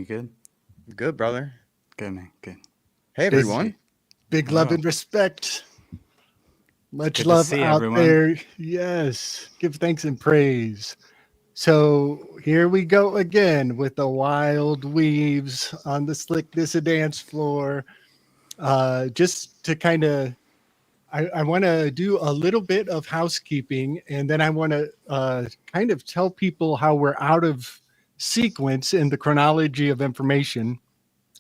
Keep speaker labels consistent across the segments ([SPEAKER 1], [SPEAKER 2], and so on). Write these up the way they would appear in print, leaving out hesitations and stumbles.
[SPEAKER 1] good?
[SPEAKER 2] Good, brother.
[SPEAKER 1] Good, man. Good.
[SPEAKER 2] Hey, everyone.
[SPEAKER 3] Big love and respect. Much
[SPEAKER 1] Good to
[SPEAKER 3] love
[SPEAKER 1] see
[SPEAKER 3] out
[SPEAKER 1] everyone.
[SPEAKER 3] there. Yes. Give thanks and praise. So here we go again with the wild weaves on the Slick Dance floor. Just to kind of, I want to do a little bit of housekeeping, and then I want to kind of tell people how we're out of sequence in the chronology of information.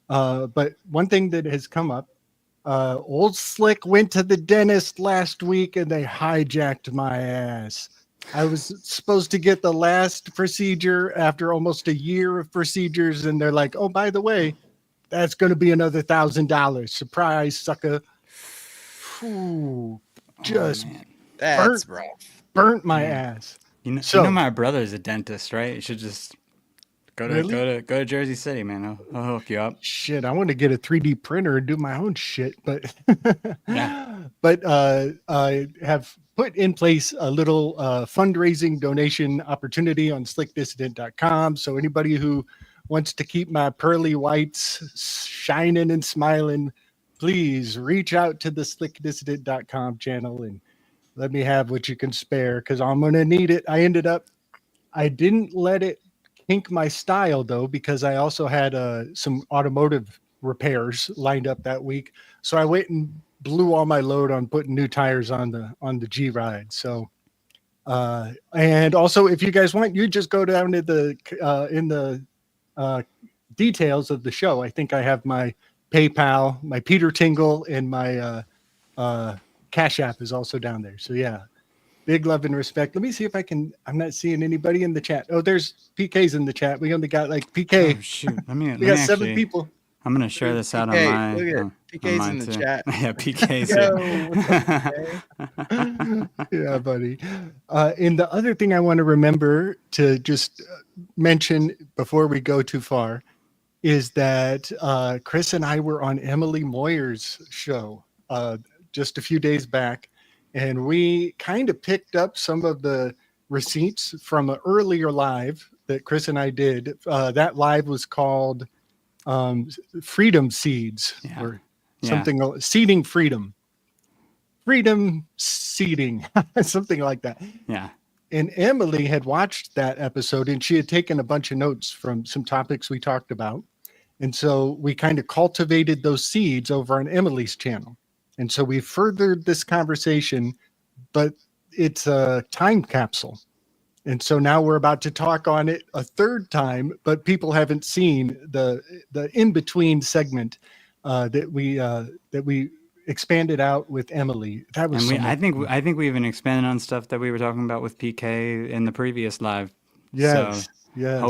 [SPEAKER 3] But one thing that has come up, old Slick went to the dentist last week and they hijacked my ass. I was supposed to get the last procedure after almost a year of procedures, and they're like, oh, by the way, that's going to be another $1,000. Surprise, sucker. Whew, just
[SPEAKER 2] That's rough.
[SPEAKER 3] burnt my ass.
[SPEAKER 1] You know my brother's a dentist, right? You should just go to Jersey City, man. I'll hook you up.
[SPEAKER 3] Shit, I want to get a 3D printer and do my own shit, but
[SPEAKER 1] Yeah.
[SPEAKER 3] But I have put in place a little fundraising donation opportunity on slickdissident.com. So anybody who wants to keep my pearly whites shining and smiling, please reach out to the slickdissident.com channel and let me have what you can spare, because I'm going to need it. I didn't let it kink my style, though, because I also had some automotive repairs lined up that week. So I went and blew all my load on putting new tires on the G Ride. So, and also, if you guys want, you just go down to the details of the show. I think I have my PayPal, my Peter Tingle, and my Cash App is also down there. So yeah, big love and respect. Let me see if I can. I'm not seeing anybody in the chat. Oh, there's PK's in the chat. We only got like PK.
[SPEAKER 1] Oh, shoot.
[SPEAKER 3] We got 7 people.
[SPEAKER 1] I'm going to share this out
[SPEAKER 2] PK,
[SPEAKER 1] on my...
[SPEAKER 2] look at PK's
[SPEAKER 1] on
[SPEAKER 2] in the
[SPEAKER 1] too.
[SPEAKER 2] chat.
[SPEAKER 1] Yeah, PK's
[SPEAKER 3] Yeah, buddy. And the other thing I want to remember to just mention before we go too far is that Chris and I were on Emily Moyer's show just a few days back, and we kind of picked up some of the receipts from an earlier live that Chris and I did. That live was called Freedom Seeds, or something, seeding freedom seeding, something like that.
[SPEAKER 1] Yeah.
[SPEAKER 3] And Emily had watched that episode, and she had taken a bunch of notes from some topics we talked about. And so we kind of cultivated those seeds over on Emily's channel. And so we furthered this conversation, but it's a time capsule. And so now we're about to talk on it a third time, but people haven't seen the in-between segment that we expanded out with Emily. That was
[SPEAKER 1] I think we even expanded on stuff that we were talking about with PK in the previous live.
[SPEAKER 3] Yes.
[SPEAKER 1] So
[SPEAKER 3] yes.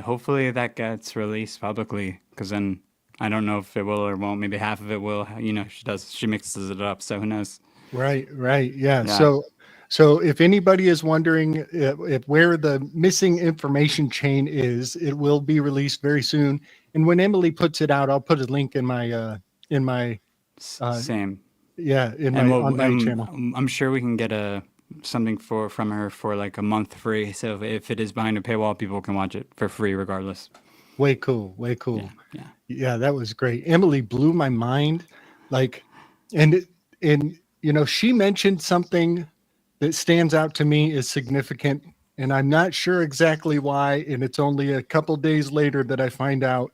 [SPEAKER 1] Hopefully that gets released publicly, because then I don't know if it will or won't. Maybe half of it will. You know, she mixes it up, so who knows?
[SPEAKER 3] Right. Yeah. So if anybody is wondering if where the missing information chain is, it will be released very soon. And when Emily puts it out, I'll put a link in my
[SPEAKER 1] same.
[SPEAKER 3] Yeah, in my online channel.
[SPEAKER 1] I'm sure we can get something from her for like a month free. So if it is behind a paywall, people can watch it for free regardless.
[SPEAKER 3] Way cool. Yeah, that was great. Emily blew my mind. Like, and you know, she mentioned something that stands out to me as significant, and I'm not sure exactly why. And it's only a couple days later that I find out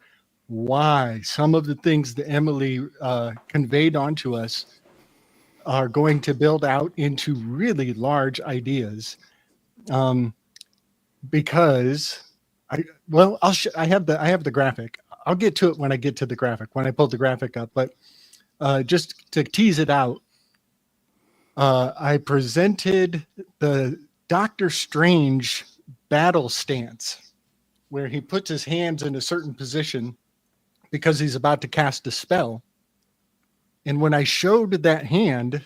[SPEAKER 3] why some of the things that Emily conveyed onto us are going to build out into really large ideas. Because I have the graphic. I'll get to it when I get to the graphic, when I pull the graphic up. But just to tease it out, I presented the Doctor Strange battle stance, where he puts his hands in a certain position because he's about to cast a spell. And when I showed that hand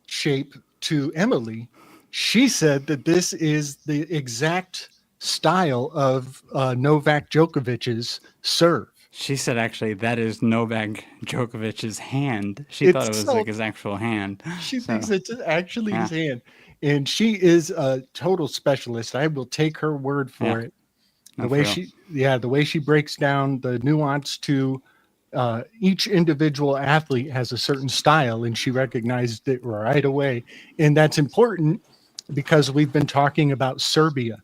[SPEAKER 3] shape to Emily, she said that this is the exact style of Novak Djokovic's serve.
[SPEAKER 1] She said, actually, that is Novak Djokovic's hand. She thought it was like his actual hand.
[SPEAKER 3] She thinks it's actually his hand. And she is a total specialist. I will take her word for it. The way the way she breaks down the nuance to each individual athlete has a certain style, and she recognized it right away. And that's important because we've been talking about Serbia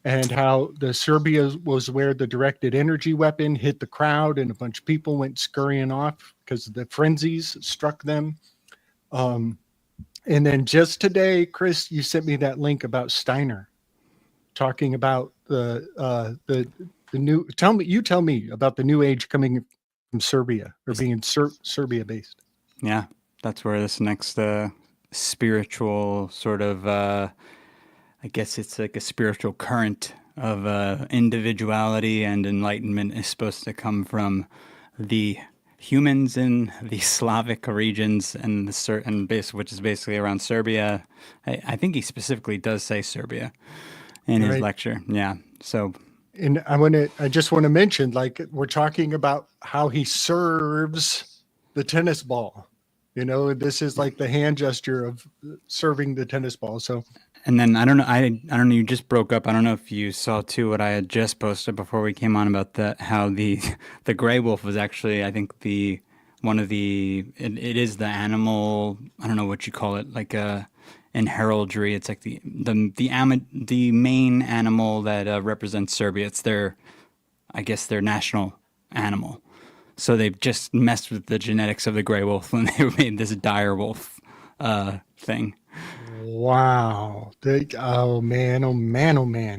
[SPEAKER 3] and how the Serbia was where the directed energy weapon hit the crowd and a bunch of people went scurrying off because the frenzies struck them. And then just today, Chris, you sent me that link about Steiner talking about the new. Tell me about the new age coming from Serbia or being Serbia based.
[SPEAKER 1] Yeah, that's where this next spiritual sort of, I guess it's like a spiritual current of individuality and enlightenment is supposed to come from the humans in the Slavic regions and which is basically around Serbia. I think he specifically does say Serbia in his lecture. Yeah. So,
[SPEAKER 3] and I just want to mention, like, we're talking about how he serves the tennis ball, this is like the hand gesture of serving the tennis ball. So,
[SPEAKER 1] and then I don't know, you just broke up. I don't know if you saw too what I had just posted before we came on about how the gray wolf was actually, I think it is the animal, I don't know what you call it, like in heraldry, it's like the main animal that represents Serbia. It's their national animal. So they've just messed with the genetics of the gray wolf when they made this dire wolf thing.
[SPEAKER 3] Wow. Oh man.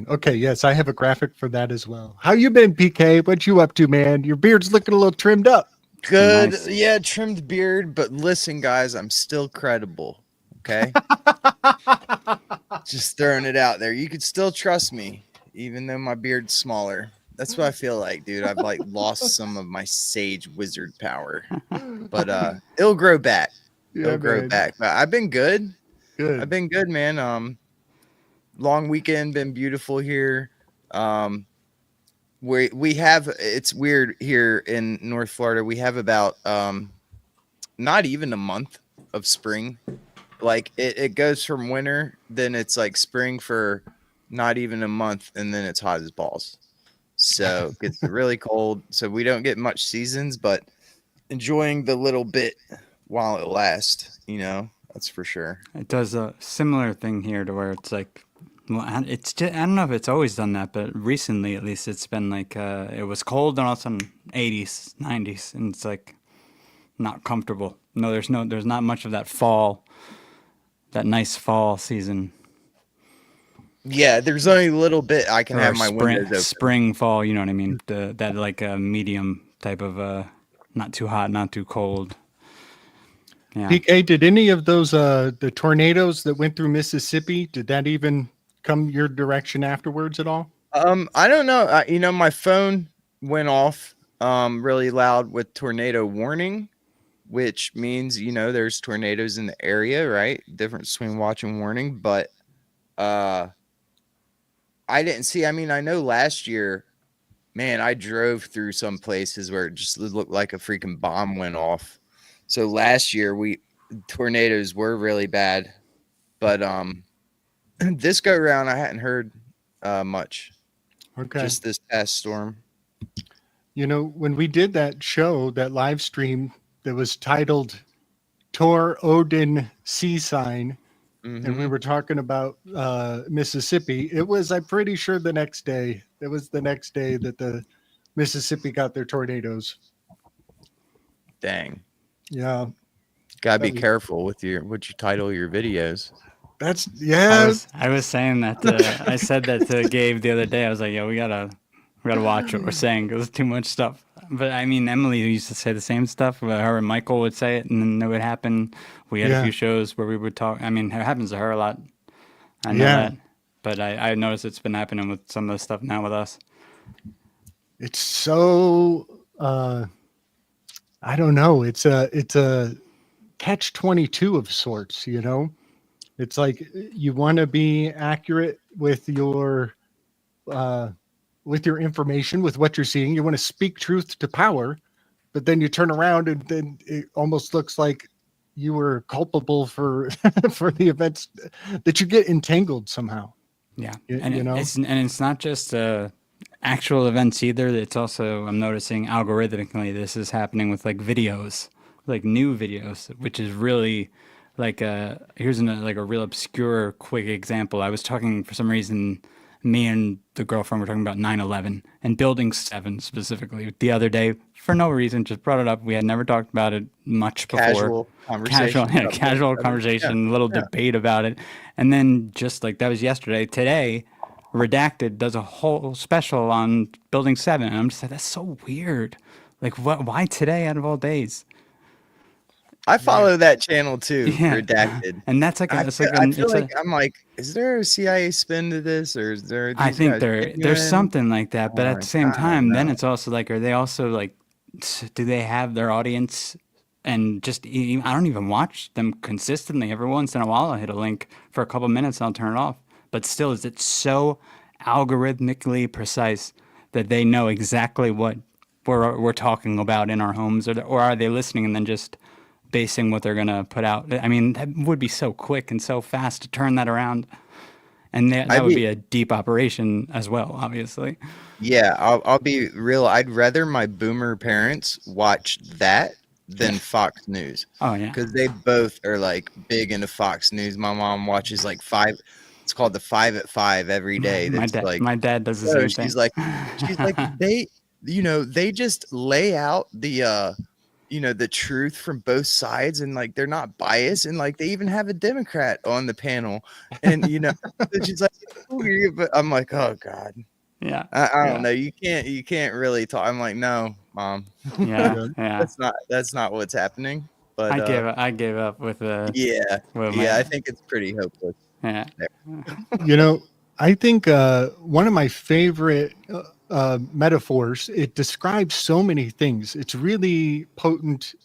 [SPEAKER 3] Okay, yes, I have a graphic for that as well. How you been, PK? What you up to, man? Your beard's looking a little trimmed up.
[SPEAKER 2] Good.
[SPEAKER 1] Nice.
[SPEAKER 2] Yeah, trimmed beard, but listen, guys, I'm still credible. Okay. Just throwing it out there. You could still trust me, even though my beard's smaller. That's what I feel like, dude. I've lost some of my sage wizard power. But it'll grow back. It'll grow back. But I've been good. I've been good, man. Long weekend, been beautiful here. We have, it's weird here in North Florida. We have about not even a month of spring. Like it goes from winter, then it's like spring for not even a month, and then it's hot as balls. So it gets really cold. So we don't get much seasons, but enjoying the little bit while it lasts, that's for sure.
[SPEAKER 1] It does a similar thing here to where it's like, well, it's just, I don't know if it's always done that, but recently at least it's been like it was cold and all of a sudden 80s, 90s, and it's like not comfortable. No, there's not much of that fall, that nice fall season.
[SPEAKER 2] Yeah, there's only a little bit I can have my windows open.
[SPEAKER 1] Spring, fall, you know what I mean? That like a medium type of not too hot, not too cold. Yeah.
[SPEAKER 3] PK, did any of those the tornadoes that went through Mississippi, did that even come your direction afterwards at all?
[SPEAKER 2] I don't know. My phone went off really loud with tornado warning, which means there's tornadoes in the area, right? Difference between watch and warning, but I didn't see. I mean, I know last year, man, I drove through some places where it just looked like a freaking bomb went off. So last year tornadoes were really bad, but this go around I hadn't heard much.
[SPEAKER 3] Okay.
[SPEAKER 2] Just this past storm.
[SPEAKER 3] When we did that show, that live stream that was titled Tor Odin Sea Sign, and we were talking about Mississippi, I'm pretty sure the next day. It was the next day that the Mississippi got their tornadoes.
[SPEAKER 2] Dang.
[SPEAKER 3] Yeah.
[SPEAKER 2] Gotta be careful with what you title your videos.
[SPEAKER 3] That's
[SPEAKER 1] I was saying that I said that to Gabe the other day. I was like, we gotta watch what we're saying because it's too much stuff. But I mean, Emily used to say the same stuff. Her and Michael would say it, and then it would happen. We had a few shows where we would talk. I mean, it happens to her a lot. I know that. But I noticed it's been happening with some of the stuff now with us.
[SPEAKER 3] It's so I don't know. It's a catch-22 of sorts, It's like you want to be accurate with your information, with what you're seeing. You want to speak truth to power, but then you turn around and then it almost looks like you were culpable for for the events that you get entangled somehow.
[SPEAKER 1] Yeah,
[SPEAKER 3] You,
[SPEAKER 1] and
[SPEAKER 3] you know,
[SPEAKER 1] it's not just actual events either. It's also, I'm noticing algorithmically this is happening with like videos, like new videos, which is really like here's like a real obscure quick example. I was talking for some reason, me and the girlfriend were talking about 9/11 and Building 7 specifically the other day for no reason. Just brought it up. We had never talked about it much before.
[SPEAKER 2] Casual
[SPEAKER 1] Casual,
[SPEAKER 2] conversation.
[SPEAKER 1] yeah,
[SPEAKER 2] about building
[SPEAKER 1] casual
[SPEAKER 2] seven. Yeah,
[SPEAKER 1] conversation, little
[SPEAKER 2] yeah.
[SPEAKER 1] debate about it, and then just like that was yesterday. Today, Redacted does a whole special on Building 7, and I'm just like, that's so weird. Like, what? Why today out of all days?
[SPEAKER 2] I follow that channel too,
[SPEAKER 1] Yeah,
[SPEAKER 2] Redacted.
[SPEAKER 1] and that's like
[SPEAKER 2] I
[SPEAKER 1] it's
[SPEAKER 2] feel,
[SPEAKER 1] like
[SPEAKER 2] I
[SPEAKER 1] an
[SPEAKER 2] feel
[SPEAKER 1] it's
[SPEAKER 2] like
[SPEAKER 1] a.
[SPEAKER 2] I'm like, is there a CIA spin to this, or is there
[SPEAKER 1] I
[SPEAKER 2] these
[SPEAKER 1] think
[SPEAKER 2] guys
[SPEAKER 1] there's
[SPEAKER 2] genuine?
[SPEAKER 1] something like that, but at the same
[SPEAKER 2] I don't
[SPEAKER 1] time, then
[SPEAKER 2] know.
[SPEAKER 1] it's also like, are they also like, do they have their audience? And just I don't even watch them consistently. Every once in a while, I'll hit a link for a couple minutes, and I'll turn it off. But still, is it so algorithmically precise that they know exactly what we're talking about in our homes, or are they listening and then just basing what they're gonna put out? I mean, that would be so quick and so fast to turn that around, and
[SPEAKER 2] I
[SPEAKER 1] that would
[SPEAKER 2] be
[SPEAKER 1] be a deep operation as well, obviously.
[SPEAKER 2] Yeah, I'll be real. I'd rather my boomer parents watch that
[SPEAKER 1] Yeah.
[SPEAKER 2] than Fox News,
[SPEAKER 1] Oh yeah.
[SPEAKER 2] because they both are like big into Fox News. My mom watches like five. It's called the 5 at 5 every day. That's like,
[SPEAKER 1] My dad does the
[SPEAKER 2] oh,
[SPEAKER 1] same thing.
[SPEAKER 2] she's like they, they just lay out the truth from both sides, and like they're not biased, and like they even have a Democrat on the panel, and she's like, but I'm like, oh God.
[SPEAKER 1] Yeah.
[SPEAKER 2] I don't
[SPEAKER 1] Yeah.
[SPEAKER 2] know. You can't really talk. I'm like, no, mom,
[SPEAKER 1] Yeah.
[SPEAKER 3] yeah.
[SPEAKER 1] Yeah.
[SPEAKER 2] that's not what's happening. But
[SPEAKER 1] I gave up
[SPEAKER 2] yeah,
[SPEAKER 1] with
[SPEAKER 2] yeah, I
[SPEAKER 1] my
[SPEAKER 2] think it's pretty hopeless
[SPEAKER 1] yeah.
[SPEAKER 2] there.
[SPEAKER 3] You know, I think one of my favorite metaphors. It describes so many things. It's really potent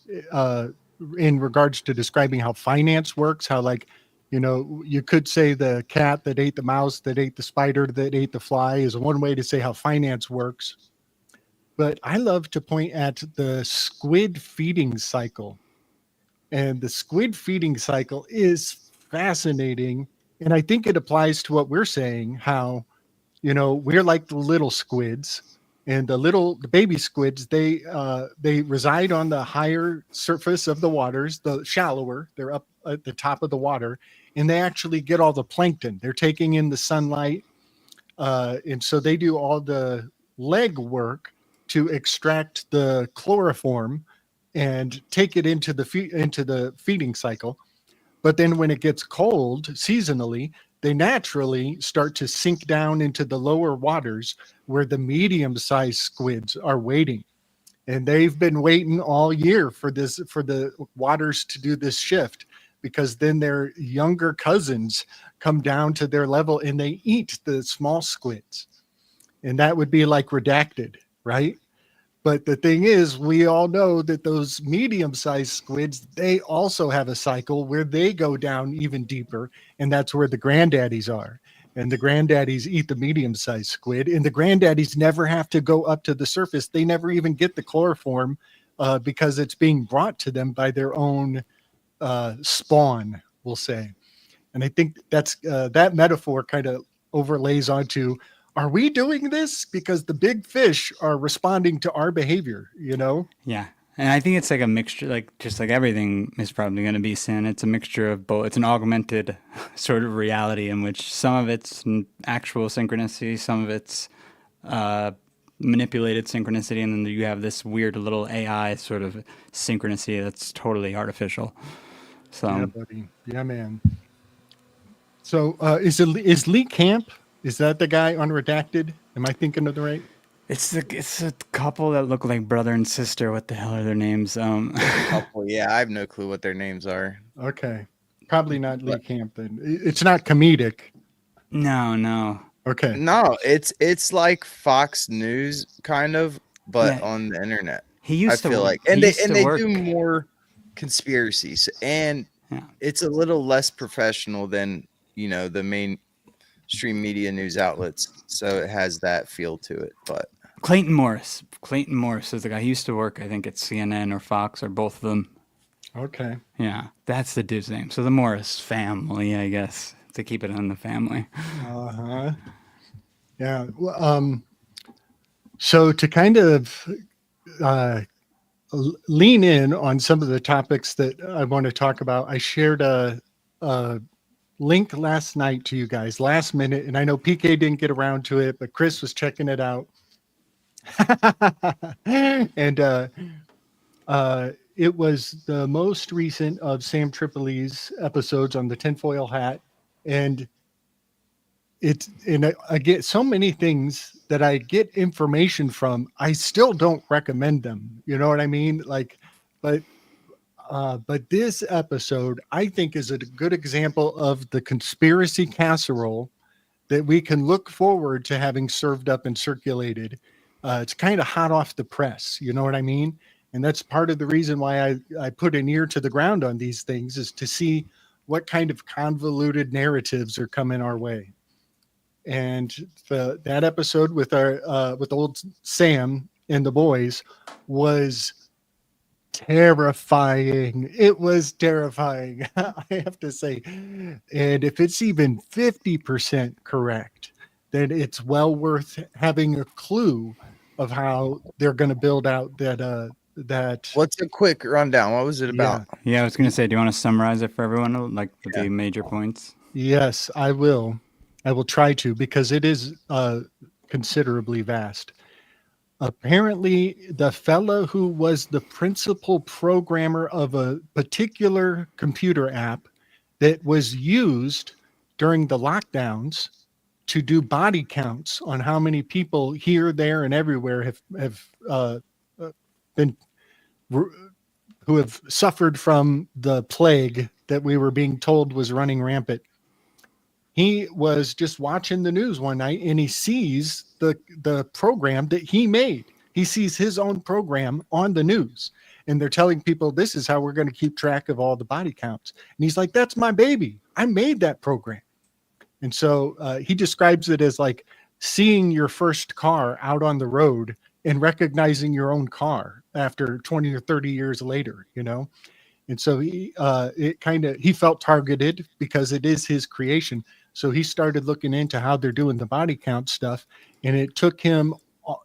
[SPEAKER 3] in regards to describing how finance works. How, like, you could say the cat that ate the mouse that ate the spider that ate the fly is one way to say how finance works. But I love to point at the squid feeding cycle. And the squid feeding cycle is fascinating. And I think it applies to what we're saying, how, we're like the little squids. And the baby squids, they reside on the higher surface of the waters, the shallower. They're up at the top of the water, and they actually get all the plankton. They're taking in the sunlight, and so they do all the leg work to extract the chloroform and take it into the feeding cycle. But then when it gets cold seasonally, they naturally start to sink down into the lower waters where the medium-sized squids are waiting. And they've been waiting all year for the waters to do this shift, because then their younger cousins come down to their level and they eat the small squids. And that would be like Redacted, right? But the thing is, we all know that those medium-sized squids, they also have a cycle where they go down even deeper, and that's where the granddaddies are. And the granddaddies eat the medium-sized squid, and the granddaddies never have to go up to the surface. They never even get the chloroform because it's being brought to them by their own spawn, we'll say. And I think that's that metaphor kind of overlays onto, are we doing this because the big fish are responding to our behavior,
[SPEAKER 1] Yeah. And I think it's like a mixture, like just like everything is probably going to be sin. It's a mixture of both. It's an augmented sort of reality in which some of it's actual synchronicity, some of it's uh, manipulated synchronicity, and then you have this weird little AI sort of synchronicity that's totally artificial. So
[SPEAKER 3] Yeah, buddy. Yeah, man. So is Lee Camp? Is that the guy on Redacted? Am I thinking of the right?
[SPEAKER 1] it's a couple that look like brother and sister. What the hell are their names?
[SPEAKER 2] Couple, yeah, I have no clue what their names are.
[SPEAKER 3] Okay. Probably not Lee
[SPEAKER 2] But
[SPEAKER 3] Camp then. It's not comedic.
[SPEAKER 1] No.
[SPEAKER 3] Okay.
[SPEAKER 2] no, it's like Fox News kind of, but
[SPEAKER 1] Yeah,
[SPEAKER 2] on the internet.
[SPEAKER 1] he
[SPEAKER 2] I
[SPEAKER 1] used
[SPEAKER 2] feel
[SPEAKER 1] to
[SPEAKER 2] like,
[SPEAKER 1] he
[SPEAKER 2] and they
[SPEAKER 1] used
[SPEAKER 2] and
[SPEAKER 1] to
[SPEAKER 2] they
[SPEAKER 1] work.
[SPEAKER 2] do more conspiracies, and
[SPEAKER 1] Yeah.
[SPEAKER 2] it's a little less professional than the mainstream media news outlets, so it has that feel to it. But
[SPEAKER 1] Clayton Morris. Clayton Morris is the guy. He used to work, I think, at CNN or Fox or both of them.
[SPEAKER 3] Okay.
[SPEAKER 1] Yeah, that's the dude's name. So the Morris family, I guess. to keep it in the family.
[SPEAKER 3] Uh-huh. Yeah. So to kind of lean in on some of the topics that I want to talk about, I shared a link last night to you guys, last minute, and I know PK didn't get around to it, but Chris was checking it out. And it was the most recent of Sam Tripoli's episodes on the tinfoil hat. And I get so many things that I get information from. I still don't recommend them. You know what I mean? Like, but this episode, I think, is a good example of the conspiracy casserole that we can look forward to having served up and circulated. It's kind of hot off the press. You know what I mean? And that's part of the reason why I put an ear to the ground on these things, is to see what kind of convoluted narratives are coming our way. And that episode with old Sam and the boys was terrifying. It was terrifying, I have to say. And if it's even 50% correct, then it's well worth having a clue of how they're going to build out that.
[SPEAKER 2] What's a quick rundown? What was it about?
[SPEAKER 1] Yeah, I was going to say, do you want to summarize it for everyone, like the major points?
[SPEAKER 3] Yes, I will. I will try to, because it is considerably vast. Apparently, the fellow who was the principal programmer of a particular computer app that was used during the lockdowns to do body counts on how many people here, there, and everywhere have been who have suffered from the plague that we were being told was running rampant. He was just watching the news one night, and he sees the program that he made. He sees his own program on the news, and they're telling people this is how we're going to keep track of all the body counts. And he's like, that's my baby. I made that program. And so he describes it as like seeing your first car out on the road and recognizing your own car after 20 or 30 years later, you know? And so he felt targeted because it is his creation. So he started looking into how they're doing the body count stuff, and it took him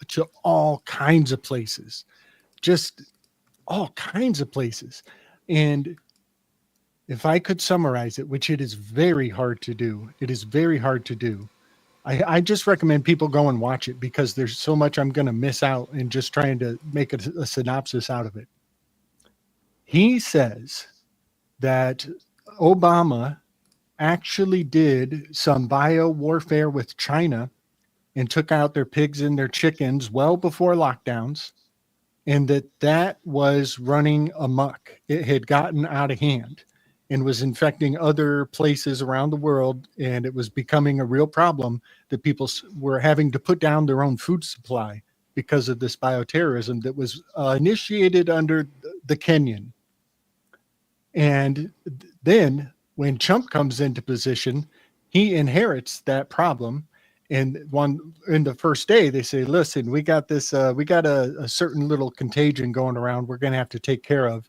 [SPEAKER 3] to all kinds of places, just all kinds of places. And if I could summarize it, which it is very hard to do, I just recommend people go and watch it, because there's so much I'm going to miss out in just trying to make a synopsis out of it. He says that Obama actually did some bio warfare with China and took out their pigs and their chickens well before lockdowns, and that was running amok. It had gotten out of hand and was infecting other places around the world, and it was becoming a real problem that people were having to put down their own food supply because of this bioterrorism that was initiated under the Kenyan. And then when Trump comes into position, he inherits that problem. And in the first day, they say, listen, we got this, we got a certain little contagion going around we're going to have to take care of.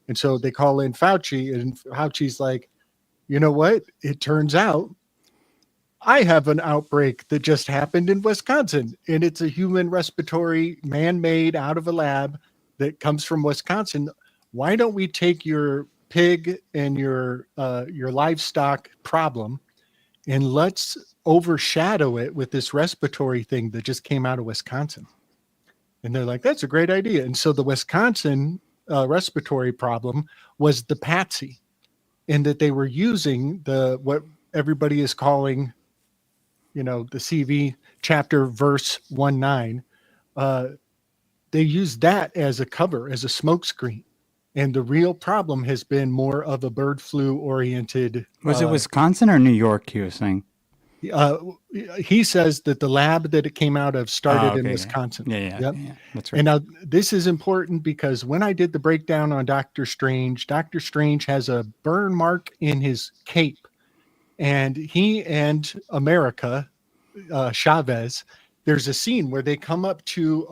[SPEAKER 3] And so they call in Fauci, and Fauci's like, you know what? It turns out I have an outbreak that just happened in Wisconsin, and it's a human respiratory, man-made, out of a lab that comes from Wisconsin. Why don't we take your pig and your livestock problem, and let's overshadow it with this respiratory thing that just came out of Wisconsin? And they're like, that's a great idea. And so the Wisconsin respiratory problem was the patsy, in that they were using what everybody is calling, the CV chapter verse 19. They used that as a cover, as a smokescreen. And the real problem has been more of a bird flu oriented.
[SPEAKER 1] Was it Wisconsin or New York, he was saying?
[SPEAKER 3] He says that the lab that it came out of started in Wisconsin.
[SPEAKER 1] Yeah, that's right.
[SPEAKER 3] And now this is important, because when I did the breakdown on Dr. Strange has a burn mark in his cape, and he and America, Chavez, there's a scene where they come up to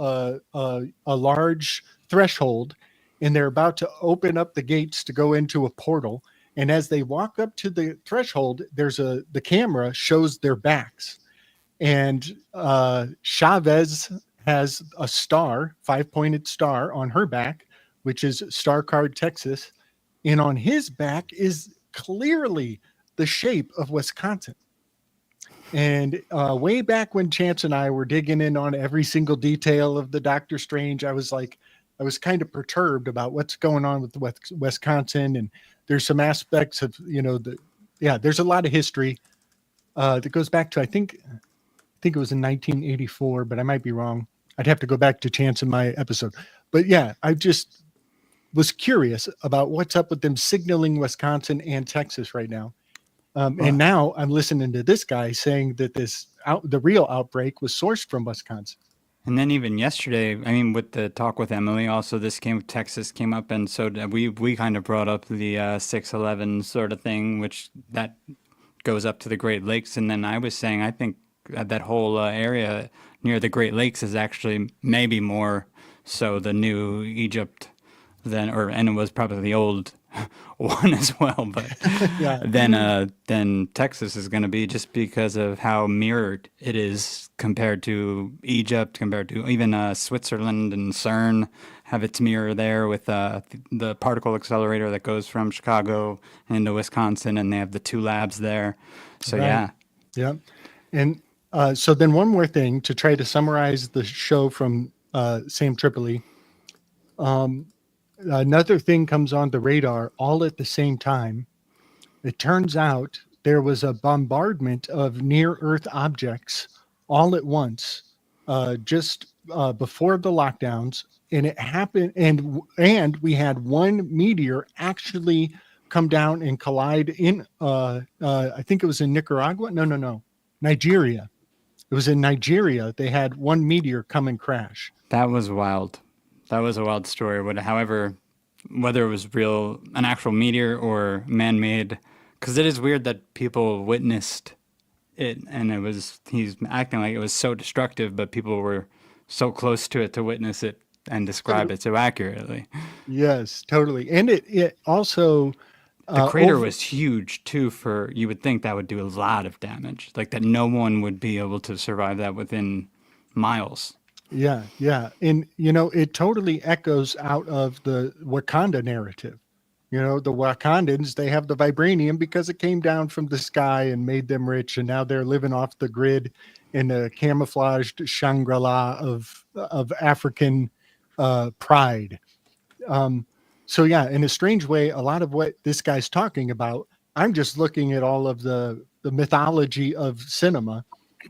[SPEAKER 3] a large threshold, and they're about to open up the gates to go into a portal. And as they walk up to the threshold, the camera shows their backs. And Chavez has a star, 5-pointed star on her back, which is star card Texas. And on his back is clearly the shape of Wisconsin. And way back when Chance and I were digging in on every single detail of the Doctor Strange, I was kind of perturbed about what's going on with Wisconsin. And there's some aspects of, there's a lot of history that goes back to, I think it was in 1984, but I might be wrong. I'd have to go back to Chance in my episode. But yeah, I just was curious about what's up with them signaling Wisconsin and Texas right now. And now I'm listening to this guy saying that the real outbreak was sourced from Wisconsin.
[SPEAKER 1] And then even yesterday, I mean, with the talk with Emily, also Texas came up, and so we kind of brought up the 6/11 sort of thing, which that goes up to the Great Lakes. And then I was saying, I think that whole area near the Great Lakes is actually maybe more so the new Egypt and it was probably the old one as well, but
[SPEAKER 3] Yeah.
[SPEAKER 1] then Texas is going to be, just because of how mirrored it is compared to Egypt, compared to even Switzerland, and CERN have its mirror there with the particle accelerator that goes from Chicago into Wisconsin, and they have the two labs there. So
[SPEAKER 3] Right. Yeah. And so then one more thing to try to summarize the show from Sam Tripoli. Another thing comes on the radar all at the same time. It turns out there was a bombardment of near-Earth objects all at once, just before the lockdowns, and it happened. And we had one meteor actually come down and collide in. I think it was in Nicaragua. No, Nigeria. It was in Nigeria. They had one meteor come and crash.
[SPEAKER 1] That was wild. That was a wild story. However, whether it was an actual meteor or man-made, because it is weird that people witnessed it, and he's acting like it was so destructive, but people were so close to it to witness it and describe it so accurately.
[SPEAKER 3] Yes, totally. And it also
[SPEAKER 1] the crater was huge too. You would think that would do a lot of damage, like that no one would be able to survive that within miles.
[SPEAKER 3] Yeah. And, it totally echoes out of the Wakanda narrative. The Wakandans, they have the vibranium because it came down from the sky and made them rich. And now they're living off the grid in a camouflaged Shangri-La of African pride. So, yeah, in a strange way, a lot of what this guy's talking about, I'm just looking at all of the mythology of cinema.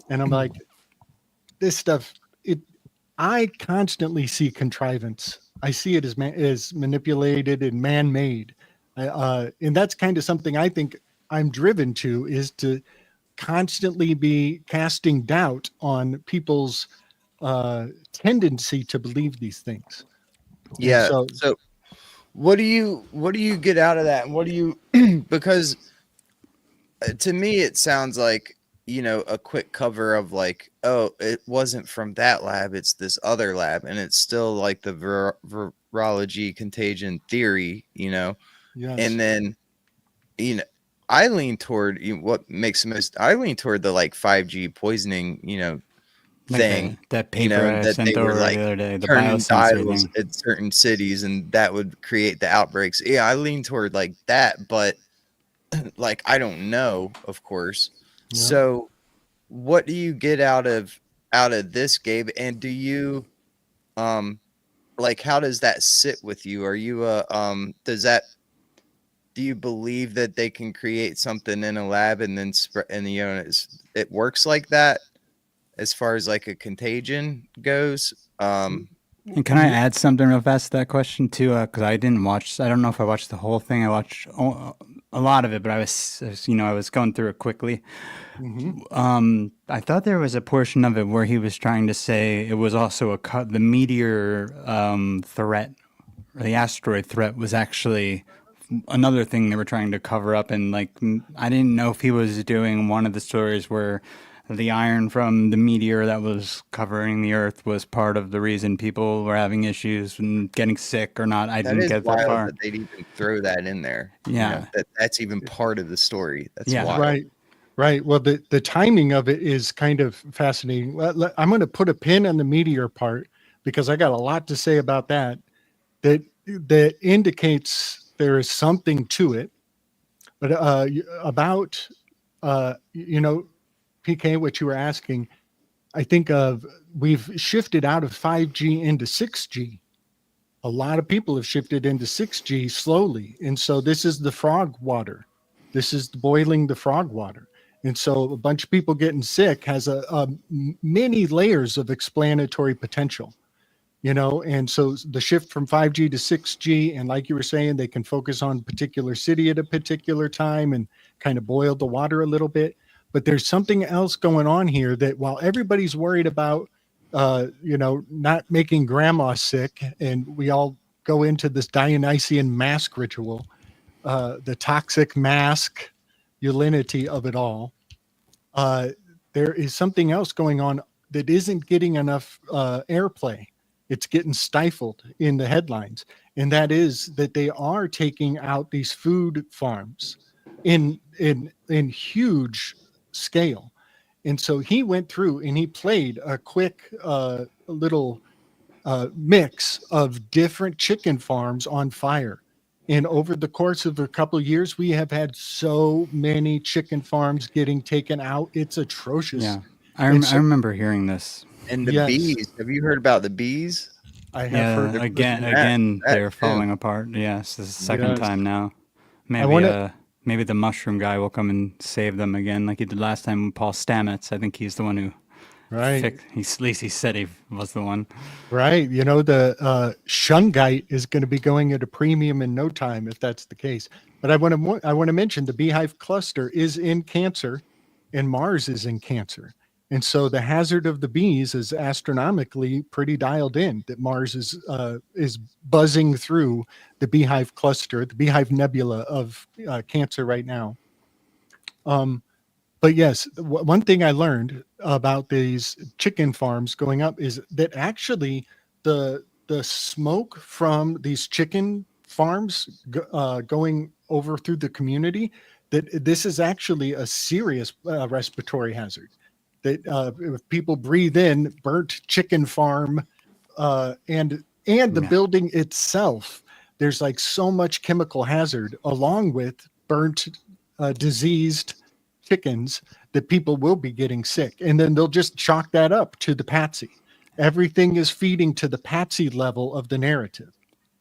[SPEAKER 3] And I'm like, this stuff, I constantly see contrivance. I see it as manipulated and man-made. And that's kind of something I think I'm driven to, is to constantly be casting doubt on people's tendency to believe these things.
[SPEAKER 2] Yeah. So what do you get out of that? And what do you, because to me, it sounds like, a quick cover of like, oh, it wasn't from that lab, it's this other lab, and it's still like the virology contagion theory,
[SPEAKER 3] Yes.
[SPEAKER 2] And then, I lean toward I lean toward the like 5G poisoning, thing,
[SPEAKER 1] like that paper I
[SPEAKER 2] that
[SPEAKER 1] sent
[SPEAKER 2] they were
[SPEAKER 1] over
[SPEAKER 2] like
[SPEAKER 1] the other day, the
[SPEAKER 2] turning
[SPEAKER 1] biosensor
[SPEAKER 2] dials
[SPEAKER 1] thing.
[SPEAKER 2] at certain cities, and that would create the outbreaks. Yeah, I lean toward like that, but like, I don't know, of course.
[SPEAKER 3] Yeah.
[SPEAKER 2] So what do you get out of this, Gabe? And do you like, how does that sit with you? Are you do you believe that they can create something in a lab and then spread, and it works like that as far as like a contagion goes?
[SPEAKER 1] And can I add something real fast to that question too? Because I don't know if I watched the whole thing. I watched a lot of it, but I was going through it quickly.
[SPEAKER 3] Mm-hmm.
[SPEAKER 1] I thought there was a portion of it where he was trying to say it was also the meteor threat, or the asteroid threat, was actually another thing they were trying to cover up. And like, I didn't know if he was doing one of the stories where the iron from the meteor that was covering the Earth was part of the reason people were having issues and getting sick or not. I
[SPEAKER 2] That
[SPEAKER 1] didn't
[SPEAKER 2] is
[SPEAKER 1] get that
[SPEAKER 2] wild
[SPEAKER 1] far.
[SPEAKER 2] that they'd even throw that in there.
[SPEAKER 1] Yeah.
[SPEAKER 2] That's even part of the story. That's
[SPEAKER 1] Yeah.
[SPEAKER 2] wild.
[SPEAKER 3] Right. Well, the timing of it is kind of fascinating. I'm going to put a pin on the meteor part because I got a lot to say about that. That indicates there is something to it. But about PK, what you were asking, I think we've shifted out of 5G into 6G. A lot of people have shifted into 6G slowly. And so this is the frog water. This is boiling the frog water. And so a bunch of people getting sick has many layers of explanatory potential, and so the shift from 5G to 6G, and like you were saying, they can focus on a particular city at a particular time and kind of boil the water a little bit. But there's something else going on here that while everybody's worried about, not making grandma sick, and we all go into this Dionysian mask ritual, the toxic masculinity of it all, there is something else going on that isn't getting enough airplay. It's getting stifled in the headlines. And that is that they are taking out these food farms in huge scale. And so he went through and he played a quick little mix of different chicken farms on fire. And over the course of a couple of years, we have had so many chicken farms getting taken out. It's atrocious.
[SPEAKER 1] Yeah. I remember hearing this.
[SPEAKER 2] And the
[SPEAKER 3] Yes.
[SPEAKER 2] bees. Have you heard about the bees?
[SPEAKER 3] I have
[SPEAKER 1] Yeah,
[SPEAKER 3] heard of
[SPEAKER 1] again,
[SPEAKER 2] that
[SPEAKER 1] they're
[SPEAKER 2] too.
[SPEAKER 1] falling apart. Yes, this is the second
[SPEAKER 3] Yes.
[SPEAKER 1] time now.
[SPEAKER 3] wanna-
[SPEAKER 1] Maybe the mushroom guy will come and save them again, like he did last time with Paul Stamets. I think he's the one who
[SPEAKER 3] right.
[SPEAKER 1] at least he said he was the one.
[SPEAKER 3] Right. The shungite is going to be going at a premium in no time if that's the case. But I want to mention the beehive cluster is in Cancer, and Mars is in Cancer, and so the hazard of the bees is astronomically pretty dialed in. That Mars is buzzing through the beehive cluster, the beehive nebula of Cancer right now. But yes, one thing I learned about these chicken farms going up is that actually the smoke from these chicken farms going over through the community, that this is actually a serious respiratory hazard. That if people breathe in burnt chicken farm and the building itself, there's like so much chemical hazard along with burnt, diseased chickens that people will be getting sick. And then they'll just chalk that up to the patsy. Everything is feeding to the patsy level of the narrative.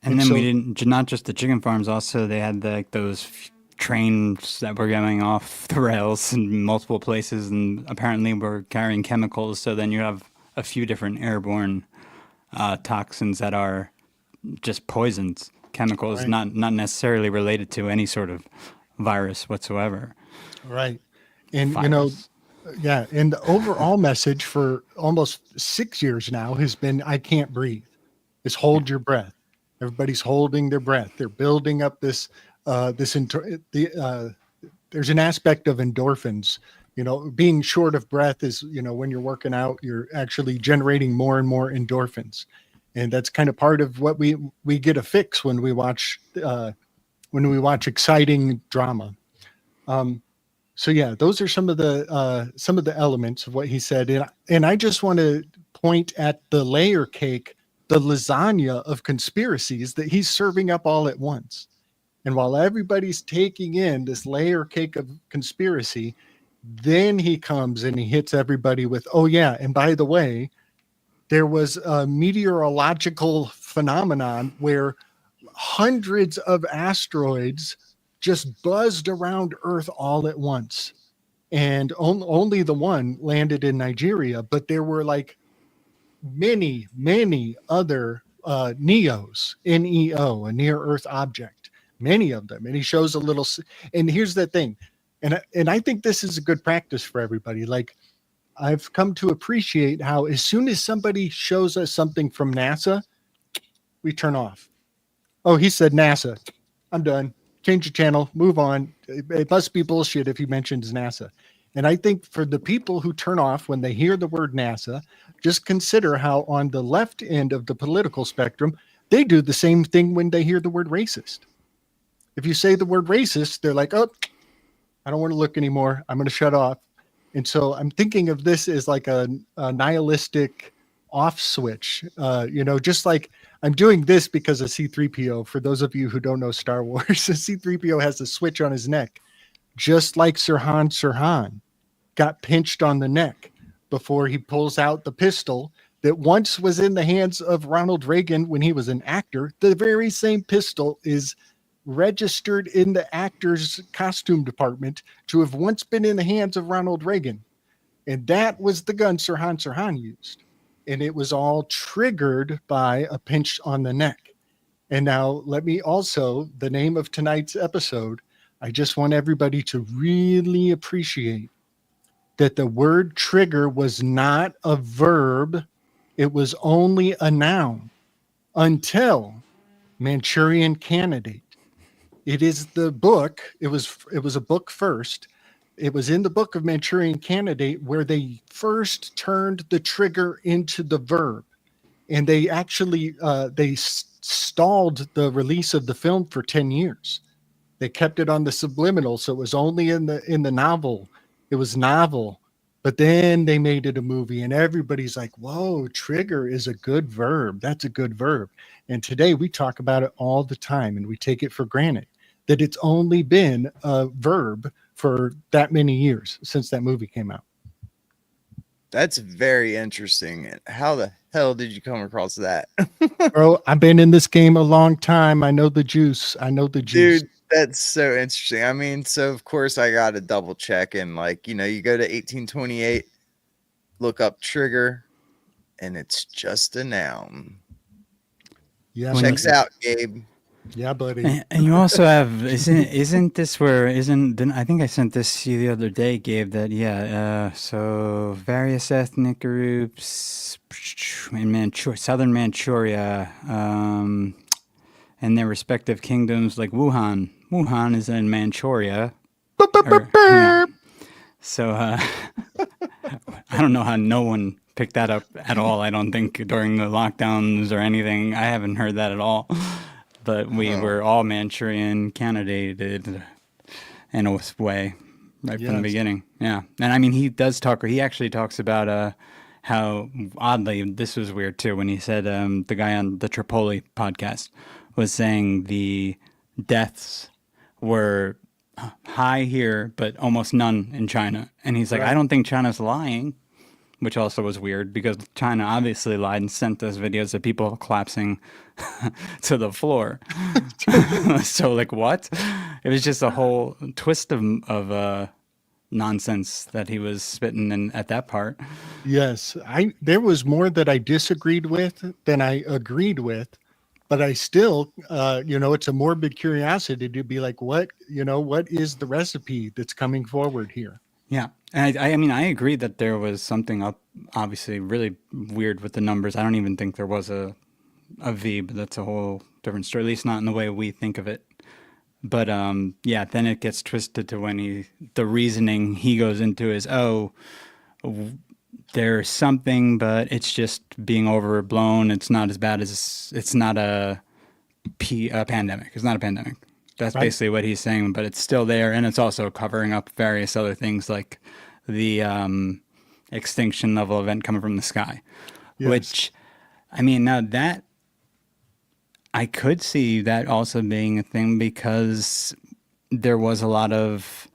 [SPEAKER 1] And then we didn't, not just the chicken farms, also they had those trains that were going off the rails in multiple places and apparently were carrying chemicals. So then you have a few different airborne toxins that are just poisons, chemicals,
[SPEAKER 3] Right.
[SPEAKER 1] not necessarily related to any sort of virus whatsoever.
[SPEAKER 3] Right. And,
[SPEAKER 1] Virus.
[SPEAKER 3] and the overall message for almost 6 years now has been, I can't breathe. Is hold your breath. Everybody's holding their breath. They're building up there's an aspect of endorphins. Being short of breath is, when you're working out, you're actually generating more and more endorphins. And that's kind of part of what we get a fix when we watch exciting drama. So yeah, those are some of the elements of what he said. And I just want to point at the layer cake, the lasagna of conspiracies that he's serving up all at once. And while everybody's taking in this layer cake of conspiracy, then he comes and he hits everybody with, oh yeah, and by the way, there was a meteorological phenomenon where hundreds of asteroids just buzzed around Earth all at once. And only the one landed in Nigeria, but there were like many, many other NEOs, NEO, a near Earth object, many of them. And he shows a little, and here's the thing. And I think this is a good practice for everybody. Like, I've come to appreciate how as soon as somebody shows us something from NASA, we turn off. Oh, he said NASA. I'm done. Change the channel, move on. It must be bullshit if he mentions NASA. And I think for the people who turn off when they hear the word NASA, just consider how on the left end of the political spectrum, they do the same thing when they hear the word racist. If you say the word racist, they're like, oh, I don't want to look anymore. I'm going to shut off. And so I'm thinking of this as like a nihilistic off switch, just like I'm doing this because of C-3PO. For those of you who don't know Star Wars, C-3PO has a switch on his neck, just like Sirhan got pinched on the neck before he pulls out the pistol that once was in the hands of Ronald Reagan when he was an actor. The very same pistol is registered in the actor's costume department to have once been in the hands of Ronald Reagan. And that was the gun Sirhan used. And it was all triggered by a pinch on the neck. And now let me also, the name of tonight's episode, I just want everybody to really appreciate that the word trigger was not a verb. It was only a noun until Manchurian Candidate. It is the book. It was a book first. It was in the book of Manchurian Candidate where they first turned the trigger into the verb. And they actually, stalled the release of the film for 10 years. They kept it on the subliminal. So it was only in the novel. It was novel. But then they made it a movie and everybody's like, whoa, trigger is a good verb. That's a good verb. And today we talk about it all the time and we take it for granted that it's only been a verb for that many years since that movie came out.
[SPEAKER 2] That's very interesting. How the hell did you come across that?
[SPEAKER 3] Bro, I've been in this game a long time. I know the juice.
[SPEAKER 2] Dude, that's so interesting. I mean, so of course I got to double check and you go to 1828, look up trigger, and it's just a noun.
[SPEAKER 3] Yeah,
[SPEAKER 2] checks out, Gabe.
[SPEAKER 3] Yeah, buddy.
[SPEAKER 1] And you also have isn't this where I think I sent this to you the other day, Gabe, that so various ethnic groups in southern Manchuria and their respective kingdoms, like Wuhan is in Manchuria. So I don't know how no one picked that up at all. I don't think during the lockdowns or anything. I haven't heard that at all. But we were all Manchurian candidated in a way right from the beginning. Yeah. And I mean, he actually talks about how oddly, this was weird too, when he said the guy on the Tripoli podcast was saying the deaths were high here, but almost none in China. And he's like, I don't think China's lying. Which also was weird because China obviously lied and sent us videos of people collapsing to the floor. So what? It was just a whole twist of nonsense that he was spitting in at that part.
[SPEAKER 3] Yes, there was more that I disagreed with than I agreed with, but I still, it's a morbid curiosity to be like, what is the recipe that's coming forward here?
[SPEAKER 1] Yeah. And I mean, I agree that there was something up, obviously really weird with the numbers. I don't even think there was a V, but that's a whole different story, at least not in the way we think of it. But then it gets twisted to when the reasoning he goes into is, there's something, but it's just being overblown. It's not as bad as, it's not a pandemic. It's not a pandemic. That's basically what he's saying, but it's still there, and it's also covering up various other things like the extinction level event coming from the sky, which, I mean, now that I could see that also being a thing because there was a lot of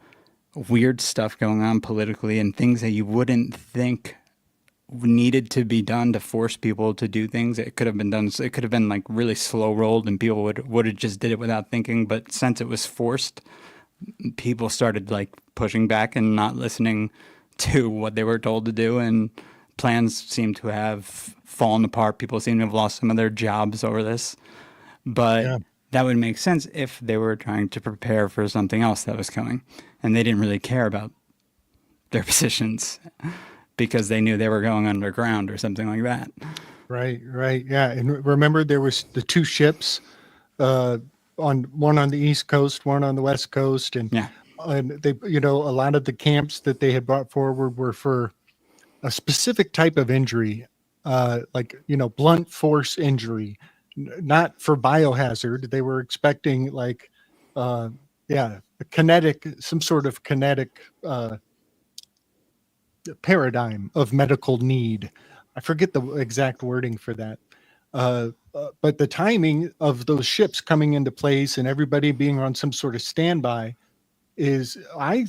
[SPEAKER 1] weird stuff going on politically and things that you wouldn't think needed to be done to force people to do things. It could have been done. It could have been like really slow rolled and people would have just did it without thinking. But since it was forced, people started like pushing back and not listening to what they were told to do. And plans seem to have fallen apart. People seem to have lost some of their jobs over this. But that would make sense if they were trying to prepare for something else that was coming. And they didn't really care about their positions because they knew they were going underground or something like that.
[SPEAKER 3] Right. Yeah. And remember, there was the two ships, one on the East Coast, one on the West Coast. And and they, a lot of the camps that they had brought forward were for a specific type of injury, like, blunt force injury, not for biohazard. They were expecting like, some sort of kinetic paradigm of medical need. I forget the exact wording for that. But the timing of those ships coming into place and everybody being on some sort of standby is, I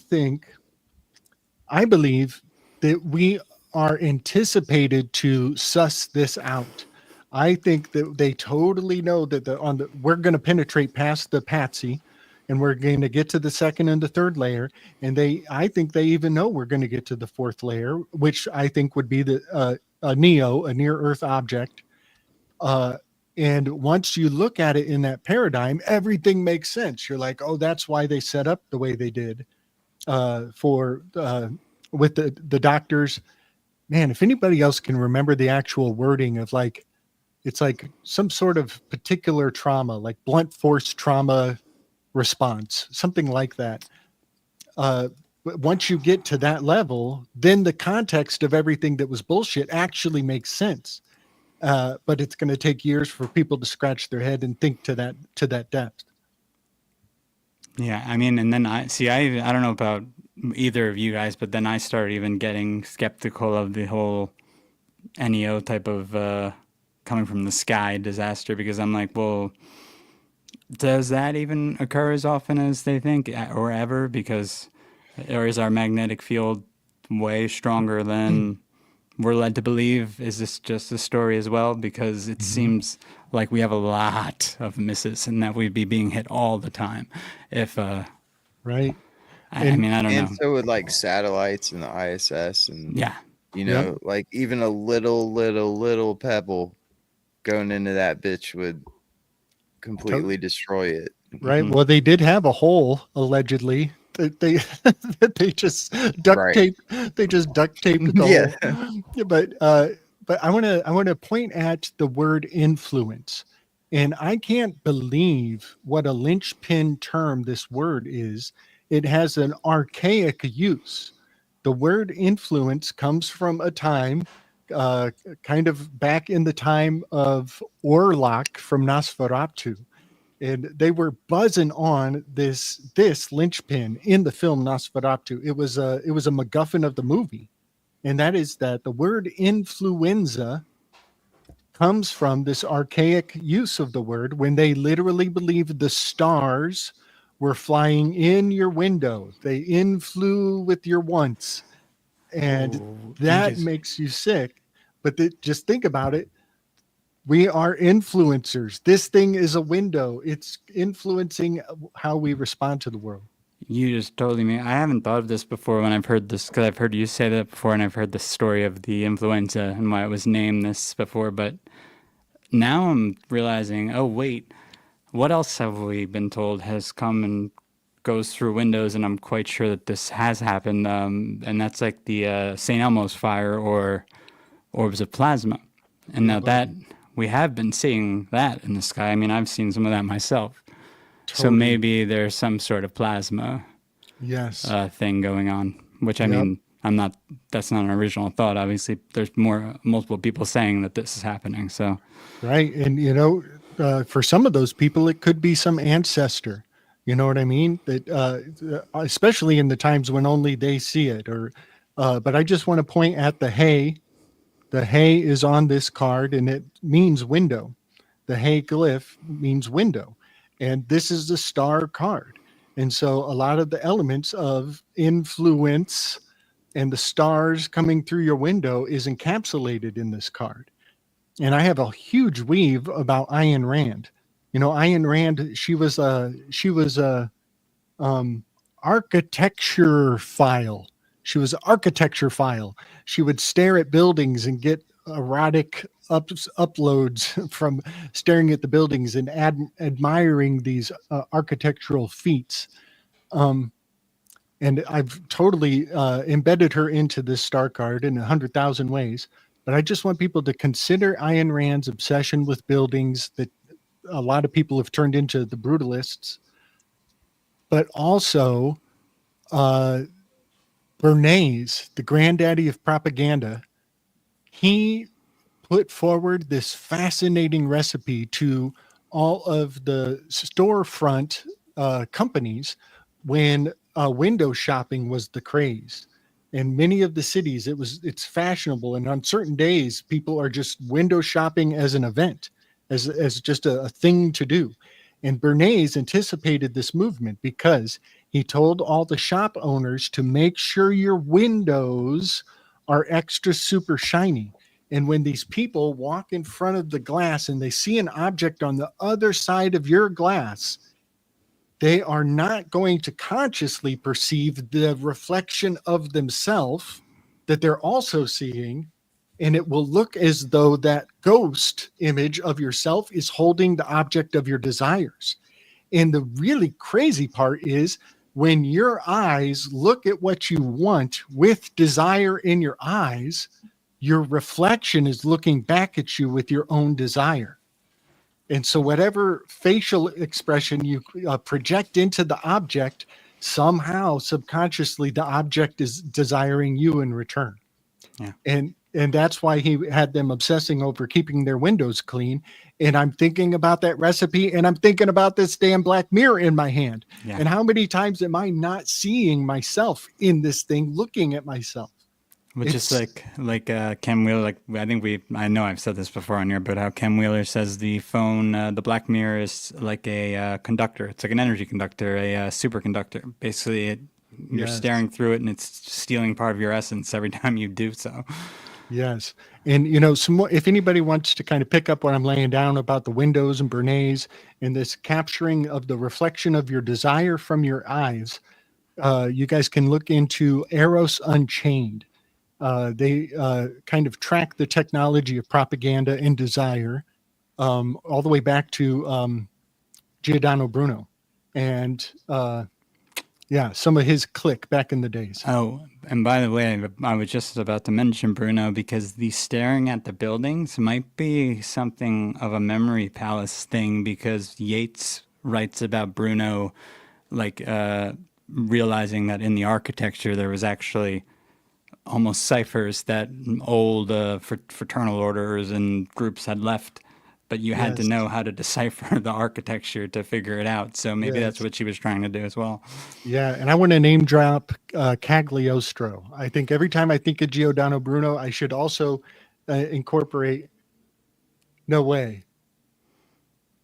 [SPEAKER 3] believe that we are anticipated to suss this out. I think that they totally know that we're going to penetrate past the patsy, and we're going to get to the second and the third layer. And I think they even know we're going to get to the fourth layer, which I think would be a NEO, a near Earth object. And once you look at it in that paradigm, everything makes sense. You're like, oh, that's why they set up the way they did with the doctors. Man, if anybody else can remember the actual wording of like, it's like some sort of particular trauma, like blunt force trauma response, something like that. But once you get to that level, then the context of everything that was bullshit actually makes sense. But it's going to take years for people to scratch their head and think to that depth.
[SPEAKER 1] Yeah, I mean, and then I don't know about either of you guys, but then I started even getting skeptical of the whole NEO type of coming from the sky disaster, because I'm like, well, does that even occur as often as they think or ever? Or is our magnetic field way stronger than we're led to believe? Is this just a story as well? Because it seems like we have a lot of misses and that we'd be being hit all the time.
[SPEAKER 3] Right.
[SPEAKER 1] I mean, I don't know.
[SPEAKER 2] And so with like satellites and the ISS and,
[SPEAKER 1] Yeah.
[SPEAKER 2] like even a little pebble going into that bitch would completely destroy it.
[SPEAKER 3] Right. Well, they did have a hole allegedly. They just duct tape. They just duct taped the hole. Yeah, but I want to point at the word influence, and I can't believe what a linchpin term this word is. It has an archaic use. The word influence comes from a time, kind of back in the time of Orlok from Nosferatu. And they were buzzing on this linchpin in the film Nosferatu. It was a MacGuffin of the movie, and that is that the word influenza comes from this archaic use of the word when they literally believed the stars were flying in your window. They inflew with your once, and that makes you sick. But just think about it. We are influencers. This thing is a window. It's influencing how we respond to the world.
[SPEAKER 1] You just totally mean. I haven't thought of this before when I've heard this, because I've heard you say that before, and I've heard the story of the influenza and why it was named this before. But now I'm realizing, oh wait, what else have we been told has come and goes through windows? And I'm quite sure that this has happened. And that's like the St. Elmo's fire or orbs of plasma. And now that we have been seeing that in the sky. I mean, I've seen some of that myself. Totally. So maybe there's some sort of plasma thing going on, which I mean, that's not an original thought. Obviously, there's multiple people saying that this is happening. So,
[SPEAKER 3] right. And, for some of those people, it could be some ancestor. You know what I mean? That especially in the times when only they see it. But I just want to point at the hay. The hay is on this card, and it means window. The hay glyph means window. And this is the star card. And so a lot of the elements of influence and the stars coming through your window is encapsulated in this card. And I have a huge weave about Ayn Rand. Ayn Rand, she was a architecture file. She was an architecture file. She would stare at buildings and get erotic uploads from staring at the buildings and admiring these architectural feats. And I've totally embedded her into this star card in 100,000 ways. But I just want people to consider Ayn Rand's obsession with buildings that a lot of people have turned into the brutalists, but also Bernays, the granddaddy of propaganda, he put forward this fascinating recipe to all of the storefront companies when window shopping was the craze. In many of the cities, it's fashionable, and on certain days, people are just window shopping as an event, as just a thing to do. And Bernays anticipated this movement because he told all the shop owners to make sure your windows are extra super shiny. And when these people walk in front of the glass and they see an object on the other side of your glass, they are not going to consciously perceive the reflection of themselves that they're also seeing. And it will look as though that ghost image of yourself is holding the object of your desires. And the really crazy part is when your eyes look at what you want with desire in your eyes, your reflection is looking back at you with your own desire. And so whatever facial expression you project into the object, somehow subconsciously the object is desiring you in return.
[SPEAKER 1] Yeah.
[SPEAKER 3] And that's why he had them obsessing over keeping their windows clean. And I'm thinking about that recipe, and I'm thinking about this damn black mirror in my hand.
[SPEAKER 1] Yeah.
[SPEAKER 3] And how many times am I not seeing myself in this thing, looking at myself?
[SPEAKER 1] Which is like Ken Wheeler, I know I've said this before on here, but how Ken Wheeler says the phone, the black mirror is like a conductor. It's like an energy conductor, a superconductor. Basically, you're staring through it, and it's stealing part of your essence every time you do so.
[SPEAKER 3] Yes. And, some more, if anybody wants to kind of pick up what I'm laying down about the windows and Bernays and this capturing of the reflection of your desire from your eyes, you guys can look into Eros Unchained. They kind of track the technology of propaganda and desire all the way back to Giordano Bruno and some of his clique back in the days.
[SPEAKER 1] Oh, and by the way, I was just about to mention Bruno because the staring at the buildings might be something of a memory palace thing, because Yeats writes about Bruno realizing that in the architecture there was actually almost ciphers that old fraternal orders and groups had left, but you had to know how to decipher the architecture to figure it out. So maybe that's what she was trying to do as well.
[SPEAKER 3] Yeah, and I want to name drop Cagliostro. I think every time I think of Giordano Bruno, I should also incorporate. No way.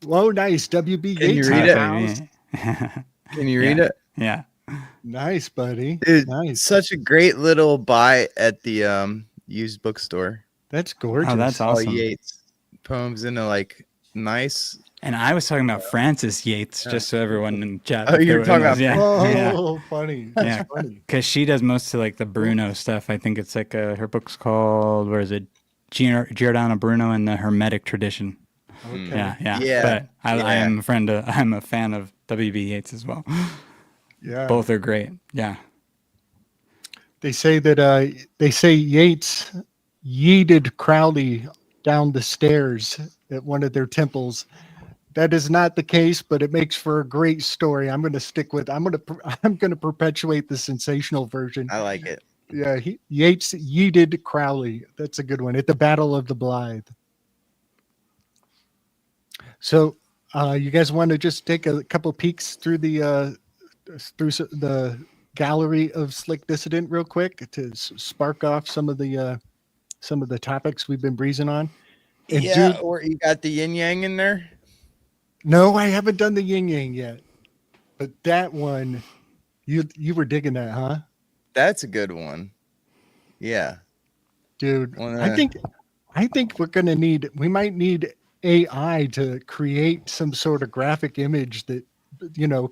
[SPEAKER 3] Whoa, nice. W.B.
[SPEAKER 2] Can
[SPEAKER 3] Yeats.
[SPEAKER 2] you read it? Can you read it?
[SPEAKER 1] Yeah.
[SPEAKER 3] Nice, buddy.
[SPEAKER 2] Dude,
[SPEAKER 3] nice.
[SPEAKER 2] Such a great little buy at the used bookstore.
[SPEAKER 3] That's gorgeous.
[SPEAKER 1] Oh, that's awesome.
[SPEAKER 2] All Yeats poems in a nice.
[SPEAKER 1] And I was talking about Frances Yates, just so everyone in chat.
[SPEAKER 2] Oh, you're talking about.
[SPEAKER 3] Oh, funny. That's funny.
[SPEAKER 1] Because she does most of the Bruno stuff. I think it's her book's called, where is it? Giordano Bruno and the Hermetic Tradition.
[SPEAKER 3] Okay.
[SPEAKER 1] Yeah. But I'm a fan of W.B. Yeats as well.
[SPEAKER 3] Yeah.
[SPEAKER 1] Both are great. Yeah.
[SPEAKER 3] They say that Yeats yeeted Crowley down the stairs at one of their temples. That is not the case, but it makes for a great story. I'm going to stick with. I'm going to perpetuate the sensational version.
[SPEAKER 2] I like it.
[SPEAKER 3] Yeah, Yeats yeeted Crowley. That's a good one. At the Battle of the Blythe. So, you guys want to just take a couple peeks through the gallery of Slick Dissident real quick to spark off some of the topics we've been breezing on? And
[SPEAKER 2] or you got the yin yang in there?
[SPEAKER 3] No, I haven't done the yin yang yet. But that one, you were digging that, huh?
[SPEAKER 2] That's a good one. Yeah.
[SPEAKER 3] Dude, I think we might need AI to create some sort of graphic image that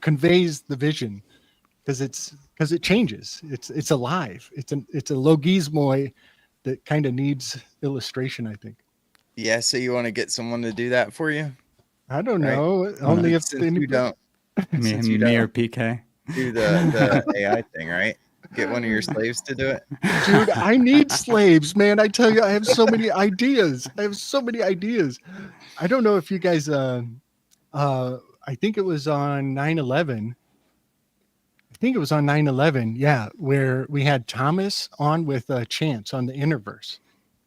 [SPEAKER 3] conveys the vision, because it changes. It's alive. It's a logismoi that kind of needs illustration, I think.
[SPEAKER 2] Yeah, so you want to get someone to do that for you?
[SPEAKER 3] I don't know. Only if
[SPEAKER 2] you don't.
[SPEAKER 1] Me or PK
[SPEAKER 2] do the AI thing, right? Get one of your slaves to do it.
[SPEAKER 3] Dude, I need slaves, man. I tell you, I have so many ideas. I don't know if you guys I think it was on 9/11. I think it was on 9/11, yeah, where we had Thomas on with Chance on the Interverse.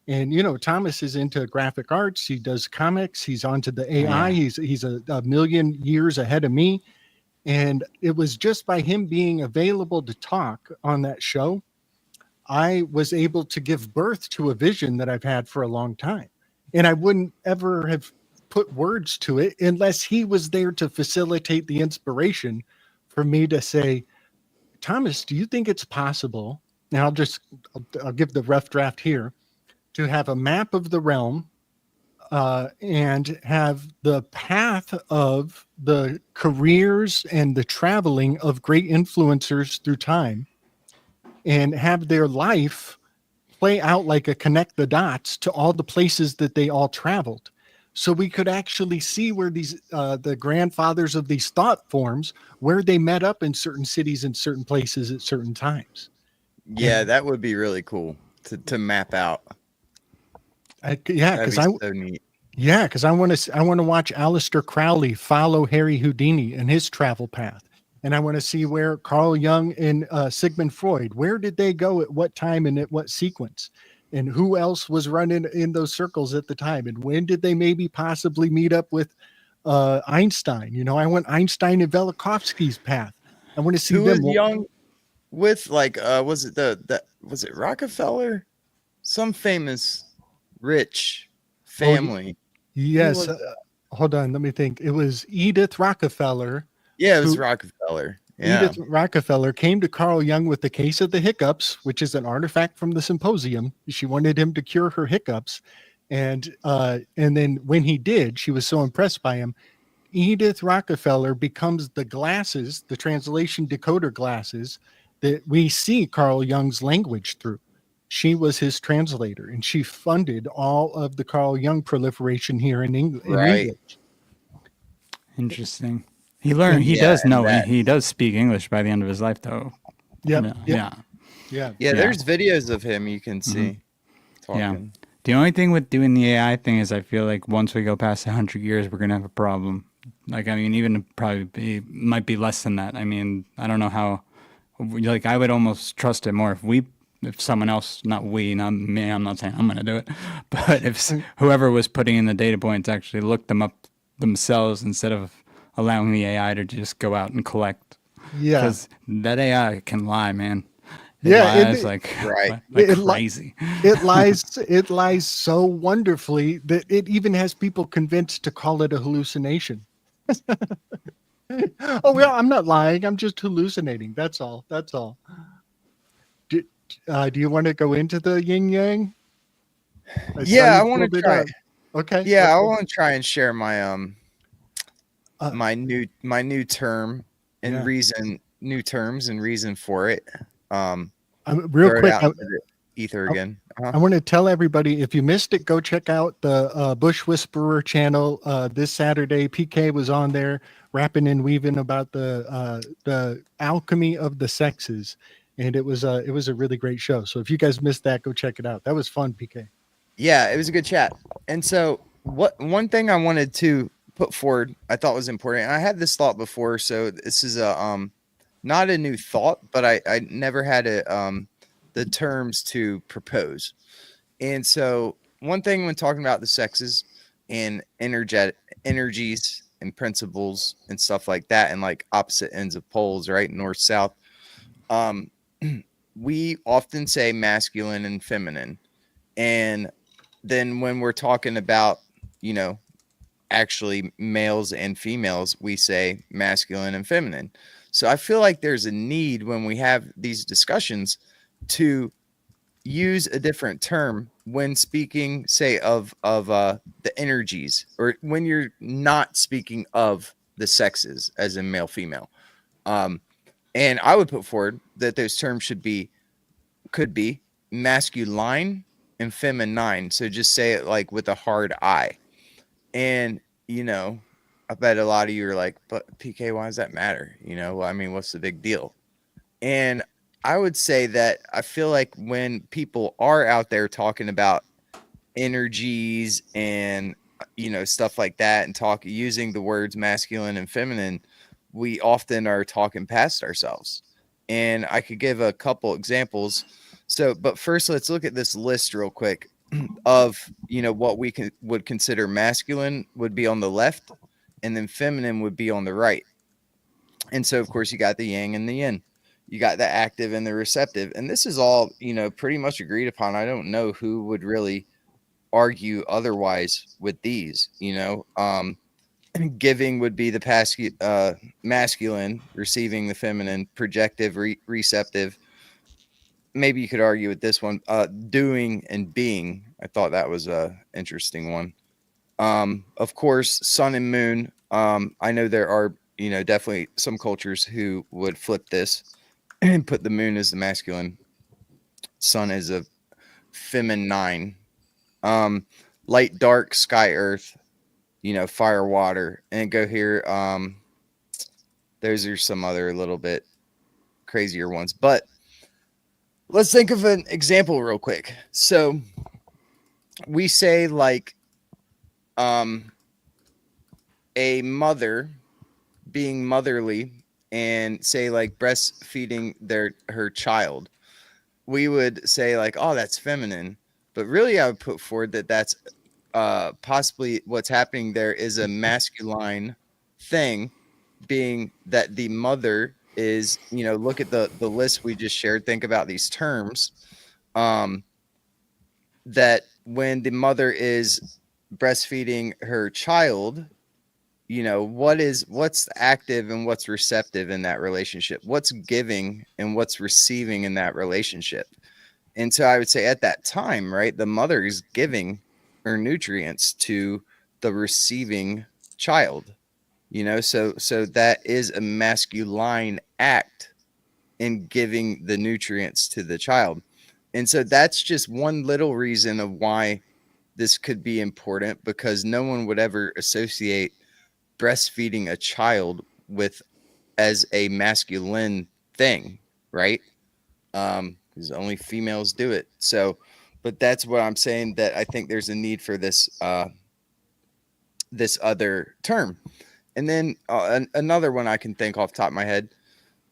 [SPEAKER 3] And Thomas is into graphic arts. He does comics. He's onto the AI.
[SPEAKER 1] Yeah.
[SPEAKER 3] He's a million years ahead of me. And it was just by him being available to talk on that show, I was able to give birth to a vision that I've had for a long time. And I wouldn't ever have put words to it unless he was there to facilitate the inspiration for me to say, Thomas, do you think it's possible? Now I'll give the rough draft here, to have a map of the realm and have the path of the careers and the traveling of great influencers through time, and have their life play out like a connect the dots to all the places that they all traveled. So we could actually see where these the grandfathers of these thought forms, where they met up in certain cities and certain places at certain times.
[SPEAKER 2] Yeah, that would be really cool to map out.
[SPEAKER 3] Because
[SPEAKER 2] so neat.
[SPEAKER 3] Yeah, because I want to watch Aleister Crowley follow Harry Houdini and his travel path, and I want to see where Carl Jung and Sigmund Freud, where did they go at what time and at what sequence, and who else was running in those circles at the time, and when did they maybe possibly meet up with Einstein? I want Einstein and Velikovsky's path. I want to see
[SPEAKER 2] who
[SPEAKER 3] them.
[SPEAKER 2] was Jung with, like, was it Rockefeller, some famous rich family?
[SPEAKER 3] Yes. Hold on. Let me think. It was Edith Rockefeller.
[SPEAKER 2] Yeah, it was Rockefeller. Yeah.
[SPEAKER 3] Edith Rockefeller came to Carl Jung with the case of the hiccups, which is an artifact from the symposium. She wanted him to cure her hiccups. And then when he did, she was so impressed by him. Edith Rockefeller becomes the glasses, the translation decoder glasses that we see Carl Jung's language through. She was his translator, and she funded all of the Carl Jung proliferation here in England.
[SPEAKER 2] Right.
[SPEAKER 1] Interesting. He learned. He does know. He does speak English by the end of his life, though.
[SPEAKER 3] Yeah.
[SPEAKER 2] There's videos of him you can see. Talking.
[SPEAKER 1] Yeah. The only thing with doing the AI thing is I feel like once we go past 100 years, we're gonna have a problem. Like, I mean, even might be less than that. I mean, I don't know how. Like, I would almost trust it more if someone else, not me, I'm not saying I'm going to do it, but if whoever was putting in the data points actually looked them up themselves instead of allowing the AI to just go out and collect.
[SPEAKER 3] Yeah.
[SPEAKER 1] Because that AI can lie, man. It lies like crazy.
[SPEAKER 3] It lies so wonderfully that it even has people convinced to call it a hallucination. Oh, well, I'm not lying. I'm just hallucinating. That's all. Do you want to go into the yin yang?
[SPEAKER 2] I want to try.
[SPEAKER 3] Okay.
[SPEAKER 2] Yeah, I want to try and share my my new term and reason, new terms and reason for it.
[SPEAKER 3] Real quick,
[SPEAKER 2] ether again.
[SPEAKER 3] I want to tell everybody, if you missed it, go check out the Bush Whisperer channel. This Saturday, PK was on there rapping and weaving about the alchemy of the sexes. And it was a really great show. So if you guys missed that, go check it out. That was fun, PK.
[SPEAKER 2] Yeah, it was a good chat. And so one thing I wanted to put forward, I thought was important. And I had this thought before, so this is a not a new thought, but I never had the terms to propose. And so one thing when talking about the sexes and energies and principles and stuff like that, and like opposite ends of poles, right? North, south. We often say masculine and feminine. And then when we're talking about, actually males and females, we say masculine and feminine. So I feel like there's a need when we have these discussions to use a different term when speaking, say, of the energies, or when you're not speaking of the sexes as in male, female. And I would put forward that those terms could be masculine and feminine. So just say it like with a hard I. And, I bet a lot of you are like, but PK, why does that matter? I mean, what's the big deal? And I would say that I feel like when people are out there talking about energies and, stuff like that, and using the words masculine and feminine, we often are talking past ourselves. And I could give a couple examples. So, but first, let's look at this list real quick of, what we would consider masculine would be on the left, and then feminine would be on the right. And so, of course, you got the yang and the yin. You got the active and the receptive. And this is all, pretty much agreed upon. I don't know who would really argue otherwise with these, giving would be the masculine, receiving the feminine, projective, receptive. Maybe you could argue with this one, doing and being. I thought that was a interesting one. Of course, sun and moon. I know there are, definitely some cultures who would flip this and put the moon as the masculine, sun as a feminine. Light, dark, sky, earth, fire, water, and go here. Those are some other little bit crazier ones, but let's think of an example real quick. So we say like, a mother being motherly and say like breastfeeding her child, we would say like, oh, that's feminine. But really, I would put forward that that's possibly what's happening there is a masculine thing, being that the mother is, look at the list we just shared. Think about these terms. That when the mother is breastfeeding her child, what's active and what's receptive in that relationship? What's giving and what's receiving in that relationship? And so I would say at that time, right, the mother is giving her nutrients to the receiving child, so that is a masculine act in giving the nutrients to the child. And so that's just one little reason of why this could be important, because no one would ever associate breastfeeding a child with as a masculine thing, right? Because only females do it. So, but that's what I'm saying, that I think there's a need for this this other term. And then another one I can think off the top of my head.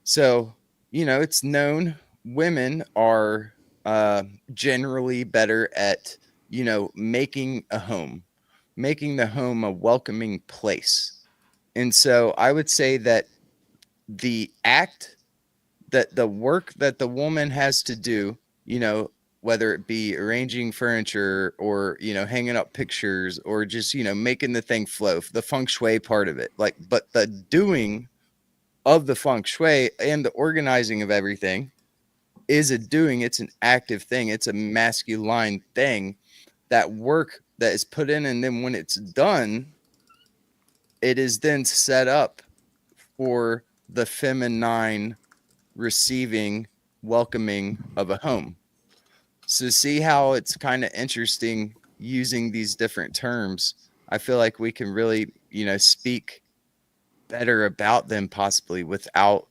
[SPEAKER 2] So, it's known women are generally better at, making the home a welcoming place. And so I would say that the act, that the work that the woman has to do, whether it be arranging furniture or, hanging up pictures or just, making the thing flow, the feng shui part of it, but the doing of the feng shui and the organizing of everything is a doing. It's an active thing. It's a masculine thing. That work that is put in, and then when it's done, it is then set up for the feminine receiving, welcoming of a home. So see how it's kind of interesting using these different terms. I feel like we can really, speak better about them possibly without,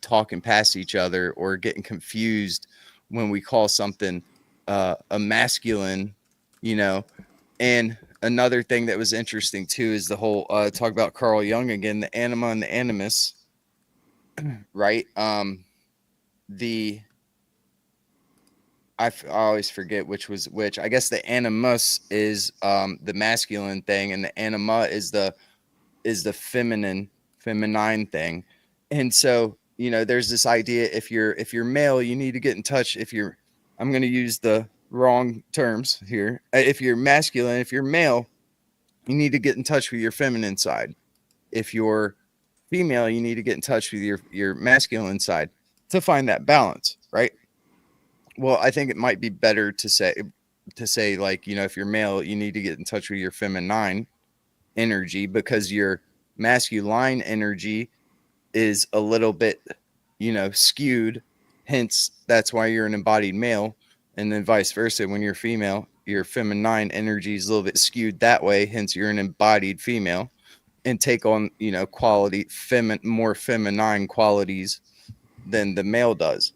[SPEAKER 2] talking past each other or getting confused when we call something a masculine, And another thing that was interesting too is the whole talk about Carl Jung again, the anima and the animus, right? I always forget which was which. I guess the animus is the masculine thing, and the anima is the feminine thing. And so, there's this idea, if you're male, you need to get in touch. I'm going to use the wrong terms here. If you're masculine, if you're male, you need to get in touch with your feminine side. If you're female, you need to get in touch with your masculine side to find that balance, right? Well, I think it might be better to say like, if you're male, you need to get in touch with your feminine energy, because your masculine energy is a little bit, skewed. Hence, that's why you're an embodied male. And then vice versa, when you're female, your feminine energy is a little bit skewed that way. Hence, you're an embodied female and take on, quality, more feminine qualities than the male does,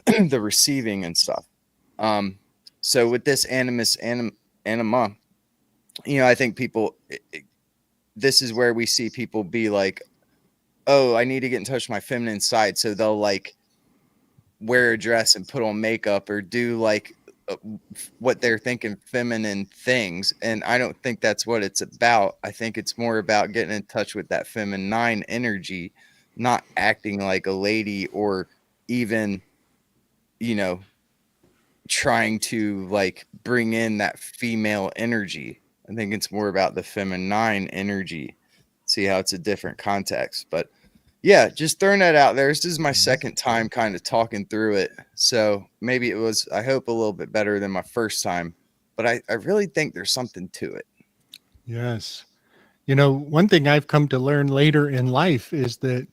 [SPEAKER 2] the receiving and stuff. So with this anima, I think people, this is where we see people be like, oh, I need to get in touch with my feminine side. So they'll like wear a dress and put on makeup or do like what they're thinking feminine things. And I don't think that's what it's about. I think it's more about getting in touch with that feminine energy, not acting like a lady or even, you know, trying to like bring in that female energy. I think it's more about the feminine energy. See how it's a different context. But yeah, just throwing that out there. This is my second time kind of talking through it. So maybe it was, I hope, a little bit better than my first time. But I really think there's something to it.
[SPEAKER 3] Yes. You know, one thing I've come to learn later in life is that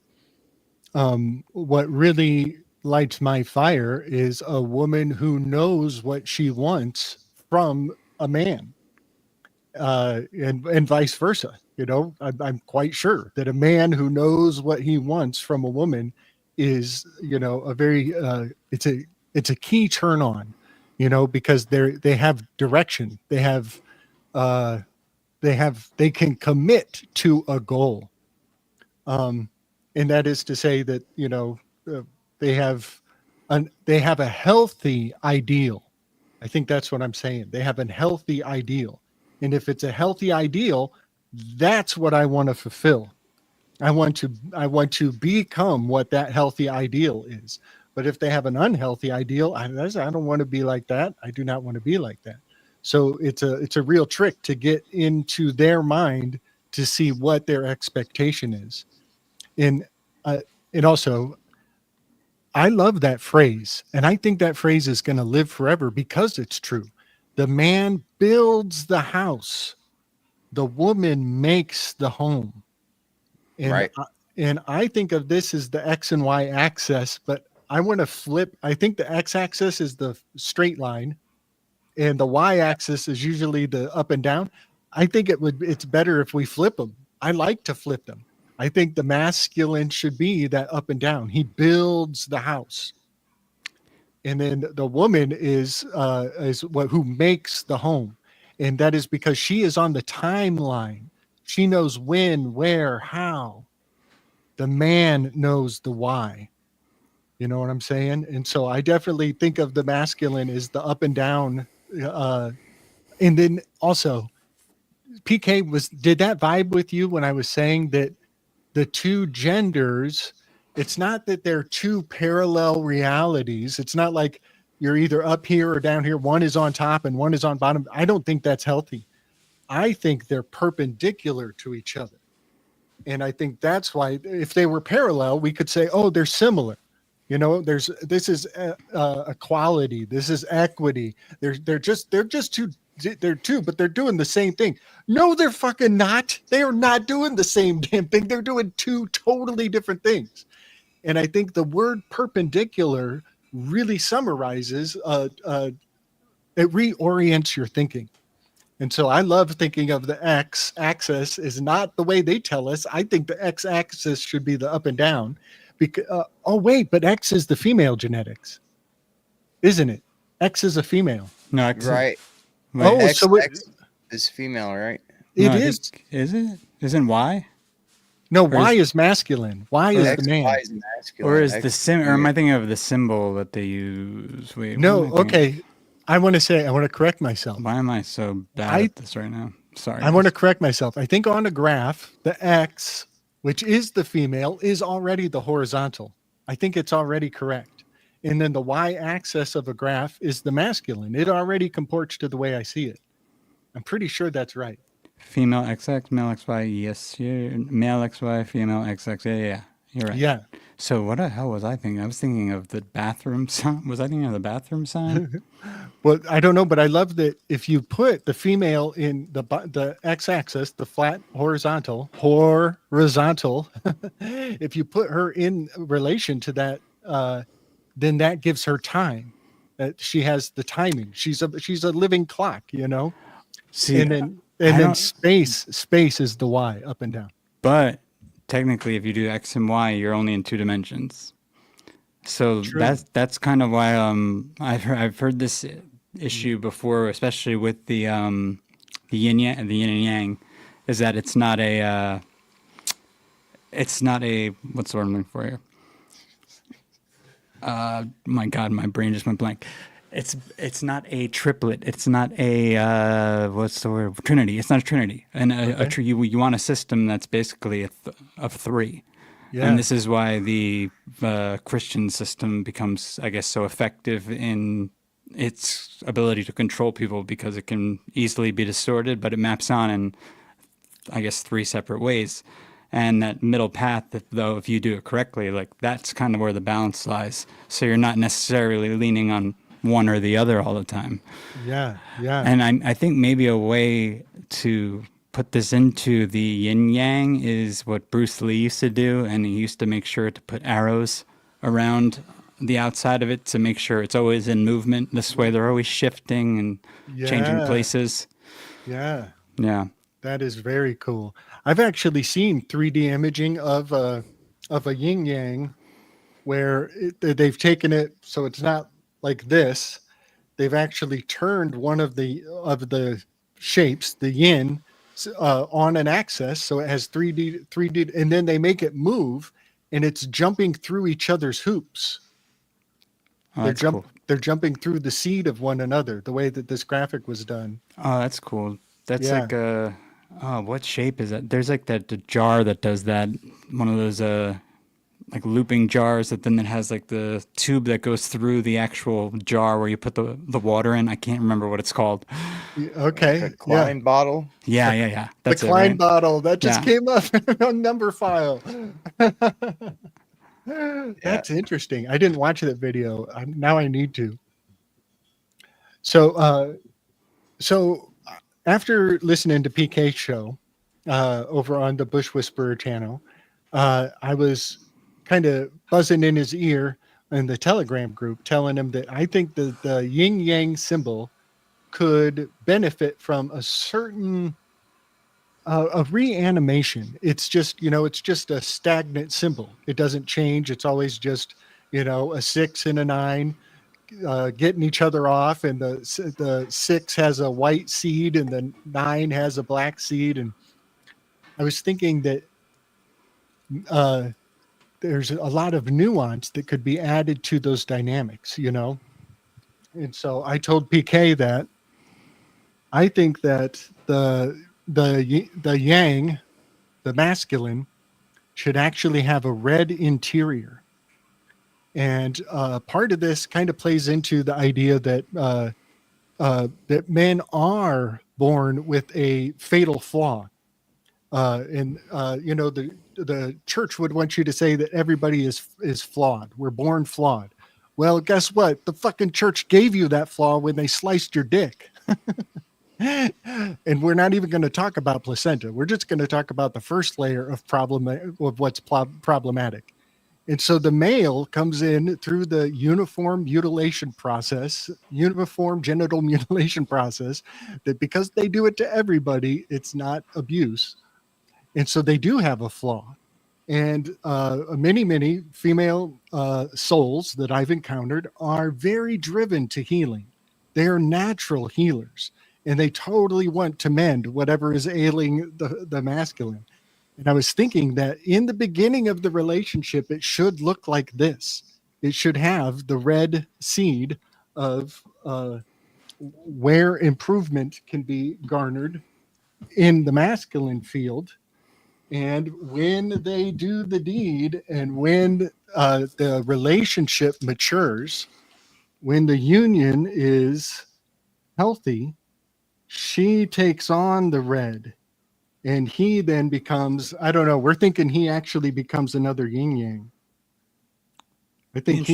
[SPEAKER 3] what really lights my fire is a woman who knows what she wants from a man, and vice versa. You know, I'm quite sure that a man who knows what he wants from a woman is, you know, a very it's a key turn on, you know, because they have direction, uh, they can commit to a goal. And that is to say that, you know, they have they have a healthy ideal. I think that's what I'm saying. They have a healthy ideal. And if it's a healthy ideal, that's what I want to fulfill. I want to become what that healthy ideal is. But if they have an unhealthy ideal, I don't want to be like that. I do not want to be like that. So it's a real trick to get into their mind to see what their expectation is. And also, I love that phrase, and I think that phrase is going to live forever because it's true. The man builds the house, the woman makes the home. And
[SPEAKER 2] Right.
[SPEAKER 3] And I think of this as the X and Y axis, but I want to flip. I think the X axis is the straight line, and the Y axis is usually the up and down. I think it's better if we flip them. I like to flip them. I think the masculine should be that up and down. He builds the house. And then the woman is who makes the home. And that is because she is on the timeline. She knows when, where, how. The man knows the why. You know what I'm saying? And so I definitely think of the masculine as the up and down. And then also, PK, did that vibe with you when I was saying that the two genders, it's not that they're two parallel realities. It's not like you're either up here or down here. One is on top and one is on bottom. I don't think that's healthy. I think they're perpendicular to each other. And I think that's why if they were parallel, we could say, oh, they're similar. You know, this is equality. This is equity. They're just two, but they're doing the same thing. No, they're fucking not. They are not doing the same damn thing. They're doing two totally different things. And I think the word perpendicular really summarizes, it reorients your thinking. And so I love thinking of the X axis is not the way they tell us. I think the X axis should be the up and down. Because but X is the female genetics, isn't it? X is a female.
[SPEAKER 1] No, X
[SPEAKER 2] Right.
[SPEAKER 1] Wait,
[SPEAKER 2] X,
[SPEAKER 3] so
[SPEAKER 2] X is female, right?
[SPEAKER 1] no,
[SPEAKER 3] it
[SPEAKER 1] I
[SPEAKER 3] is.
[SPEAKER 1] think- is it? Isn't Y?
[SPEAKER 3] No,
[SPEAKER 1] or
[SPEAKER 3] Y
[SPEAKER 1] is-
[SPEAKER 3] is masculine. Y is
[SPEAKER 2] X,
[SPEAKER 3] the man.
[SPEAKER 2] Y is masculine.
[SPEAKER 1] Or is
[SPEAKER 2] X
[SPEAKER 1] the or am I thinking of the symbol that they use? Wait,
[SPEAKER 3] No,
[SPEAKER 1] what am I thinking?
[SPEAKER 3] okay. I want to correct myself.
[SPEAKER 1] Why am I so bad at this right now? Sorry.
[SPEAKER 3] I want to
[SPEAKER 1] guys.
[SPEAKER 3] correct myself. I think on a graph, the X, which is the female, is already the horizontal. I think it's already correct. And then the Y axis of a graph is the masculine. It already comports to the way I see it. I'm pretty sure that's right.
[SPEAKER 1] Female XX, male XY, yes, male XY, female XX, yeah, you're right.
[SPEAKER 3] Yeah.
[SPEAKER 1] So what the hell was I thinking? I was thinking of the bathroom sign. Was I thinking of the bathroom sign?
[SPEAKER 3] Well, I don't know, but I love that if you put the female in the x-axis, the flat horizontal, if you put her in relation to that, then that gives her time. That she has the timing. She's a living clock, you know.
[SPEAKER 1] See,
[SPEAKER 3] And then space is the Y, up and down.
[SPEAKER 1] but technically, if you do X and Y, you're only in 2 dimensions. So
[SPEAKER 3] True.
[SPEAKER 1] that's kind of why I've heard this issue before, especially with the yin and yang, is that it's not a what's the word I'm looking for here? My God, my brain just went blank. It's not a triplet. It's not a what's the word? Trinity. It's not a trinity. And
[SPEAKER 3] Okay.
[SPEAKER 1] you want a system that's basically of three. And
[SPEAKER 3] Yeah.
[SPEAKER 1] this is why the Christian system becomes, I guess, so effective in its ability to control people because it can easily be distorted, but it maps on in, I guess, three separate ways. And that middle path, though, if you do it correctly, like that's kind of where the balance lies. So you're not necessarily leaning on one or the other all the time.
[SPEAKER 3] Yeah. Yeah.
[SPEAKER 1] And I think maybe a way to put this into the yin yang is what Bruce Lee used to do. And he used to make sure to put arrows around the outside of it to make sure it's always in movement. This way they're always shifting and changing
[SPEAKER 3] Yeah.
[SPEAKER 1] places.
[SPEAKER 3] Yeah.
[SPEAKER 1] Yeah.
[SPEAKER 3] That is very cool. I've actually seen 3D imaging of a yin yang where they've taken it so it's not like this. They've actually turned one of the shapes, the yin, on an axis, so it has 3D, and then they make it move, and it's jumping through each other's hoops.
[SPEAKER 1] Oh, that's cool.
[SPEAKER 3] They're jumping through the seed of one another. The way that this graphic was done.
[SPEAKER 1] Oh, that's cool. That's
[SPEAKER 3] Yeah.
[SPEAKER 1] like a, oh, what shape is that? There's like that the jar that does that. One of those like looping jars that then it has like the tube that goes through the actual jar where you put the water in. I can't remember what it's called.
[SPEAKER 3] Okay.
[SPEAKER 2] Like a Klein bottle.
[SPEAKER 1] Yeah.
[SPEAKER 3] The
[SPEAKER 1] That's it,
[SPEAKER 3] Klein
[SPEAKER 1] right?
[SPEAKER 3] bottle that just
[SPEAKER 1] Yeah.
[SPEAKER 3] came up on number file. That's interesting. I didn't watch that video. Now I need to. So after listening to PK's show over on the Bush Whisperer channel, I was kind of buzzing in his ear in the Telegram group, telling him that I think that the yin yang symbol could benefit from a certain a reanimation. It's just, it's just a stagnant symbol. It doesn't change. It's always just, a 6 and a 9 getting each other off. And the 6 has a white seed and the 9 has a black seed. And I was thinking that there's a lot of nuance that could be added to those dynamics, And so I told PK that I think that the yang, the masculine, should actually have a red interior. And part of this kind of plays into the idea that that men are born with a fatal flaw. The church would want you to say that everybody is flawed. We're born flawed. Well, guess what? The fucking church gave you that flaw when they sliced your dick. And we're not even going to talk about placenta. We're just going to talk about the first layer of what's problematic. And so the male comes in through the uniform genital mutilation process, that because they do it to everybody, it's not abuse. And so they do have a flaw. And many female souls that I've encountered are very driven to healing. They are natural healers, and they totally want to mend whatever is ailing the masculine. And I was thinking that in the beginning of the relationship, it should look like this. It should have the red seed of where improvement can be garnered in the masculine field. And when they do the deed, and when the relationship matures, when the union is healthy, she takes on the red, and he then becomes, I don't know, we're thinking he actually becomes another yin yang. I think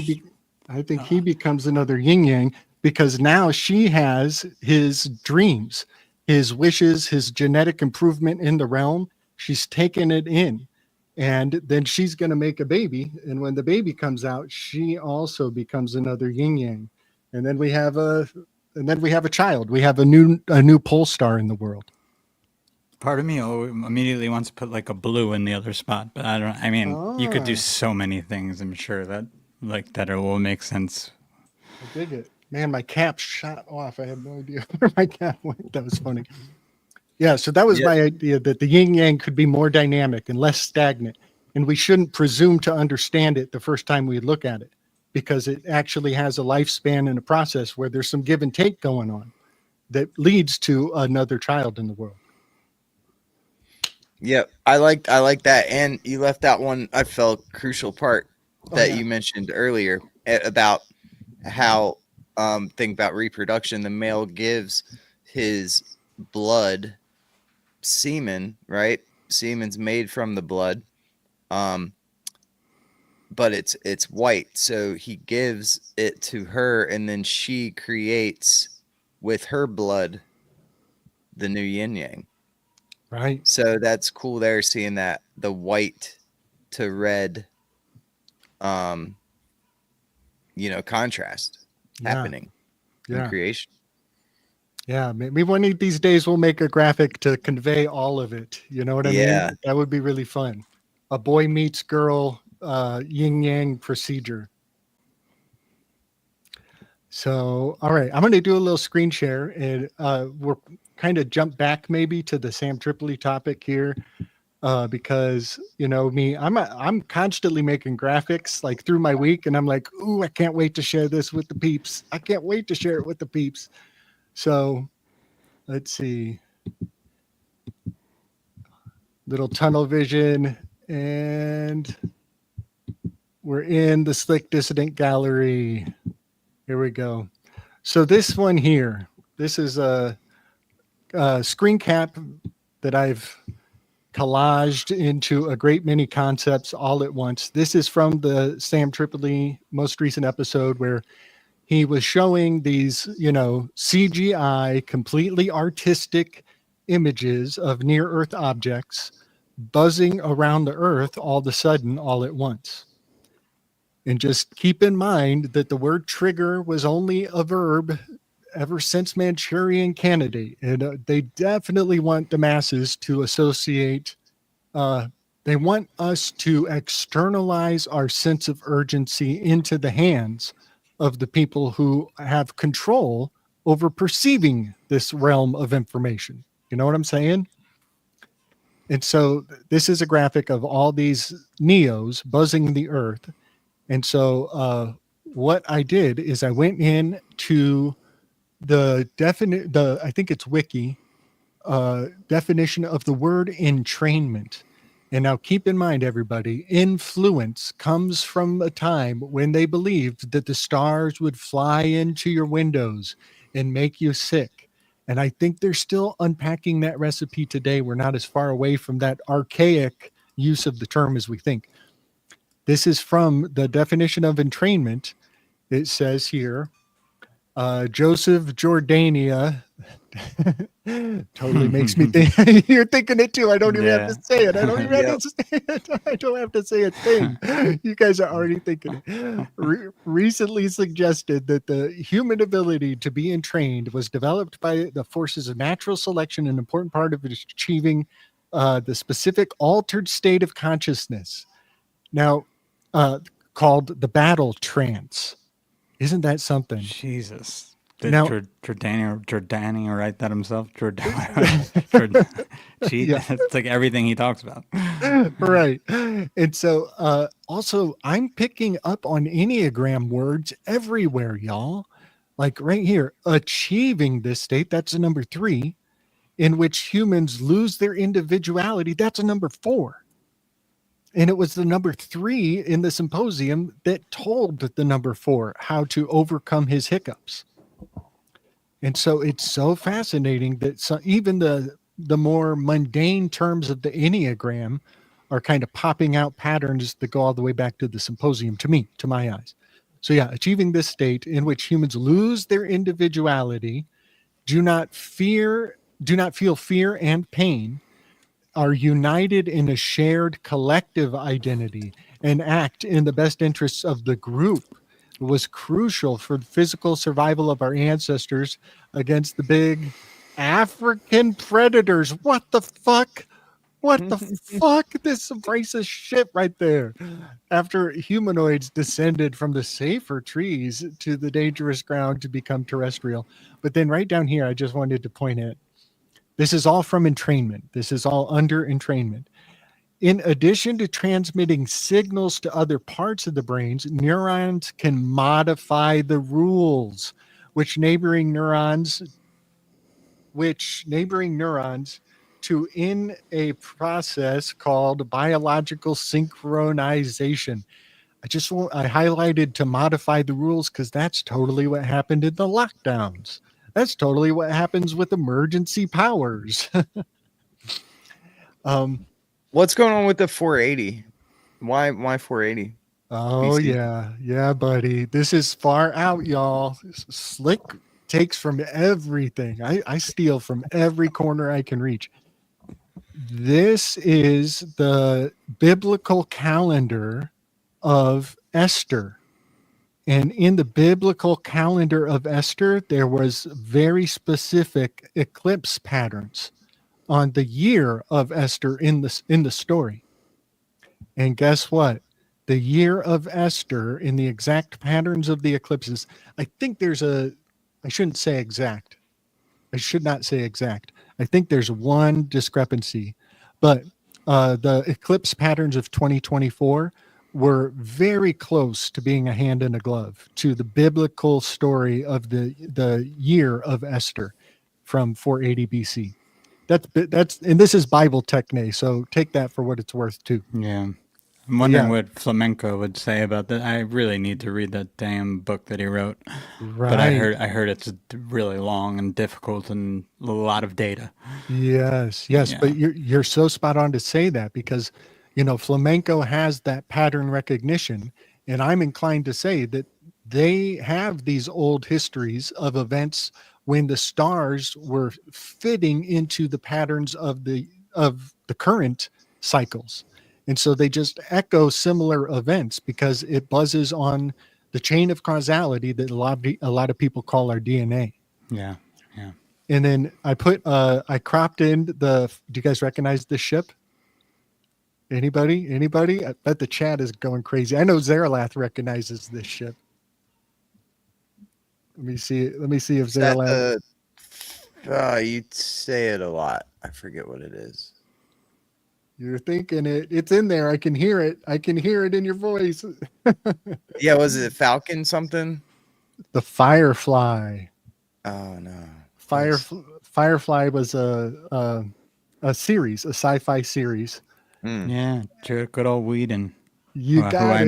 [SPEAKER 3] he becomes another yin yang, because now she has his dreams, his wishes, his genetic improvement in the realm. She's taken it in, and then she's going to make a baby. And when the baby comes out, she also becomes another yin yang. And then we have a child. We have a new pole star in the world.
[SPEAKER 1] Part of me immediately wants to put like a blue in the other spot, but you could do so many things. I'm sure that it will make sense.
[SPEAKER 3] I dig it. Man, my cap shot off. I have no idea where my cap went. That was funny. Yeah, so that was my idea, that the yin yang could be more dynamic and less stagnant, and we shouldn't presume to understand it the first time we look at it. because it actually has a lifespan and a process where there's some give and take going on that leads to another child in the world.
[SPEAKER 2] Yep, I like that, and you left out one I felt crucial part that
[SPEAKER 3] yeah.
[SPEAKER 2] you mentioned earlier about how think about reproduction. The male gives his blood semen, right? Semen's made from the blood, but it's white, so he gives it to her, and then she creates with her blood the new yin yang.
[SPEAKER 3] Right.
[SPEAKER 2] So that's cool there, seeing that the white to red contrast happening in creation.
[SPEAKER 3] Yeah, maybe one of these days we'll make a graphic to convey all of it. You know what I mean? That would be really fun. A boy meets girl yin yang procedure. So, all right, I'm going to do a little screen share, and we're kind of jump back maybe to the Sam Tripoli topic here, because you know me, I'm constantly making graphics like through my week, and I'm like, ooh, I can't wait to share this with the peeps. I can't wait to share it with the peeps. So, let's see, little tunnel vision, and we're in the Slick Dissident Gallery. Here we go. So this one here, this is a screen cap that I've collaged into a great many concepts all at once. This is from the Sam Tripoli most recent episode where he was showing these, CGI, completely artistic images of near Earth objects buzzing around the Earth all of a sudden, all at once. And just keep in mind that the word trigger was only a verb ever since Manchurian Candidate. And they definitely want the masses to associate, they want us to externalize our sense of urgency into the hands of the people who have control over perceiving this realm of information. You know what I'm saying? And so this is a graphic of all these neos buzzing the Earth. And so what I did is I went in to I think it's Wiki, definition of the word entrainment. And now keep in mind, everybody, influence comes from a time when they believed that the stars would fly into your windows and make you sick. And I think they're still unpacking that recipe today. We're not as far away from that archaic use of the term as we think. This is from the definition of entrainment. It says here, Joseph Jordania totally makes me think. You're thinking it too. I don't even have to say it. I don't even have to say it. I don't have to say a thing. You guys are already thinking it. Recently suggested that the human ability to be entrained was developed by the forces of natural selection, an important part of it is achieving the specific altered state of consciousness. Now, called the battle trance. Isn't that something?
[SPEAKER 1] Jesus. Did
[SPEAKER 3] Now,
[SPEAKER 1] Jordani write that himself? It's like everything he talks about.
[SPEAKER 3] Right. And so also I'm picking up on Enneagram words everywhere, y'all. Like right here, achieving this state, that's a number 3, in which humans lose their individuality. That's a number 4. And it was the number 3 in the symposium that told the number 4 how to overcome his hiccups. And so it's so fascinating that even the more mundane terms of the Enneagram are kind of popping out patterns that go all the way back to the symposium, to my eyes. So yeah, achieving this state in which humans lose their individuality, do not feel fear and pain, are united in a shared collective identity and act in the best interests of the group was crucial for the physical survival of our ancestors against the big African predators. What the fuck? What the fuck? This is racist shit right there. After humanoids descended from the safer trees to the dangerous ground to become terrestrial. But then right down here, I just wanted to point out, this is all from entrainment. This is all under entrainment. In addition to transmitting signals to other parts of the brains, neurons can modify the rules, which neighboring neurons to in a process called biological synchronization. I highlighted to modify the rules because that's totally what happened in the lockdowns. That's totally what happens with emergency powers.
[SPEAKER 2] What's going on with the 480? Why 480?
[SPEAKER 3] Oh
[SPEAKER 2] BC?
[SPEAKER 3] yeah, buddy. This is far out, y'all. Slick takes from everything. I steal from every corner I can reach. This is the biblical calendar of Esther. And in the biblical calendar of Esther, there was very specific eclipse patterns on the year of Esther in the story. And guess what? The year of Esther in the exact patterns of the eclipses, I shouldn't say exact. I should not say exact. I think there's one discrepancy, but the eclipse patterns of 2024 were very close to being a hand in a glove to the biblical story of the year of Esther from 480 BC. That's and this is Bible techne, so take that for what it's worth too.
[SPEAKER 1] Yeah. I'm wondering
[SPEAKER 3] Yeah.
[SPEAKER 1] what Flamenco would say about that. I really need to read that damn book that he wrote.
[SPEAKER 3] Right.
[SPEAKER 1] But I heard it's really long and difficult and a lot of data.
[SPEAKER 3] Yes,
[SPEAKER 1] Yeah.
[SPEAKER 3] but you're so spot on to say that because flamenco has that pattern recognition, and I'm inclined to say that they have these old histories of events when the stars were fitting into the patterns of the current cycles. And so they just echo similar events because it buzzes on the chain of causality that a lot of people call our DNA.
[SPEAKER 1] Yeah. Yeah.
[SPEAKER 3] And then I cropped in do you guys recognize this ship? Anybody? I bet the chat is going crazy. I know Zeralath recognizes this ship. Let me see if Zeralath.
[SPEAKER 2] You say it a lot. I forget what it is.
[SPEAKER 3] You're thinking it. It's in there. I can hear it. I can hear it in your voice.
[SPEAKER 2] Yeah, was it Falcon something?
[SPEAKER 3] The Firefly.
[SPEAKER 2] Oh no.
[SPEAKER 3] Firefly was a series, a sci-fi series.
[SPEAKER 1] Yeah, good old Whedon.
[SPEAKER 3] Who
[SPEAKER 1] I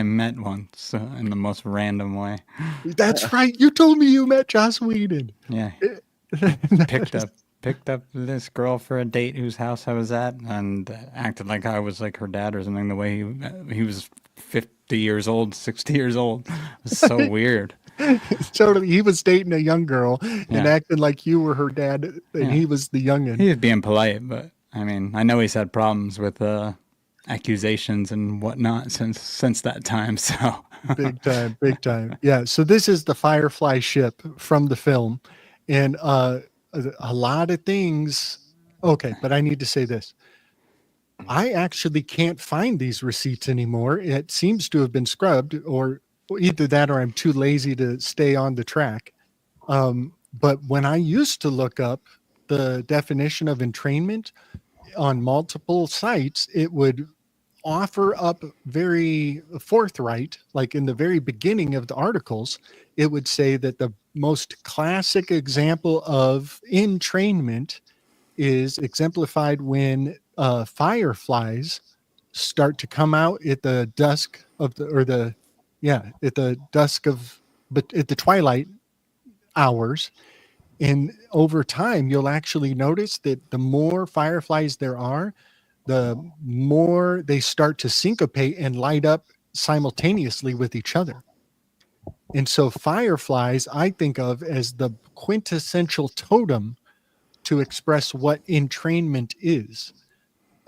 [SPEAKER 1] met once in the most random way.
[SPEAKER 3] That's right. You told me you met Joss Whedon.
[SPEAKER 1] Yeah. Picked up this girl for a date whose house I was at and acted like I was like her dad or something. The way he was 50 years old, 60 years old. It was so weird.
[SPEAKER 3] Totally. He was dating a young girl and acting like you were her dad and he was the youngin'.
[SPEAKER 1] He was being polite, but I mean, I know he's had problems with accusations and whatnot since that time. So
[SPEAKER 3] big time. Yeah. So this is the Firefly ship from the film, and a lot of things. Okay, but I need to say this. I actually can't find these receipts anymore. It seems to have been scrubbed, or either that or I'm too lazy to stay on the track. But when I used to look up the definition of entrainment on multiple sites, it would offer up very forthright, like in the very beginning of the articles, it would say that the most classic example of entrainment is exemplified when fireflies start to come out at the dusk of at the twilight hours. And over time, you'll actually notice that the more fireflies there are, the more they start to syncopate and light up simultaneously with each other. And so fireflies, I think of as the quintessential totem to express what entrainment is.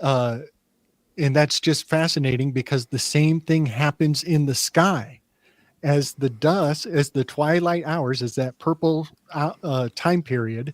[SPEAKER 3] And that's just fascinating because the same thing happens in the sky. As the twilight hours, as that purple time period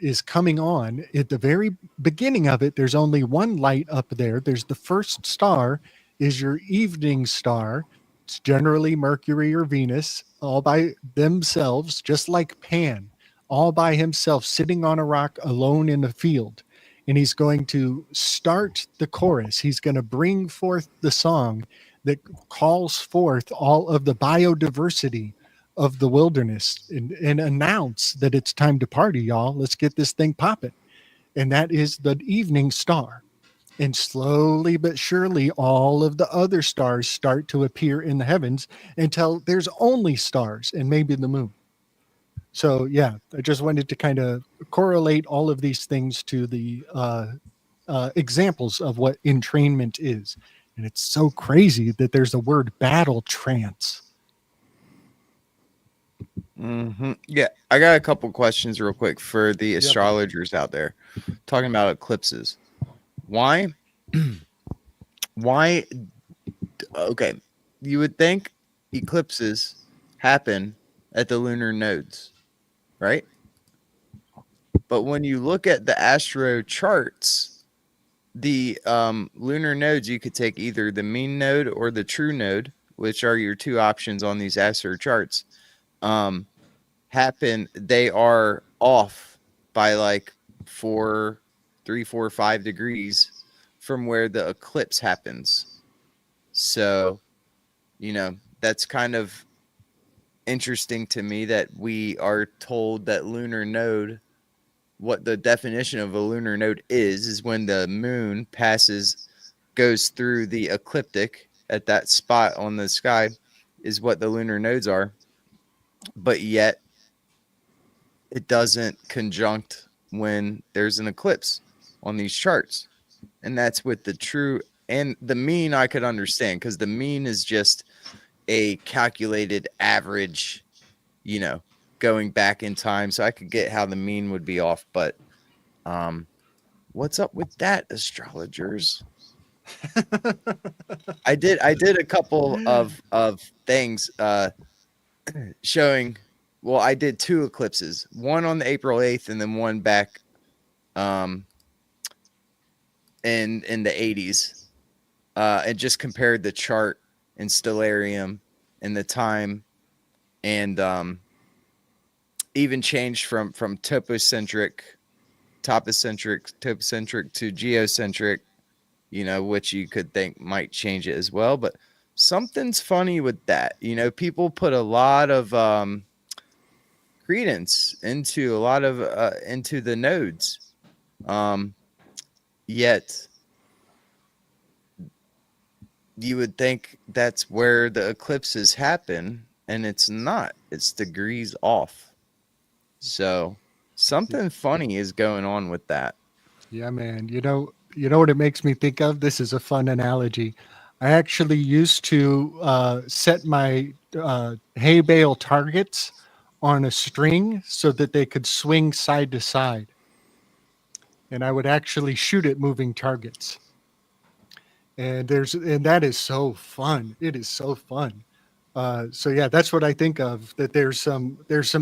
[SPEAKER 3] is coming on, at the very beginning of it, there's only one light up there. There's the first star is your evening star. It's generally Mercury or Venus, all by themselves, just like Pan, all by himself, sitting on a rock alone in a field. and he's going to start the chorus. He's going to bring forth the song that calls forth all of the biodiversity of the wilderness and announce that it's time to party, y'all. Let's get this thing popping. And that is the evening star. And slowly but surely, all of the other stars start to appear in the heavens until there's only stars and maybe the moon. So, yeah, I just wanted to kind of correlate all of these things to the examples of what entrainment is. And it's so crazy that there's a word battle trance.
[SPEAKER 2] Yeah, I got a couple questions real quick for the astrologers out there talking about eclipses. Why? Why? Okay, you would think eclipses happen at the lunar nodes, right? But when you look at the astro charts, the lunar nodes, you could take either the mean node or the true node, which are your two options on these astro charts. They are off by like 3, 4, 5 degrees from where the eclipse happens. So, that's kind of interesting to me that we are told that lunar node, what the definition of a lunar node is when the moon goes through the ecliptic at that spot on the sky is what the lunar nodes are. But yet it doesn't conjunct when there's an eclipse on these charts. And that's with the true and the mean. I could understand because the mean is just a calculated average, going back in time. So I could get how the mean would be off. But what's up with that, astrologers? I did a couple of things showing. Well, I did 2 eclipses, one on the April 8th and then one back in the 80s, and just compared the chart and stellarium and the time, and even changed from topocentric to geocentric, which you could think might change it as well. But something's funny with that. People put a lot of credence into into the nodes, yet you would think that's where the eclipses happen, and it's not. It's degrees off. So something funny is going on with that.
[SPEAKER 3] Yeah, man. You know what it makes me think of? This is a fun analogy. I actually used to set my hay bale targets on a string so that they could swing side to side. And I would actually shoot at moving targets. And that is so fun. It is so fun. So yeah, that's what I think of, that there's some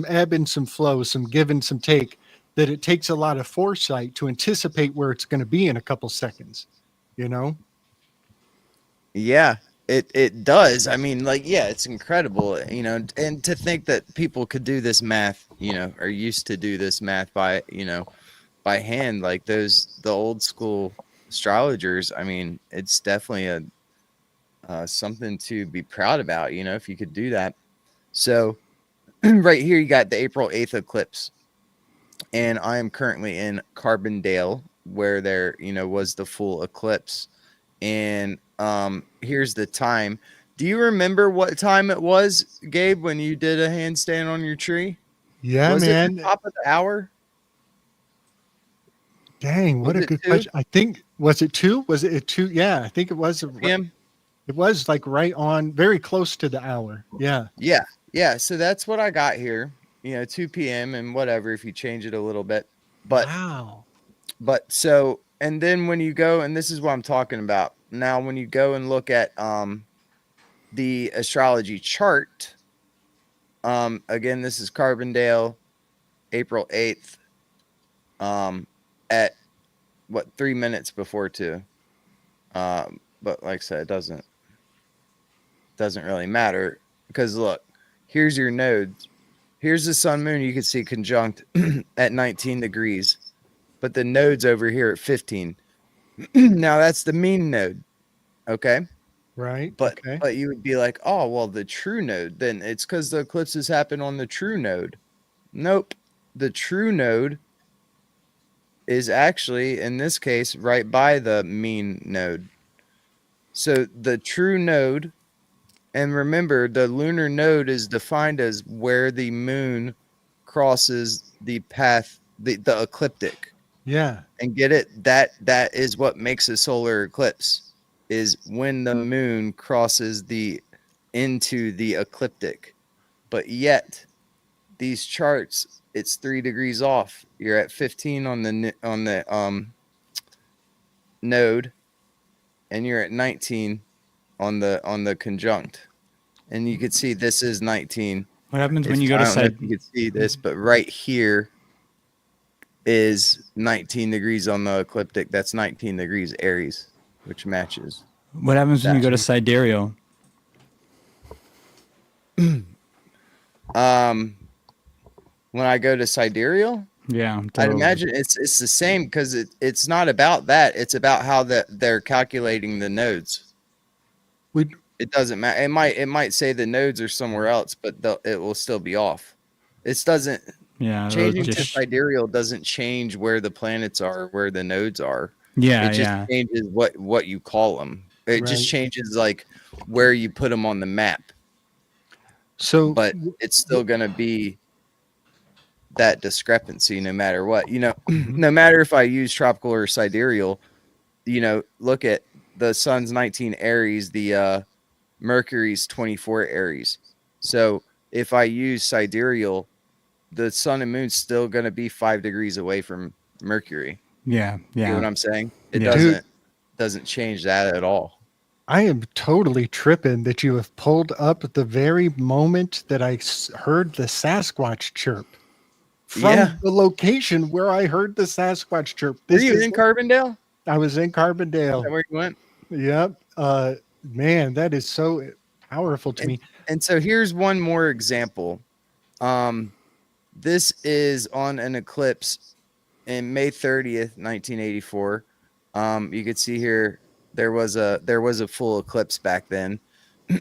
[SPEAKER 3] ebb and some flow, some give and some take, that it takes a lot of foresight to anticipate where it's going to be in a couple seconds,
[SPEAKER 2] Yeah, it does. I mean, it's incredible, and to think that people could do this math, are used to do this math by hand, like the old school astrologers. I mean, it's definitely something to be proud about, if you could do that. So right here, you got the April 8th eclipse, and I am currently in Carbondale where there, was the full eclipse. And here's the time. Do you remember what time it was, Gabe, when you did a handstand on your tree?
[SPEAKER 3] Yeah,
[SPEAKER 2] was
[SPEAKER 3] man.
[SPEAKER 2] it the top of the hour?
[SPEAKER 3] Dang, what a good question. I think, was it 2? Was it 2? Yeah, I think it was.
[SPEAKER 2] PM?
[SPEAKER 3] It was like right on, very close to the hour. Yeah.
[SPEAKER 2] Yeah. So that's what I got here, 2 p.m. and whatever, if you change it a little bit. But
[SPEAKER 3] wow.
[SPEAKER 2] But so, and then when you go, and this is what I'm talking about now, when you go and look at the astrology chart, again, this is Carbondale, April 8th, at 3 minutes before 2. But like I said, it doesn't really matter, because look, here's your nodes. Here's the sun moon. You can see conjunct at 19 degrees. but the node's over here at 15. Now that's the mean node. Okay.
[SPEAKER 3] Right.
[SPEAKER 2] But
[SPEAKER 3] Okay.
[SPEAKER 2] but you would be like, oh well, the true node. Then it's because the eclipses happen on the true node. Nope. The true node is actually, in this case, right by the mean node. So the true node, and remember, the lunar node is defined as where the moon crosses the path, the ecliptic.
[SPEAKER 3] Yeah.
[SPEAKER 2] And get it? That is what makes a solar eclipse, is when the moon crosses into the ecliptic. But yet, these charts, it's 3 degrees off. You're at 15 on the node, and you're at 19 on the conjunct. And you can see this is 19.
[SPEAKER 1] What happens when you go
[SPEAKER 2] I
[SPEAKER 1] to
[SPEAKER 2] don't know if
[SPEAKER 1] side?
[SPEAKER 2] you can see this, but right here is 19 degrees on the ecliptic. That's 19 degrees Aries, which matches.
[SPEAKER 1] What happens when you go to sidereal?
[SPEAKER 2] When I go to sidereal,
[SPEAKER 1] Yeah,
[SPEAKER 2] I'd
[SPEAKER 1] totally.
[SPEAKER 2] imagine it's the same, because it's not about that. It's about how they're calculating the nodes. It doesn't matter. It might say the nodes are somewhere else, but it will still be off. It doesn't.
[SPEAKER 1] Yeah,
[SPEAKER 2] Changing to sidereal doesn't change where the planets are, where the nodes are.
[SPEAKER 1] Yeah,
[SPEAKER 2] It just changes what you call them. It just changes like where you put them on the map.
[SPEAKER 3] So,
[SPEAKER 2] But it's still going to be that discrepancy no matter what. No matter if I use tropical or sidereal, look at the sun's 19 Aries, the Mercury's 24 Aries. So if I use sidereal, the sun and moon's still going to be 5 degrees away from Mercury.
[SPEAKER 1] Yeah.
[SPEAKER 2] You know what I'm saying? It
[SPEAKER 1] Yeah.
[SPEAKER 2] doesn't change that at all.
[SPEAKER 3] I am totally tripping that you have pulled up at the very moment that I heard the Sasquatch chirp from the location where I heard the Sasquatch chirp.
[SPEAKER 2] Were you in Carbondale?
[SPEAKER 3] I was in Carbondale.
[SPEAKER 2] Is that where you went?
[SPEAKER 3] Yep. Man, that is so powerful to me.
[SPEAKER 2] And so here's one more example. This is on an eclipse in May 30th, 1984. You could see here there was a full eclipse back then.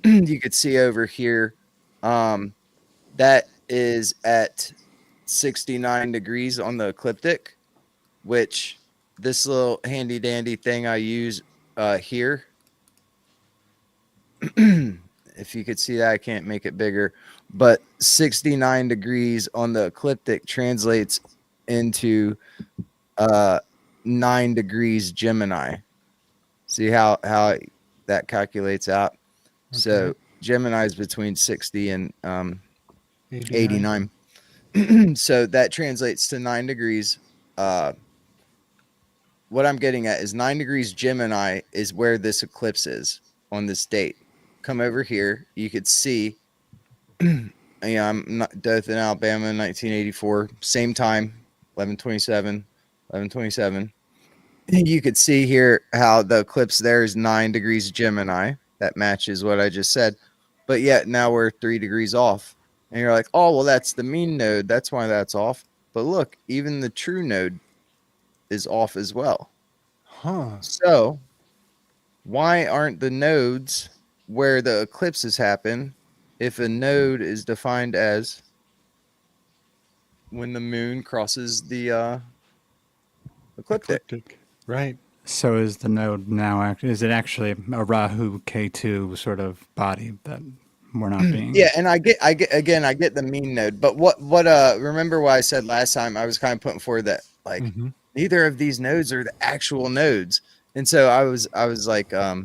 [SPEAKER 2] You could see over here that is at 69 degrees on the ecliptic, which this little handy dandy thing I use here. If you could see that, I can't make it bigger, but 69 degrees on the ecliptic translates into 9 degrees Gemini. See how that calculates out? Okay. So Gemini is between 60 and 89. So that translates to 9 degrees. What I'm getting at is 9 degrees Gemini is where this eclipse is on this date. Come over here. You could see, I'm not Dothan, Alabama, 1984, same time, 11/27. You could see here how the eclipse there is 9 degrees Gemini. That matches what I just said. But yet now we're 3 degrees off. And you're like, oh, well, that's the mean node. That's why that's off. But look, even the true node is off as well. So why aren't the nodes where the eclipses happen, if a node is defined as when the moon crosses the ecliptic?
[SPEAKER 3] Right.
[SPEAKER 1] So is the node now is it actually a Rahu K2 sort of body that we're not being?
[SPEAKER 2] Yeah, and I get the mean node, but what remember what I said last time? I was kind of putting forward that like neither of these nodes are the actual nodes. And so I was like, I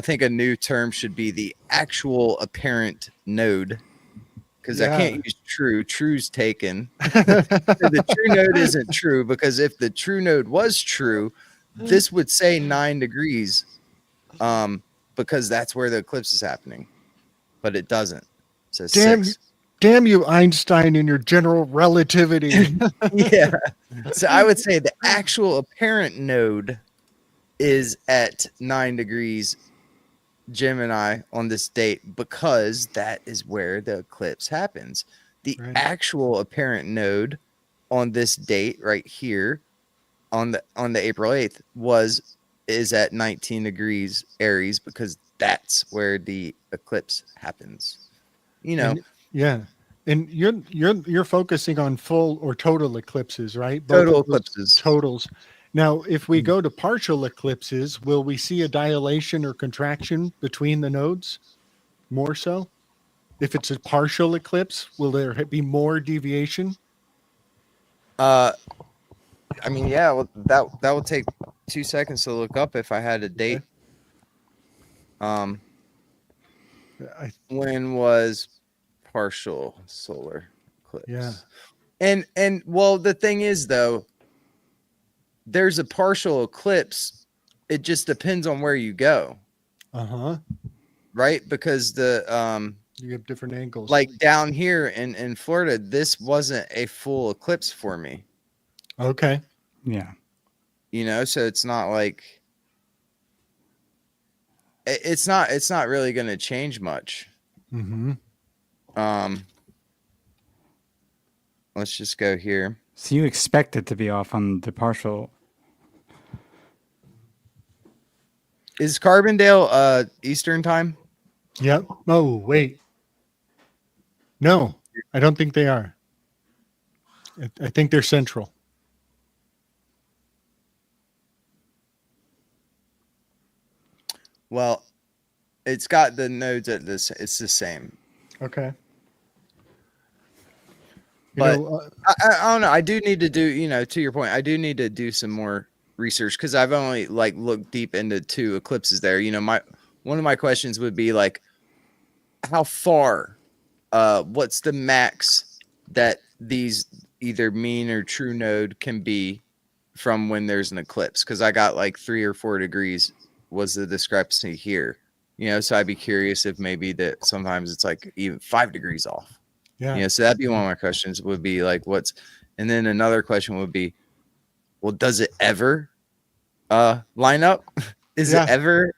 [SPEAKER 2] think a new term should be the actual apparent node, because I can't use true. True's taken. The true node isn't true, because if the true node was true, this would say 9 degrees, because that's where the eclipse is happening, but it doesn't. It says 6.
[SPEAKER 3] Damn you, Einstein, and your general relativity.
[SPEAKER 2] Yeah. So I would say the actual apparent node is at 9 degrees Gemini on this date, because that is where the eclipse happens. The actual apparent node on this date right here on the April 8th is at 19 degrees Aries, because that's where the eclipse happens.
[SPEAKER 3] And yeah, and you're focusing on full or total eclipses, right? Both
[SPEAKER 2] Total
[SPEAKER 3] of those
[SPEAKER 2] eclipses.
[SPEAKER 3] totals. Now, if we go to partial eclipses, will we see a dilation or contraction between the nodes? More so, if it's a partial eclipse, will there be more deviation?
[SPEAKER 2] I mean, yeah, well, that will take 2 seconds to look up if I had a date.
[SPEAKER 3] I,
[SPEAKER 2] When was partial solar eclipse?
[SPEAKER 3] Yeah.
[SPEAKER 2] And well, the thing is, though, there's a partial eclipse. It just depends on where you go, right? Because
[SPEAKER 3] you have different angles.
[SPEAKER 2] like down here in Florida, this wasn't a full eclipse for me.
[SPEAKER 3] Okay.
[SPEAKER 1] Yeah.
[SPEAKER 2] You know, so it's not like it's not really going to change much. Let's just go here.
[SPEAKER 1] So you expect it to be off on the partial.
[SPEAKER 2] Is Carbondale Eastern time?
[SPEAKER 3] Yep. Oh, wait. No, I don't think they are. I think they're central.
[SPEAKER 2] Well, it's got the nodes at this. It's the same.
[SPEAKER 3] Okay.
[SPEAKER 2] But I don't know. I do need to do, you know, to your point, I do need to do some more research, because I've only like looked deep into 2 eclipses there. You know, one of my questions would be like, how far, what's the max that these either mean or true node can be from when there's an eclipse? Because I got like 3 or 4 degrees was the discrepancy here. You know, so I'd be curious if maybe that sometimes it's like even 5 degrees off.
[SPEAKER 3] Yeah.
[SPEAKER 2] You know, so that'd be one of my questions, would be like, and then another question would be, well, does it ever line up? Is it ever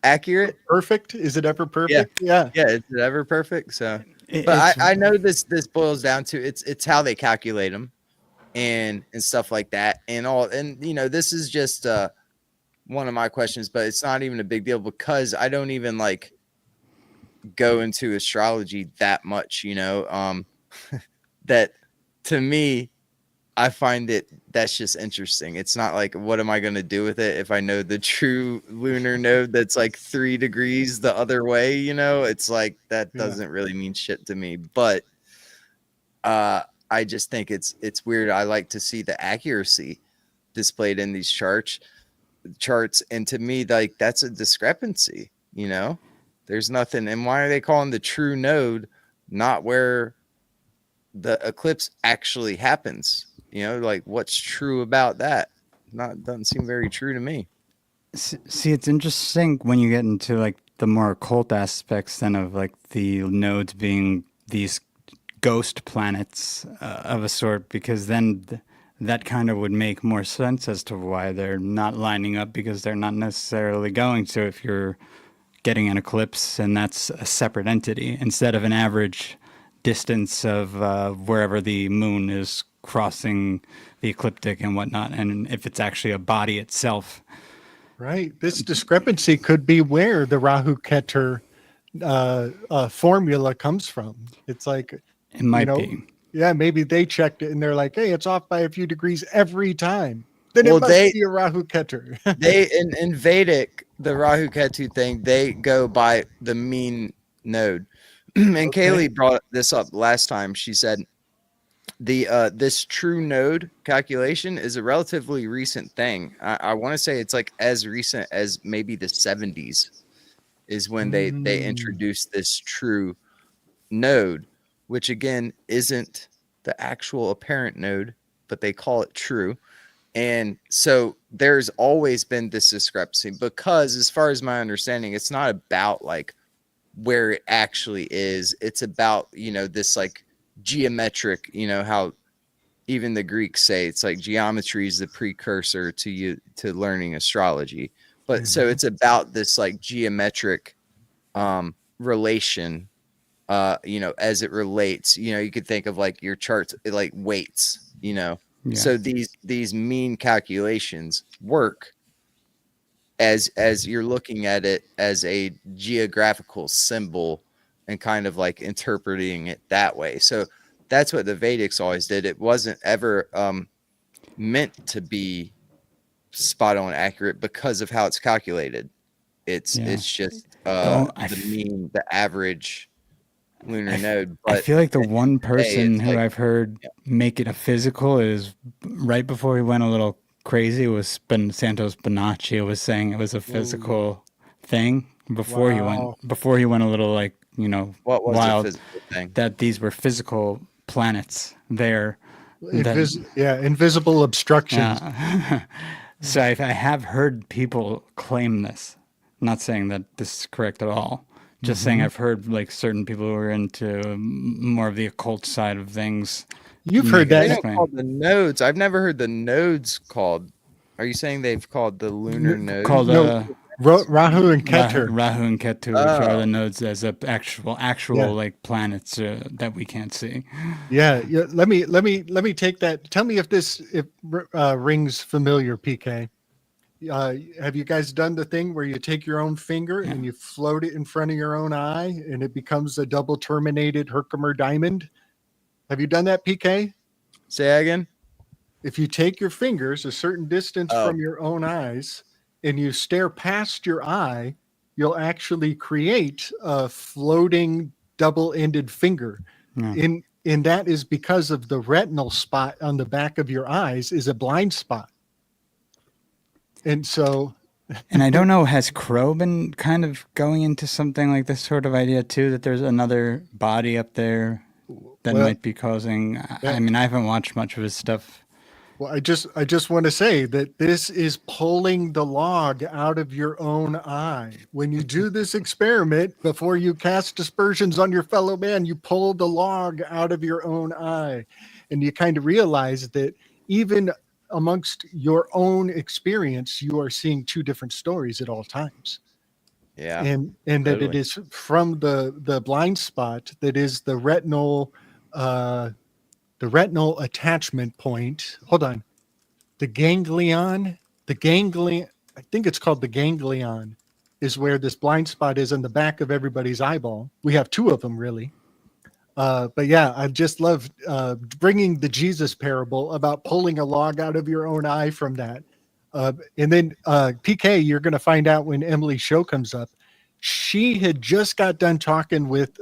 [SPEAKER 2] accurate?
[SPEAKER 3] Perfect? Is it ever perfect? Yeah.
[SPEAKER 2] Yeah, is it ever perfect? So, but I know this boils down to it's how they calculate them and stuff like that, and all. And you know, this is just one of my questions, but it's not even a big deal, because I don't even like go into astrology that much, you know. That to me, I find that's just interesting. It's not like, what am I going to do with it if I know the true lunar node that's like 3 degrees the other way? You know, it's like that doesn't really mean shit to me. But I just think it's weird. I like to see the accuracy displayed in these charts, and to me, like, that's a discrepancy. You know, there's nothing. And why are they calling the true node not where the eclipse actually happens? You know, like, what's true about that? Doesn't seem very true to me.
[SPEAKER 1] See, it's interesting when you get into like the more occult aspects then of like the nodes being these ghost planets of a sort, because then that kind of would make more sense as to why they're not lining up, because they're not necessarily going to, if you're getting an eclipse and that's a separate entity instead of an average distance of wherever the moon is crossing the ecliptic and whatnot, and if it's actually a body itself.
[SPEAKER 3] Right. This discrepancy could be where the Rahu Keter formula comes from. It's like,
[SPEAKER 1] it might be.
[SPEAKER 3] Yeah, maybe they checked it and they're like, hey, it's off by a few degrees every time. Then it must be a Rahu Keter.
[SPEAKER 2] They in Vedic, the Rahu Ketu thing, they go by the mean node. And Kaylee brought this up last time. She said this true node calculation is a relatively recent thing. I want to say it's like as recent as maybe the 70s is when they introduced this true node, which again isn't the actual apparent node, but they call it true. And so there's always been this discrepancy, because as far as my understanding, it's not about like where it actually is. It's about, you know, this like geometric, you know, how even the Greeks say it's like geometry is the precursor to learning astrology. But so it's about this like geometric relation, you know, as it relates. You know, you could think of like your charts like weights, you know. So these mean calculations work as you're looking at it as a geographical symbol and kind of like interpreting it that way. So that's what the Vedics always did. It wasn't ever meant to be spot on accurate because of how it's calculated. It's just the average lunar node. But
[SPEAKER 1] I feel like the one person who
[SPEAKER 2] like,
[SPEAKER 1] I've heard make it a physical is right before he went a little crazy was Santos Bonacci was saying it was a physical thing before he went a little like, you know,
[SPEAKER 2] what was
[SPEAKER 1] wild,
[SPEAKER 2] the physical thing?
[SPEAKER 1] that these were physical planets there.
[SPEAKER 3] Invisible obstructions.
[SPEAKER 1] Yeah. So I have heard people claim this. I'm not saying that this is correct at all. Just saying I've heard like certain people who are into more of the occult side of things.
[SPEAKER 3] You've heard
[SPEAKER 2] They
[SPEAKER 3] that.
[SPEAKER 2] don't call the nodes. I've never heard the nodes called. Are you saying they've called the lunar nodes?
[SPEAKER 1] Called
[SPEAKER 3] Rahu and Ketu.
[SPEAKER 1] Rahu and Ketu, which are the nodes as actual like planets that we can't see.
[SPEAKER 3] Yeah. Let me take that. Tell me if this rings familiar, PK. Have you guys done the thing where you take your own finger and you float it in front of your own eye and it becomes a double terminated Herkimer diamond? Have you done that, PK?
[SPEAKER 2] Say that again.
[SPEAKER 3] If you take your fingers a certain distance from your own eyes and you stare past your eye, you'll actually create a floating double-ended finger. And that is because of the retinal spot on the back of your eyes is a blind spot. And so,
[SPEAKER 1] and I don't know, has Crow been kind of going into something like this sort of idea too, that there's another body up there that might be causing, I mean, I haven't watched much of his stuff.
[SPEAKER 3] Well, I just want to say that this is pulling the log out of your own eye. When you do this experiment, before you cast aspersions on your fellow man, you pull the log out of your own eye. And you kind of realize that even amongst your own experience, you are seeing two different stories at all times.
[SPEAKER 2] Yeah.
[SPEAKER 3] And that it is from the blind spot that is the retinal attachment point. Hold on. The ganglion, I think it's called the ganglion, is where this blind spot is in the back of everybody's eyeball. We have two of them, really. But yeah, I've just loved bringing the Jesus parable about pulling a log out of your own eye from that. And then PK, you're going to find out when Emily's show comes up. She had just got done talking with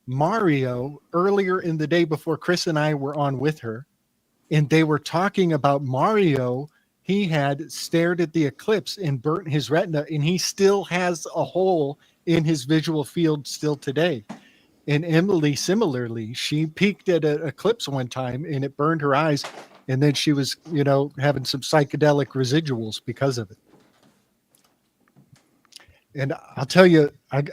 [SPEAKER 3] Mario earlier in the day before Chris and I were on with her. And they were talking about Mario. He had stared at the eclipse and burnt his retina, and he still has a hole in his visual field still today. And Emily, similarly, she peeked at an eclipse one time and it burned her eyes. And then she was, having some psychedelic residuals because of it. And I'll tell you, I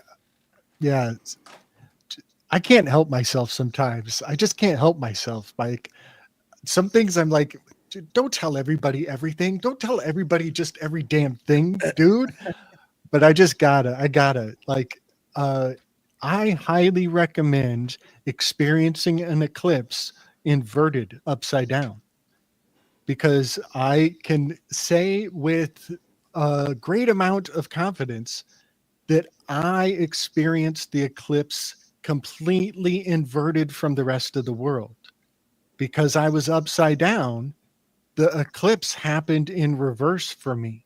[SPEAKER 3] can't help myself sometimes. I just can't help myself. Like some things I'm like, don't tell everybody everything. Don't tell everybody just every damn thing, dude. But I gotta like, I highly recommend experiencing an eclipse inverted upside down, because I can say with a great amount of confidence that I experienced the eclipse completely inverted from the rest of the world. Because I was upside down, the eclipse happened in reverse for me.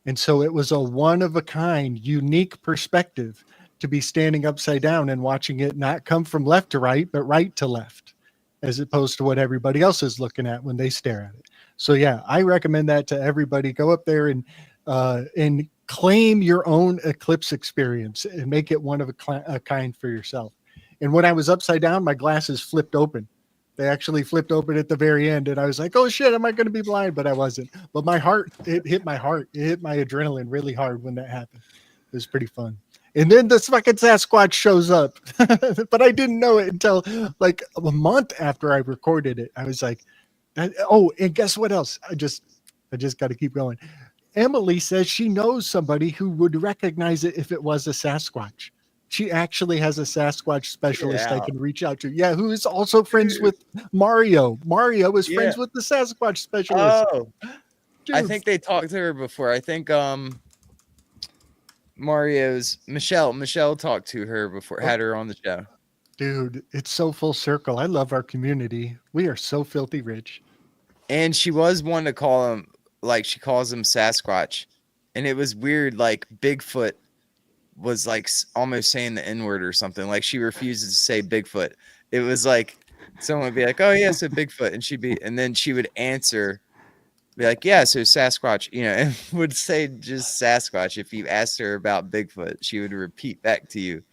[SPEAKER 3] And so it was a one-of-a-kind, unique perspective to be standing upside down and watching it not come from left to right, but right to left, as opposed to what everybody else is looking at when they stare at it. So yeah, I recommend that to everybody. Go up there and claim your own eclipse experience and make it one of a kind for yourself. And when I was upside down, my glasses flipped open. They actually flipped open at the very end. And I was like, oh shit, am I going to be blind? But I wasn't. But my heart, it hit my heart. It hit my adrenaline really hard when that happened. It was pretty fun. And then this fucking Sasquatch shows up. But I didn't know it until like a month after I recorded it. I was like, oh, and guess what else? I just got to keep going. Emily says she knows somebody who would recognize it if it was a Sasquatch. She actually has a Sasquatch specialist I
[SPEAKER 2] Yeah.
[SPEAKER 3] can reach out to. Yeah, who is also friends with Mario. Mario is friends
[SPEAKER 2] Yeah.
[SPEAKER 3] with the Sasquatch specialist.
[SPEAKER 2] Oh, I
[SPEAKER 3] Dude,
[SPEAKER 2] think they talked to her before. I think Mario's Michelle talked to her before, had her on the show.
[SPEAKER 3] dude, it's so full circle. I love our community. We are so filthy rich.
[SPEAKER 2] And she was one to call him, like, she calls him Sasquatch. And it was weird, like Bigfoot was like almost saying the N-word or something. Like she refuses to say Bigfoot. It was like someone would be like, "Oh yeah, so Bigfoot," and then she would answer, be like, "Yeah, so Sasquatch," and would say just Sasquatch. If you asked her about Bigfoot, she would repeat back to you,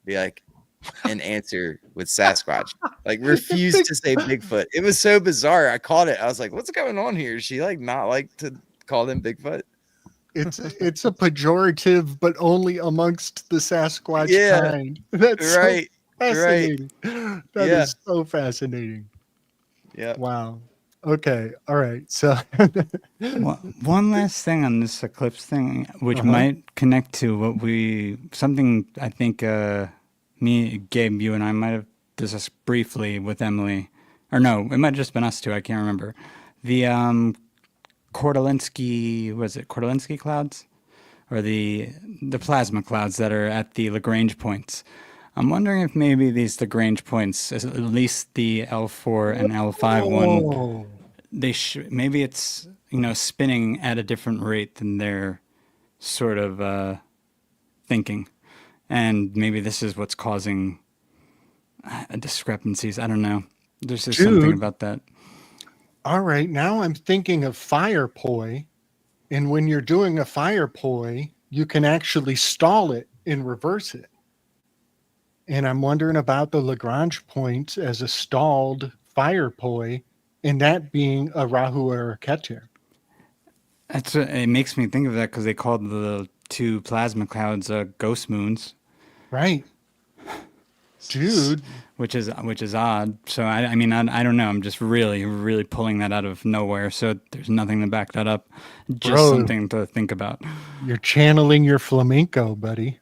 [SPEAKER 2] be like, and answer with Sasquatch. Like refused to say Bigfoot. It was so bizarre. I caught it. I was like, "What's going on here?" Is she like not like to call them Bigfoot?
[SPEAKER 3] It's a pejorative, but only amongst the Sasquatch
[SPEAKER 2] Yeah,
[SPEAKER 3] kind. That's
[SPEAKER 2] right,
[SPEAKER 3] so fascinating. That
[SPEAKER 2] Yeah.
[SPEAKER 3] is so fascinating.
[SPEAKER 2] Yeah.
[SPEAKER 3] Wow. Okay. All right. So
[SPEAKER 1] One last thing on this eclipse thing, which
[SPEAKER 3] Uh-huh.
[SPEAKER 1] might connect to something I think me, Gabe, you and I might have discussed briefly with Emily. Or no, it might have just been us two. I can't remember. The Kordolinsky clouds? Or the plasma clouds that are at the Lagrange points. I'm wondering if maybe these Lagrange points, at least the L4 and L5 one,
[SPEAKER 3] Oh.
[SPEAKER 1] maybe it's spinning at a different rate than their sort of thinking, and maybe this is what's causing discrepancies. I don't know. There's just something
[SPEAKER 3] Dude.
[SPEAKER 1] about that.
[SPEAKER 3] All right. Now I'm thinking of fire poi. And when you're doing a fire poi, you can actually stall it and reverse it. And I'm wondering about the Lagrange points as a stalled fire poi, and that being a Rahu or a Keter.
[SPEAKER 1] It makes me think of that because they called the two plasma clouds ghost moons.
[SPEAKER 3] Right. Dude.
[SPEAKER 1] Which is odd. So I mean I don't know. I'm just really pulling that out of nowhere. So there's nothing to back that up. Just
[SPEAKER 3] Bro.
[SPEAKER 1] something to think about.
[SPEAKER 3] You're channeling your flamenco, buddy.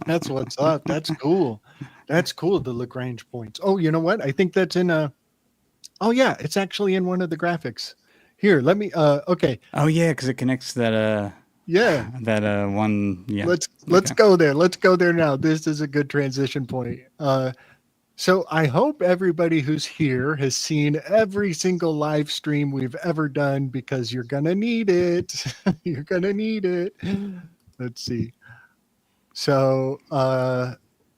[SPEAKER 3] That's what's up. That's cool. That's cool. The Lagrange points. Oh, you know what? I think that's in oh yeah, it's actually in one of the graphics. Here, let me okay.
[SPEAKER 1] Oh yeah, because it connects that
[SPEAKER 3] Yeah.
[SPEAKER 1] that one. Yeah.
[SPEAKER 3] Let's
[SPEAKER 1] Okay.
[SPEAKER 3] go there. Let's go there now. This is a good transition point. So I hope everybody who's here has seen every single live stream we've ever done because you're gonna need it. You're gonna need it. Let's see. So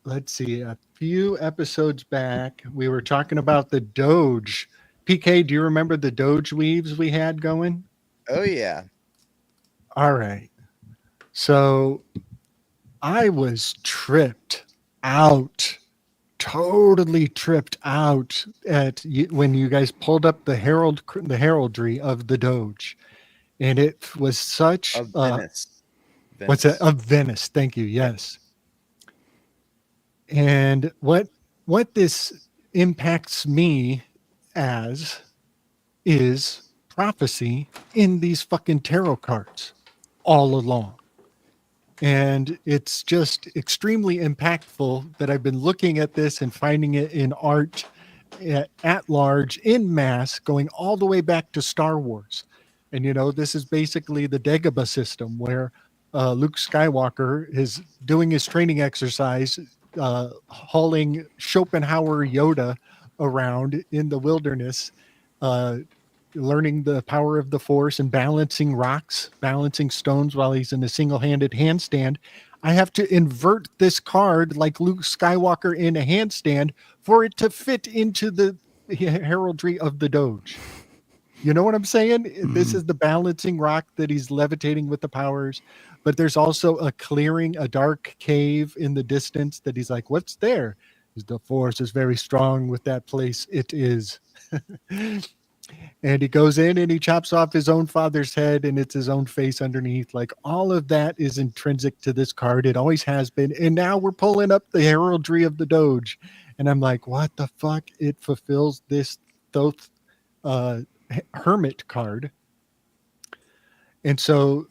[SPEAKER 3] let's see. A few episodes back, we were talking about the Doge. PK, do you remember the Doge weaves we had going?
[SPEAKER 2] Oh yeah.
[SPEAKER 3] All right. So I was tripped out, totally tripped out when you guys pulled up the heraldry of the Doge, and it was such
[SPEAKER 2] Of Venice.
[SPEAKER 3] What's that? Of Venice. Thank you. Yes. And what this impacts me as is prophecy in these fucking tarot cards all along. And it's just extremely impactful that I've been looking at this and finding it in art at large, in mass, going all the way back to Star Wars. And, this is basically the Dagobah system where Luke Skywalker is doing his training exercise, hauling Schopenhauer Yoda around in the wilderness, learning the power of the Force and balancing rocks, balancing stones while he's in a single-handed handstand. I have to invert this card like Luke Skywalker in a handstand for it to fit into the heraldry of the Doge. You know what I'm saying? Mm-hmm. This is the balancing rock that he's levitating with the powers, but there's also a clearing, a dark cave in the distance that he's like, what's there? The Force is very strong with that place. It is. And he goes in and he chops off his own father's head and it's his own face underneath. Like all of that is intrinsic to this card. It always has been. And now we're pulling up the heraldry of the Doge. And I'm like, what the fuck? It fulfills this Thoth hermit card. And so,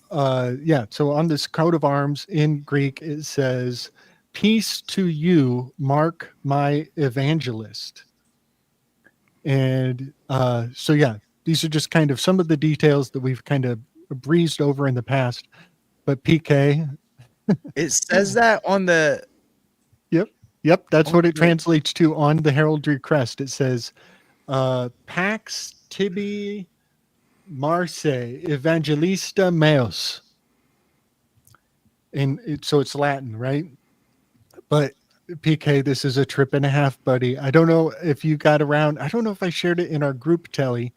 [SPEAKER 3] so on this coat of arms in Greek, it says, "Peace to you, Mark, my evangelist." And these are just kind of some of the details that we've kind of breezed over in the past. But PK,
[SPEAKER 2] It says that on the
[SPEAKER 3] yep, that's what it
[SPEAKER 2] the-
[SPEAKER 3] translates to on the heraldry crest. It says, "Pax tibi Marse Evangelista Meos." And so it's Latin, right? But PK, this is a trip and a half, buddy. I don't know if you got around. I don't know if I shared it in our group telly,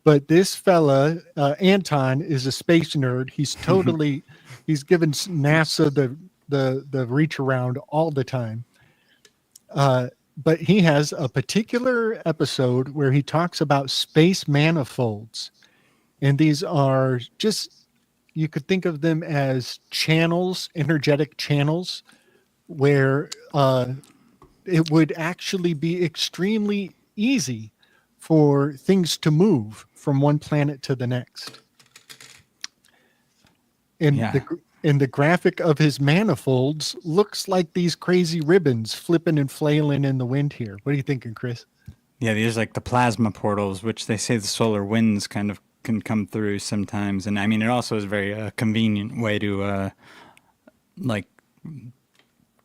[SPEAKER 3] but this fella, Anton, is a space nerd. He's given NASA the reach around all the time. But he has a particular episode where he talks about space manifolds. And these are just, you could think of them as channels, energetic channels, where it would actually be extremely easy for things to move from one planet to the next. And the graphic of his manifolds looks like these crazy ribbons flipping and flailing in the wind here. What are you thinking, Chris?
[SPEAKER 1] Yeah, these are like the plasma portals, which they say the solar winds kind of can come through sometimes. And I mean, it also is a very convenient way to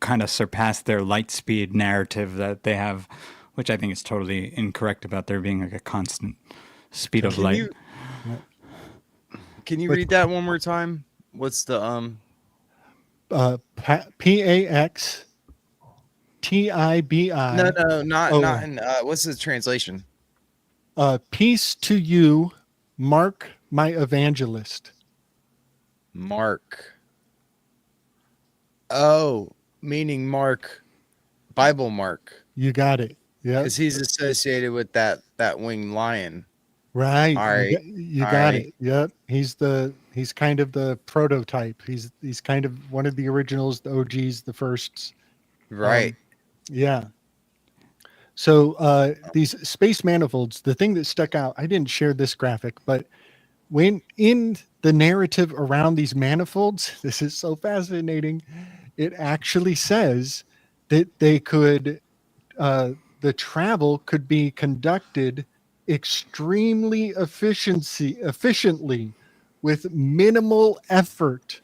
[SPEAKER 1] kind of surpass their light speed narrative that they have, which I think is totally incorrect about there being like a constant speed of light.
[SPEAKER 2] Can you read that one more time? What's the
[SPEAKER 3] PAX TIBI?
[SPEAKER 2] No, not in what's the translation?
[SPEAKER 3] Peace to you, Mark, my evangelist.
[SPEAKER 2] Mark. Oh, meaning Mark, Bible Mark.
[SPEAKER 3] You got it. Yeah,
[SPEAKER 2] because he's associated with that winged lion.
[SPEAKER 3] right.
[SPEAKER 2] All right.
[SPEAKER 3] You got it. Yep. He's kind of the prototype. He's kind of one of the originals, the OGs, the firsts.
[SPEAKER 2] Right.
[SPEAKER 3] Yeah. So these space manifolds, the thing that stuck out, I didn't share this graphic, but when in the narrative around these manifolds, this is so fascinating. It actually says that they could, the travel could be conducted extremely efficiently with minimal effort.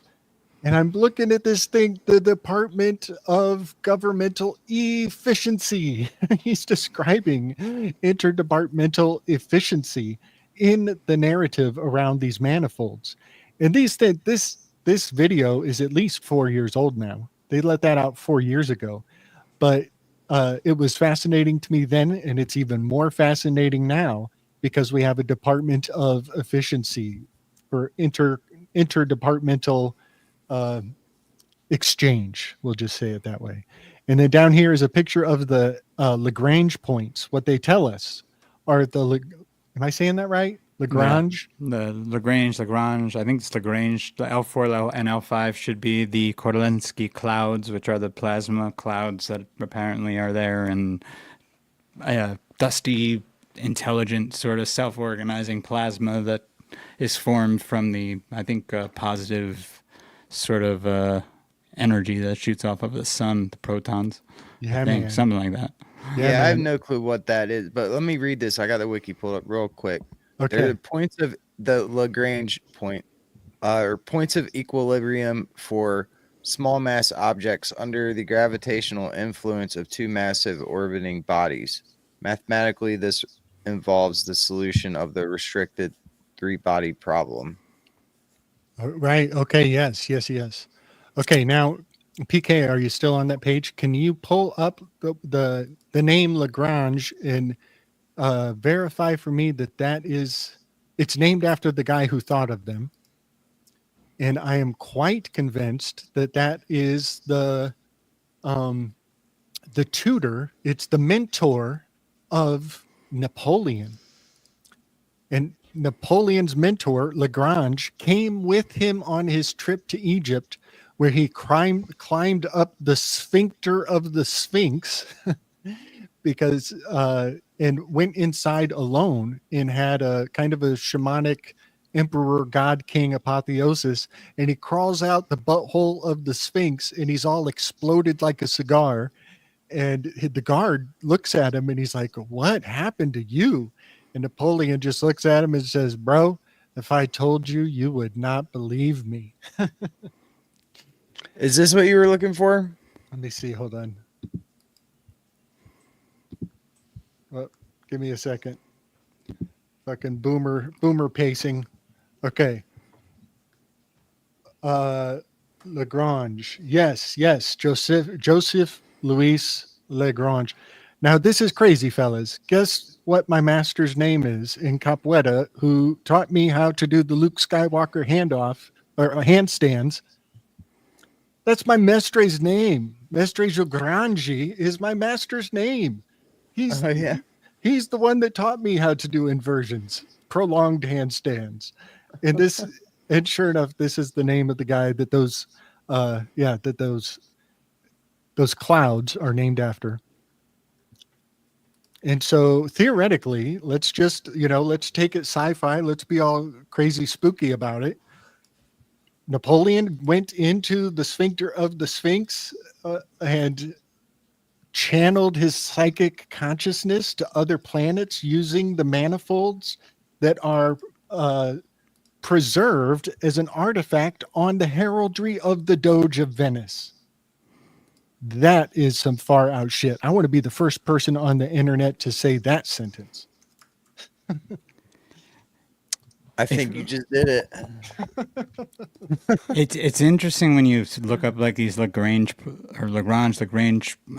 [SPEAKER 3] And I'm looking at this thing, the Department of Governmental Efficiency. He's describing interdepartmental efficiency in the narrative around these manifolds. And this video is at least 4 years old now. They let that out 4 years ago. But it was fascinating to me then, and it's even more fascinating now because we have a Department of Efficiency for interdepartmental exchange. We'll just say it that way. And then down here is a picture of the Lagrange points. What they tell us are am I saying that right? Lagrange?
[SPEAKER 1] Yeah, the Lagrange. I think it's Lagrange. The L4 and L5 should be the Kordylewski clouds, which are the plasma clouds that apparently are there, and dusty, intelligent, sort of self-organizing plasma that is formed from the, I think, positive sort of energy that shoots off of the sun, the protons.
[SPEAKER 3] Yeah,
[SPEAKER 1] I think,
[SPEAKER 3] man.
[SPEAKER 1] something like that.
[SPEAKER 2] Yeah, I have no clue what that is, but let me read this. I got the wiki pulled up real quick.
[SPEAKER 3] Okay.
[SPEAKER 2] They're the points of the Lagrange point, or points of equilibrium for small mass objects under the gravitational influence of two massive orbiting bodies. Mathematically, this involves the solution of the restricted three-body problem.
[SPEAKER 3] Right. Okay. Yes. Okay. Now, PK, are you still on that page? Can you pull up the name Lagrange and verify for me that it's named after the guy who thought of them? And I am quite convinced that is the tutor. It's the mentor of Napoleon. And Napoleon's mentor, Lagrange, came with him on his trip to Egypt, where he climbed up the sphincter of the Sphinx and went inside alone and had a kind of a shamanic Emperor God King Apotheosis, and he crawls out the butthole of the Sphinx, and he's all exploded like a cigar. And the guard looks at him and he's like, "What happened to you?" And Napoleon just looks at him and says, "Bro, if I told you, you would not believe me."
[SPEAKER 2] Is this what you were looking for?
[SPEAKER 3] Let me see. Hold on. Well, give me a second. Fucking boomer pacing. Okay. Lagrange. Yes. Joseph Louis Lagrange. Now, this is crazy, fellas. Guess what my master's name is in Capoeira, who taught me how to do the Luke Skywalker handoff or handstands. That's my mestre's name. Mestre Lagrange is my master's name. He's he's the one that taught me how to do inversions, prolonged handstands. And sure enough, this is the name of the guy that those clouds are named after. And so theoretically, let's just, let's take it sci-fi. Let's be all crazy spooky about it. Napoleon went into the sphincter of the Sphinx and channeled his psychic consciousness to other planets using the manifolds that are preserved as an artifact on the heraldry of the Doge of Venice. That is some far out shit. I want to be the first person on the internet to say that sentence.
[SPEAKER 2] I think you just did it.
[SPEAKER 1] It's interesting when you look up like these Lagrange.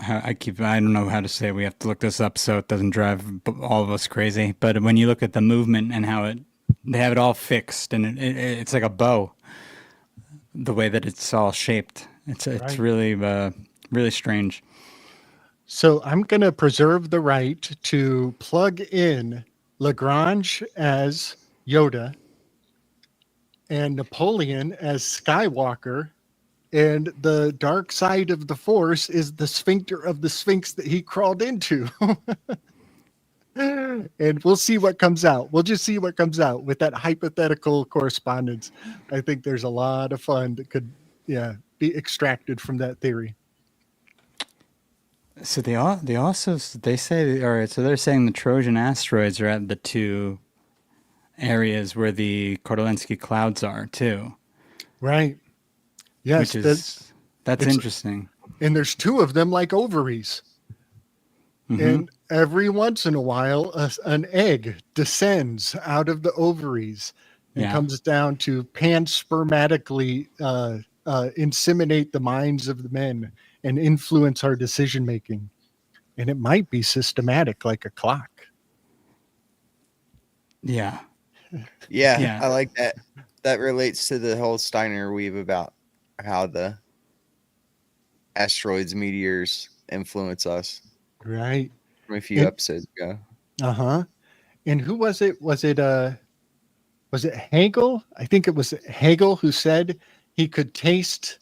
[SPEAKER 1] I don't know how to say it. We have to look this up so it doesn't drive all of us crazy. But when you look at the movement and how they have it all fixed, and it's like a bow. The way that it's all shaped, it's
[SPEAKER 3] Right.
[SPEAKER 1] really really strange.
[SPEAKER 3] So I'm going to preserve the right to plug in Lagrange as Yoda and Napoleon as Skywalker, and the dark side of the Force is the sphincter of the Sphinx that he crawled into. And we'll see what comes out. We'll just see what comes out with that hypothetical correspondence. I think there's a lot of fun that could, be extracted from that theory.
[SPEAKER 1] So they say, all right, so they're saying the Trojan asteroids are at the two areas where the Kordylewski clouds are too.
[SPEAKER 3] Right. Yes,
[SPEAKER 1] that's interesting.
[SPEAKER 3] And there's two of them like ovaries.
[SPEAKER 1] Mm-hmm.
[SPEAKER 3] And every once in a while, an egg descends out of the ovaries and comes down to panspermatically inseminate the minds of the men and influence our decision making. And it might be systematic like a clock.
[SPEAKER 1] Yeah.
[SPEAKER 2] Yeah, I like that. That relates to the whole Steiner weave about how the asteroids, meteors influence us.
[SPEAKER 3] Right.
[SPEAKER 2] From a few episodes ago.
[SPEAKER 3] Uh-huh. And who was it? Was it Hegel? I think it was Hegel who said he could taste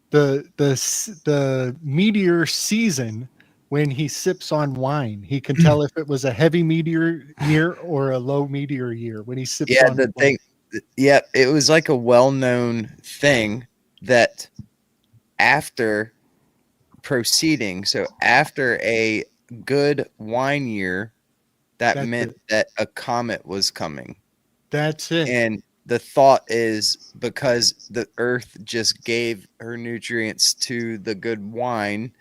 [SPEAKER 3] the meteor season when he sips on wine. He can tell if it was a heavy meteor year or a low meteor year when he sips on
[SPEAKER 2] the
[SPEAKER 3] wine.
[SPEAKER 2] thing. Yeah, it was like a well-known thing that after proceeding, so after a good wine year, that meant that a comet was coming.
[SPEAKER 3] That's it.
[SPEAKER 2] And the thought is because the earth just gave her nutrients to the good wine,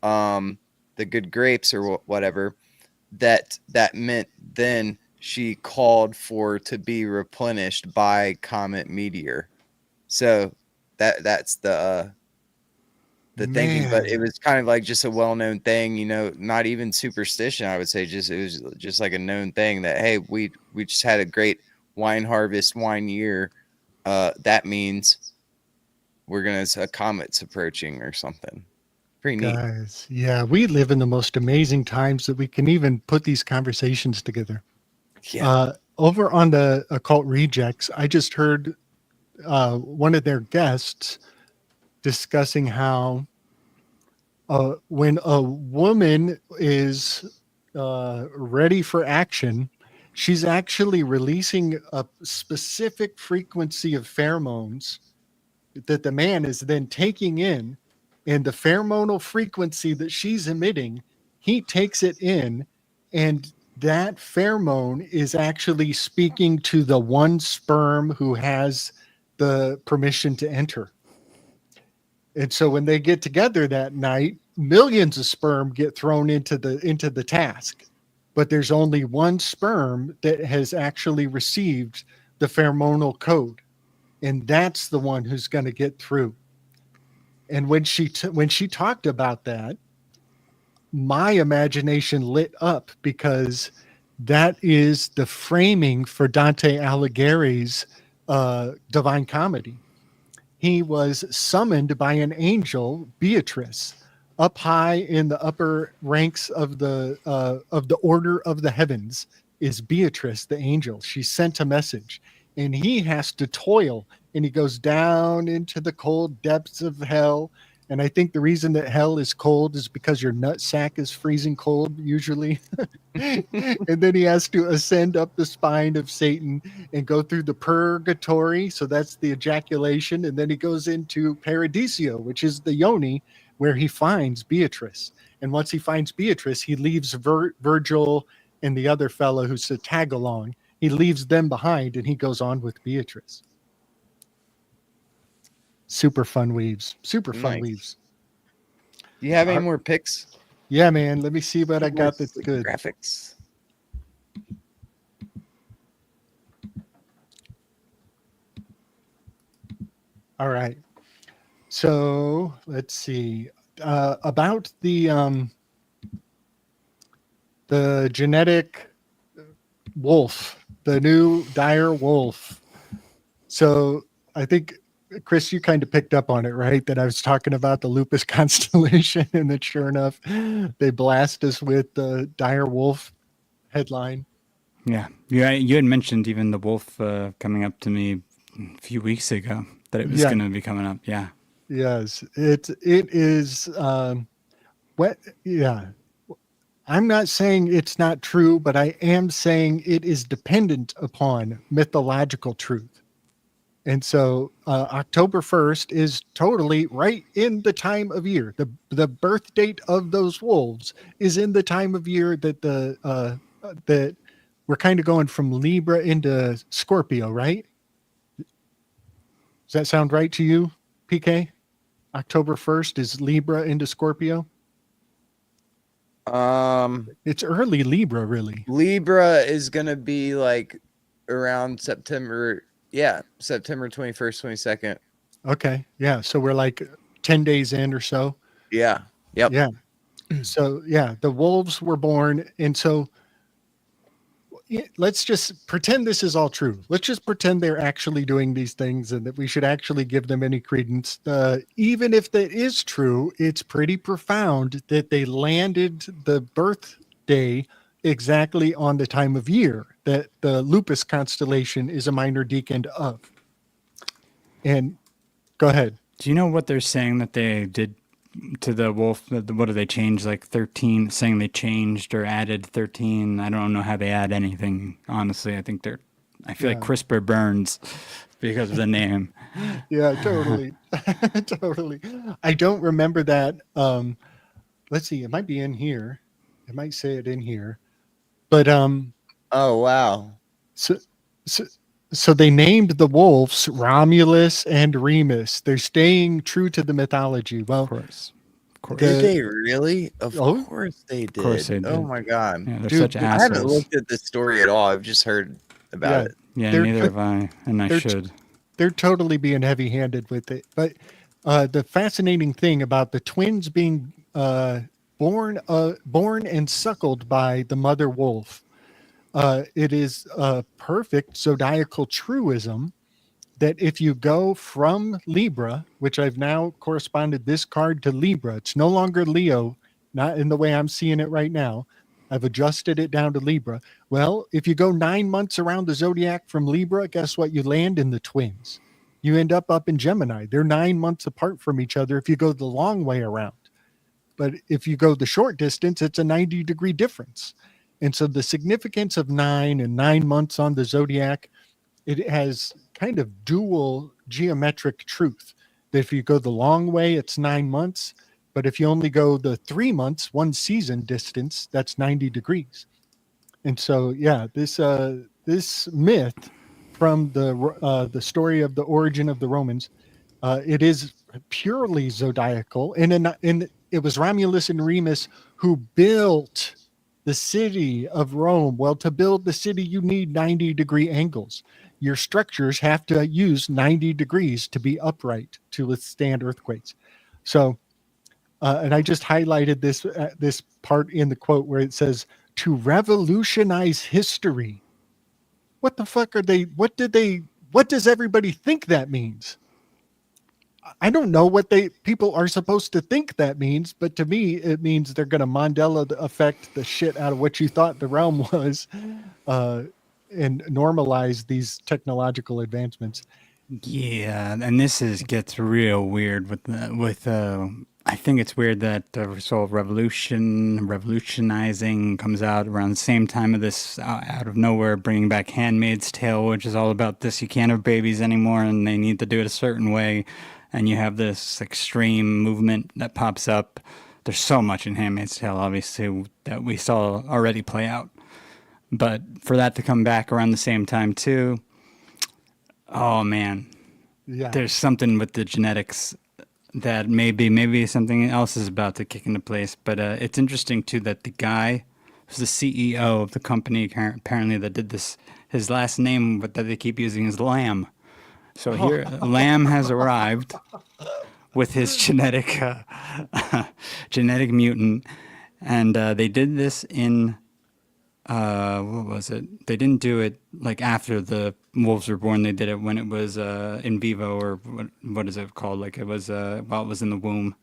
[SPEAKER 2] the good grapes or whatever, that meant then she called for to be replenished by comet meteor. So that's the thinking, but it was kind of like just a well-known thing, not even superstition. I would say it was just like a known thing that, hey, we just had a great wine harvest, wine year. That means a comet's approaching or something. Pretty neat.
[SPEAKER 3] Guys, yeah, we live in the most amazing times that we can even put these conversations together.
[SPEAKER 2] Yeah.
[SPEAKER 3] Over on the Occult Rejects, I just heard one of their guests discussing how when a woman is ready for action, she's actually releasing a specific frequency of pheromones that the man is then taking in, and the pheromonal frequency that she's emitting, he takes it in, and that pheromone is actually speaking to the one sperm who has the permission to enter. And so when they get together that night, millions of sperm get thrown into the task, but there's only one sperm that has actually received the pheromonal code, and that's the one who's going to get through. And when she talked about that, my imagination lit up, because that is the framing for Dante Alighieri's Divine Comedy. He was summoned by an angel, Beatrice, up high in the upper ranks of the order of the heavens is Beatrice, the angel. She sent a message, and he has to toil, and he goes down into the cold depths of hell. And I think the reason that hell is cold is because your nut sack is freezing cold usually. And then he has to ascend up the spine of Satan and go through the purgatory. So that's the ejaculation. And then he goes into Paradiso, which is the yoni, where he finds Beatrice. And once he finds Beatrice, he leaves Virgil and the other fellow who's a tag along. He leaves them behind, and he goes on with Beatrice. Super fun weaves. Super fun
[SPEAKER 2] Nice.
[SPEAKER 3] weaves.
[SPEAKER 2] Do you have any more picks?
[SPEAKER 3] Yeah, man. Let me see what I got that's good.
[SPEAKER 2] Graphics.
[SPEAKER 3] All right. So let's see. About the genetic wolf, the new dire wolf. So I think, Chris, you kind of picked up on it, right? That I was talking about the lupus constellation, and that sure enough, they blast us with the dire wolf headline.
[SPEAKER 1] Yeah. You had mentioned even the wolf coming up to me a few weeks ago, that it was going to be coming up. Yeah.
[SPEAKER 3] Yes, it is. Yeah. I'm not saying it's not true, but I am saying it is dependent upon mythological truth. And so October 1st is totally right in the time of year. The birth date of those wolves is in the time of year that that we're kind of going from Libra into Scorpio, right? Does that sound right to you, PK? October 1st is Libra into Scorpio? It's early Libra, really.
[SPEAKER 2] Libra is gonna be like around September. Yeah, September 21st, 22nd.
[SPEAKER 3] Okay. Yeah. So we're like 10 days in or so.
[SPEAKER 2] Yeah. Yep.
[SPEAKER 3] Yeah. So, yeah, the wolves were born. And so let's just pretend this is all true. Let's just pretend they're actually doing these things and that we should actually give them any credence. Even if that is true, it's pretty profound that they landed the birthday exactly on the time of year that the lupus constellation is a minor decan of. And go ahead.
[SPEAKER 1] Do you know what they're saying that they did to the wolf? What do they change? Like 13, saying they changed or added 13. I don't know how they add anything. Honestly, I feel like CRISPR burns because of the name.
[SPEAKER 3] Yeah, totally. Totally. I don't remember that. Let's see. It might be in here. It might say it in here. But
[SPEAKER 2] oh wow.
[SPEAKER 3] So they named the wolves Romulus and Remus. They're staying true to the mythology. Well,
[SPEAKER 1] Of course.
[SPEAKER 2] Did they really? Of
[SPEAKER 3] Oh,
[SPEAKER 2] course they did.
[SPEAKER 1] Of course they did.
[SPEAKER 2] Oh my god.
[SPEAKER 1] Yeah, they're
[SPEAKER 3] Dude,
[SPEAKER 1] such
[SPEAKER 2] I haven't
[SPEAKER 1] assholes.
[SPEAKER 2] looked at this story at all. I've just heard about it.
[SPEAKER 1] Yeah,
[SPEAKER 3] They're-
[SPEAKER 1] neither have I, and I
[SPEAKER 3] they're-
[SPEAKER 1] should.
[SPEAKER 3] They're totally being heavy-handed with it. But the fascinating thing about the twins being born and suckled by the mother wolf, it is a perfect zodiacal truism that if you go from Libra, which I've now corresponded this card to Libra, it's no longer Leo, not in the way I'm seeing it right now. I've adjusted it down to Libra. Well, if you go 9 months around the zodiac from Libra, guess what? You land in the twins. You end up in Gemini. They're 9 months apart from each other if you go the long way around. But if you go the short distance, it's a 90-degree difference. And so the significance of 9 and 9 months on the zodiac, it has kind of dual geometric truth. That if you go the long way, it's 9 months. But if you only go the 3 months, one season distance, that's 90 degrees. And so, yeah, this myth from the story of the origin of the Romans, it is purely zodiacal, and it was Romulus and Remus who built the city of Rome. Well, to build the city, you need 90-degree angles. Your structures have to use 90 degrees to be upright to withstand earthquakes. So, and I just highlighted this part in the quote where it says, to revolutionize history. What the fuck are they? What does everybody think that means? I don't know what people are supposed to think that means, but to me, it means they're going to Mandela affect the shit out of what you thought the realm was, and normalize these technological advancements.
[SPEAKER 1] Yeah, and gets real weird with I think it's weird that revolutionizing comes out around the same time of this out of nowhere, bringing back Handmaid's Tale, which is all about this. You can't have babies anymore, and they need to do it a certain way. And you have this extreme movement that pops up. There's so much in Handmaid's Tale, obviously, that we saw already play out. But for that to come back around the same time too, oh man,
[SPEAKER 3] Yeah,
[SPEAKER 1] there's something with the genetics that maybe something else is about to kick into place. But it's interesting too that the guy who's the CEO of the company apparently that did this, his last name that they keep using is Lamb. So here, Lamb has arrived with his genetic mutant, and they did this in what was it? They didn't do it like after the wolves were born. They did it when it was in vivo, or what is it called? Like it was while it was in the womb,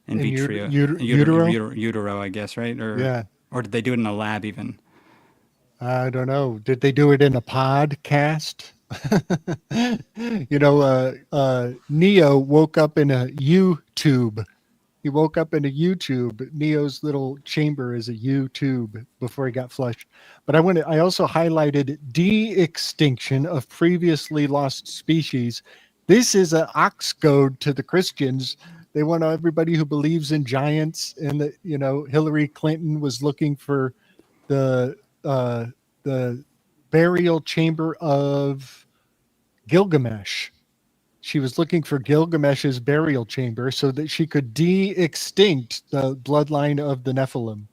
[SPEAKER 1] in vitro, utero, I guess, right? Or did they do it in a lab even?
[SPEAKER 3] I don't know. Did they do it in a podcast? Neo woke up in a YouTube. He woke up in a YouTube. Neo's little chamber is a YouTube before he got flushed. But I also highlighted de-extinction of previously lost species. This is an ox goad to the Christians. They want everybody who believes in giants, and that Hillary Clinton was looking for the burial chamber of Gilgamesh. She was looking for Gilgamesh's burial chamber so that she could de-extinct the bloodline of the Nephilim.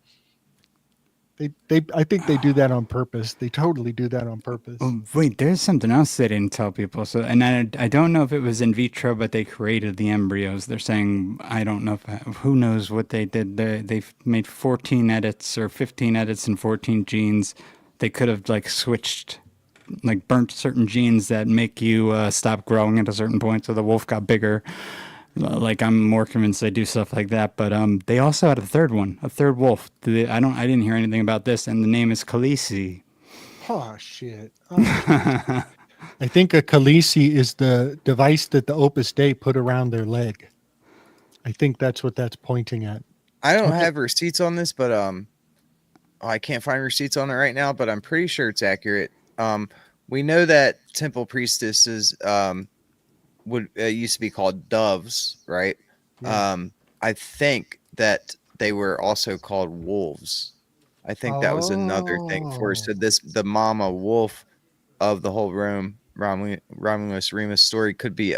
[SPEAKER 3] I think they do that on purpose. They totally do that on purpose.
[SPEAKER 1] Oh, wait, there's something else they didn't tell people. So, and I don't know if it was in vitro, but they created the embryos. They're saying, I don't know who knows what they did. They've made 14 edits or 15 edits and 14 genes. They could have switched, burnt certain genes that make you stop growing at a certain point, so the wolf got bigger. I'm more convinced they do stuff like that. But they also had a third wolf. I didn't hear anything about this, and the name is Khaleesi.
[SPEAKER 3] Oh shit! I think a Khaleesi is the device that the Opus Dei put around their leg. I think that's what that's pointing at.
[SPEAKER 2] I don't have receipts on this, but I can't find receipts on it right now. But I'm pretty sure it's accurate. We know that temple priestesses used to be called doves, right? Yeah. I think that they were also called wolves. I think that was another thing for us. So the mama wolf of the whole Romulus Remus story could be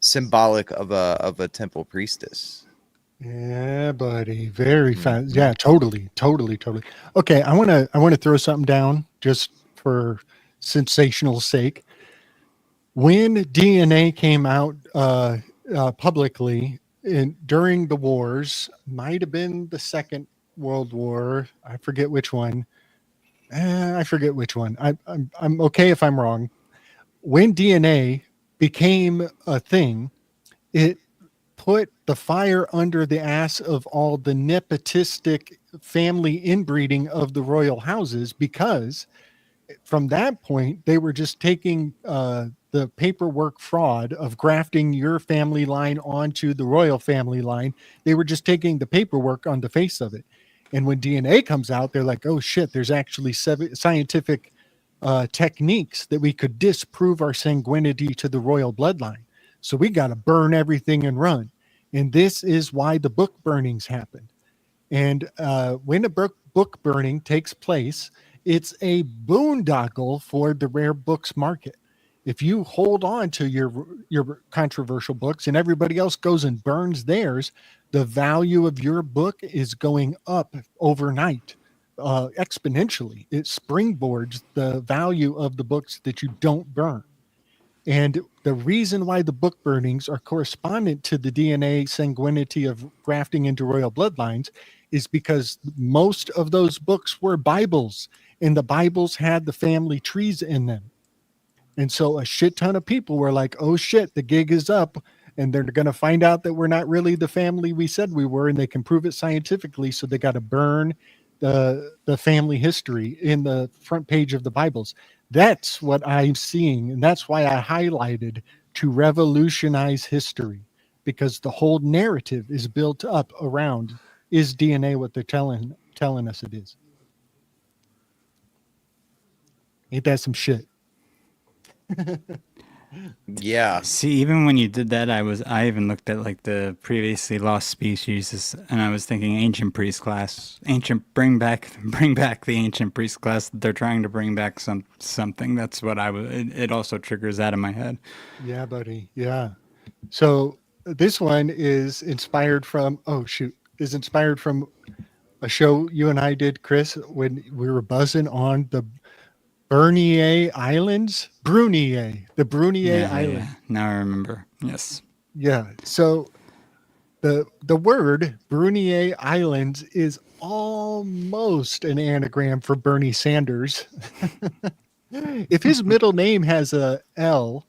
[SPEAKER 2] symbolic of a temple priestess.
[SPEAKER 3] Yeah, buddy. Very fast. Yeah, totally. Okay, I want to throw something down just for sensational sake. When DNA came out publicly during the wars, might have been the Second World War. I forget which one. I'm okay if I'm wrong. When DNA became a thing, it put the fire under the ass of all the nepotistic family inbreeding of the royal houses, because from that point, they were just taking the paperwork fraud of grafting your family line onto the royal family line. They were just taking the paperwork on the face of it. And when DNA comes out, they're like, oh shit, there's actually scientific techniques that we could disprove our sanguinity to the royal bloodline. So we got to burn everything and run. And this is why the book burnings happened. And when a book burning takes place, it's a boondoggle for the rare books market. If you hold on to your controversial books and everybody else goes and burns theirs, the value of your book is going up overnight, exponentially. It springboards the value of the books that you don't burn. And the reason why the book burnings are correspondent to the DNA sanguinity of grafting into royal bloodlines is because most of those books were Bibles, and the Bibles had the family trees in them. And so a shit ton of people were like, oh shit, the gig is up, and they're going to find out that we're not really the family we said we were, and they can prove it scientifically. So they got to burn the family history in the front page of the Bibles. That's what I'm seeing. And that's why I highlighted to revolutionize history, because the whole narrative is built up around, is DNA what they're telling us it is? Ain't that some shit?
[SPEAKER 2] Yeah.
[SPEAKER 1] See, even when you did that, I even looked at like the previously lost species, and I was thinking ancient priest class, bring back the ancient priest class. They're trying to bring back something. That's what it also triggers that in my head.
[SPEAKER 3] Yeah, buddy. Yeah. So this one is inspired from a show you and I did, Chris, when we were buzzing on the Brunier Islands. The Brunier Islands.
[SPEAKER 1] Yeah. Now I remember. Yes.
[SPEAKER 3] Yeah. So the word Brunier Islands is almost an anagram for Bernie Sanders. If his middle name has a L,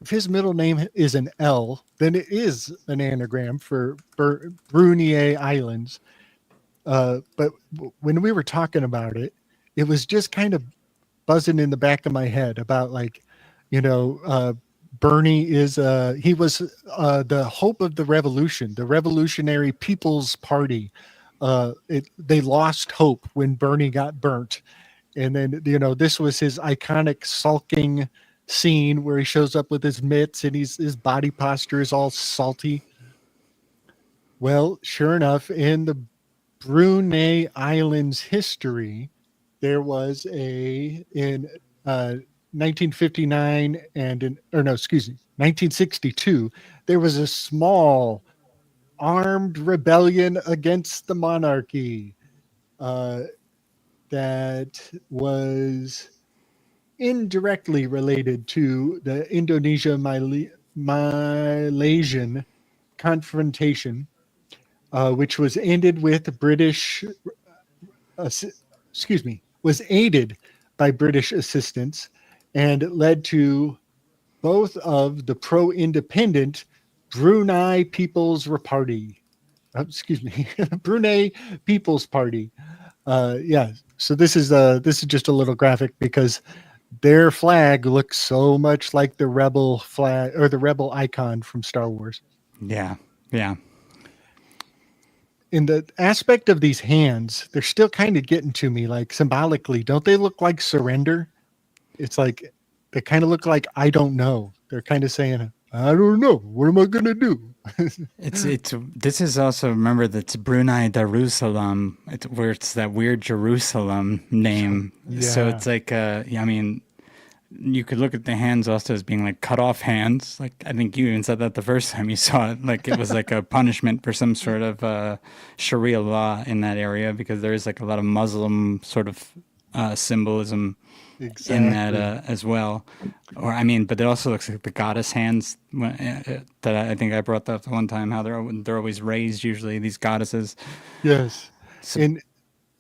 [SPEAKER 3] if his middle name is an L, then it is an anagram for Brunier Islands. But when we were talking about it, it was just kind of buzzing in the back of my head about, like, Bernie is he was the hope of the revolution, the Revolutionary People's Party. They lost hope when Bernie got burnt. And then, this was his iconic sulking scene where he shows up with his mitts and his body posture is all salty. Well, sure enough, in the Brunei Islands history, there was in 1959 1962, there was a small armed rebellion against the monarchy that was indirectly related to the Indonesia-Malaysian confrontation, which was ended with was aided by British assistance and led to both of the pro-independent Brunei People's Party. Brunei People's Party. So this is just a little graphic because their flag looks so much like the rebel flag or the rebel icon from Star Wars.
[SPEAKER 1] Yeah.
[SPEAKER 3] In the aspect of these hands, they're still kind of getting to me, like symbolically. Don't they look like surrender? It's like they kind of look like I don't know. They're kind of saying, I don't know. What am I gonna do?
[SPEAKER 1] This is also, remember, that's Brunei Darussalam, where it's that weird Jerusalem name.
[SPEAKER 3] Yeah.
[SPEAKER 1] So it's like, you could look at the hands also as being like cut off hands. Like, I think you even said that the first time you saw it, like it was like a punishment for some sort of Sharia law in that area, because there is like a lot of Muslim sort of symbolism in that as well. But it also looks like the goddess hands that I think I brought that up one time, how they're always raised, usually, these goddesses.
[SPEAKER 3] Yes.
[SPEAKER 1] So,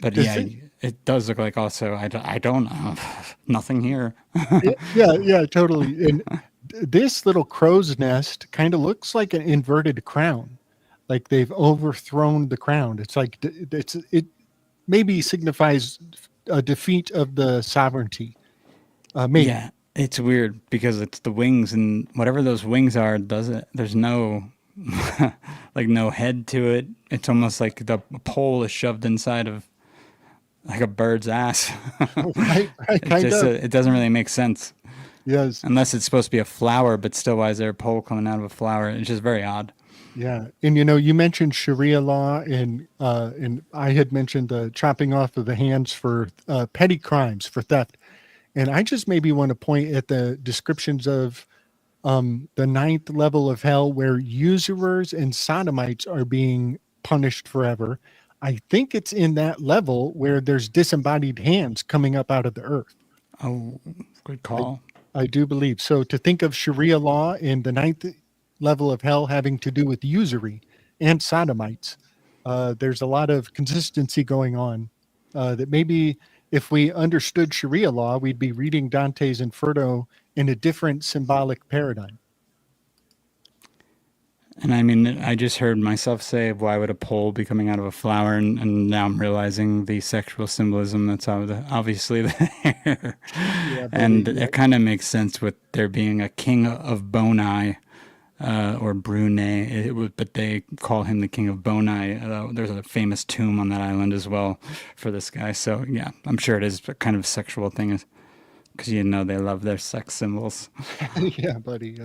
[SPEAKER 3] but
[SPEAKER 1] it does look like also, I don't know, nothing here.
[SPEAKER 3] yeah, totally. And this little crow's nest kind of looks like an inverted crown, like they've overthrown the crown. It's like it maybe signifies a defeat of the sovereignty. Maybe.
[SPEAKER 1] Yeah, it's weird because it's the wings, and whatever those wings are, there's no like no head to it. It's almost like the pole is shoved inside of like a bird's ass.
[SPEAKER 3] Right, right,
[SPEAKER 1] It
[SPEAKER 3] kind
[SPEAKER 1] just
[SPEAKER 3] of.
[SPEAKER 1] it doesn't really make sense
[SPEAKER 3] Yes.
[SPEAKER 1] unless it's supposed to be a flower, but still, why is there a pole coming out of a flower? It's just very odd.
[SPEAKER 3] Yeah, and you mentioned Sharia law, and I had mentioned the chopping off of the hands for petty crimes for theft, and I just maybe want to point at the descriptions of the ninth level of hell, where usurers and sodomites are being punished forever. I think it's in that level where there's disembodied hands coming up out of the earth.
[SPEAKER 1] Oh, good
[SPEAKER 3] I,
[SPEAKER 1] call.
[SPEAKER 3] I do believe so. To think of Sharia law in the ninth level of hell having to do with usury and sodomites, there's a lot of consistency going on. That maybe if we understood Sharia law, we'd be reading Dante's Inferno in a different symbolic paradigm.
[SPEAKER 1] And I mean, I just heard myself say, why would a pole be coming out of a flower? And now I'm realizing the sexual symbolism that's obviously there.
[SPEAKER 3] Yeah,
[SPEAKER 1] And
[SPEAKER 3] buddy. Yeah.
[SPEAKER 1] it kind of makes sense with there being a king of Boni, or Brunei, but they call him the king of Boni. There's a famous tomb on that island as well for this guy. So yeah, I'm sure it is a kind of sexual thing, because they love their sex symbols.
[SPEAKER 3] Yeah, buddy.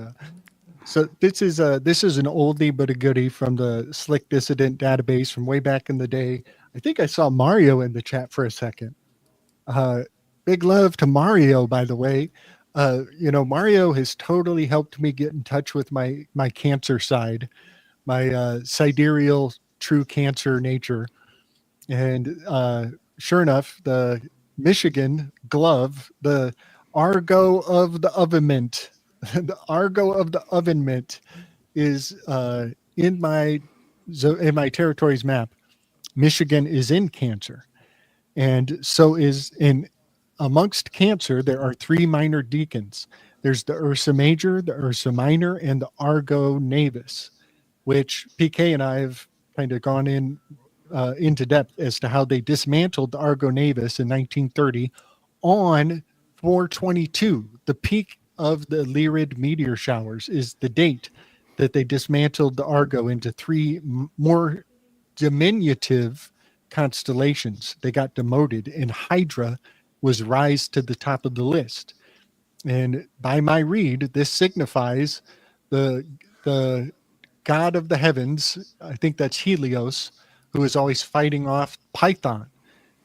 [SPEAKER 3] So this is an oldie but a goodie from the Slick Dissident database from way back in the day. I think I saw Mario in the chat for a second. Big love to Mario, by the way. Mario has totally helped me get in touch with my cancer side, my sidereal true cancer nature. And sure enough, the Michigan glove, the Argo of the ovenment, the Argo of the ovenment is in my territory's map. Michigan is in Cancer, and so is in amongst Cancer. There are three minor decans. There's the Ursa Major, the Ursa Minor, and the Argo Navis, which PK and I have kind of gone into depth as to how they dismantled the Argo Navis in 1930 on 422. The peak of the Lyrid meteor showers is the date that they dismantled the Argo into three more diminutive constellations. They got demoted, and Hydra was rise to the top of the list. And by my read, this signifies the god of the heavens. I think that's Helios, who is always fighting off Python.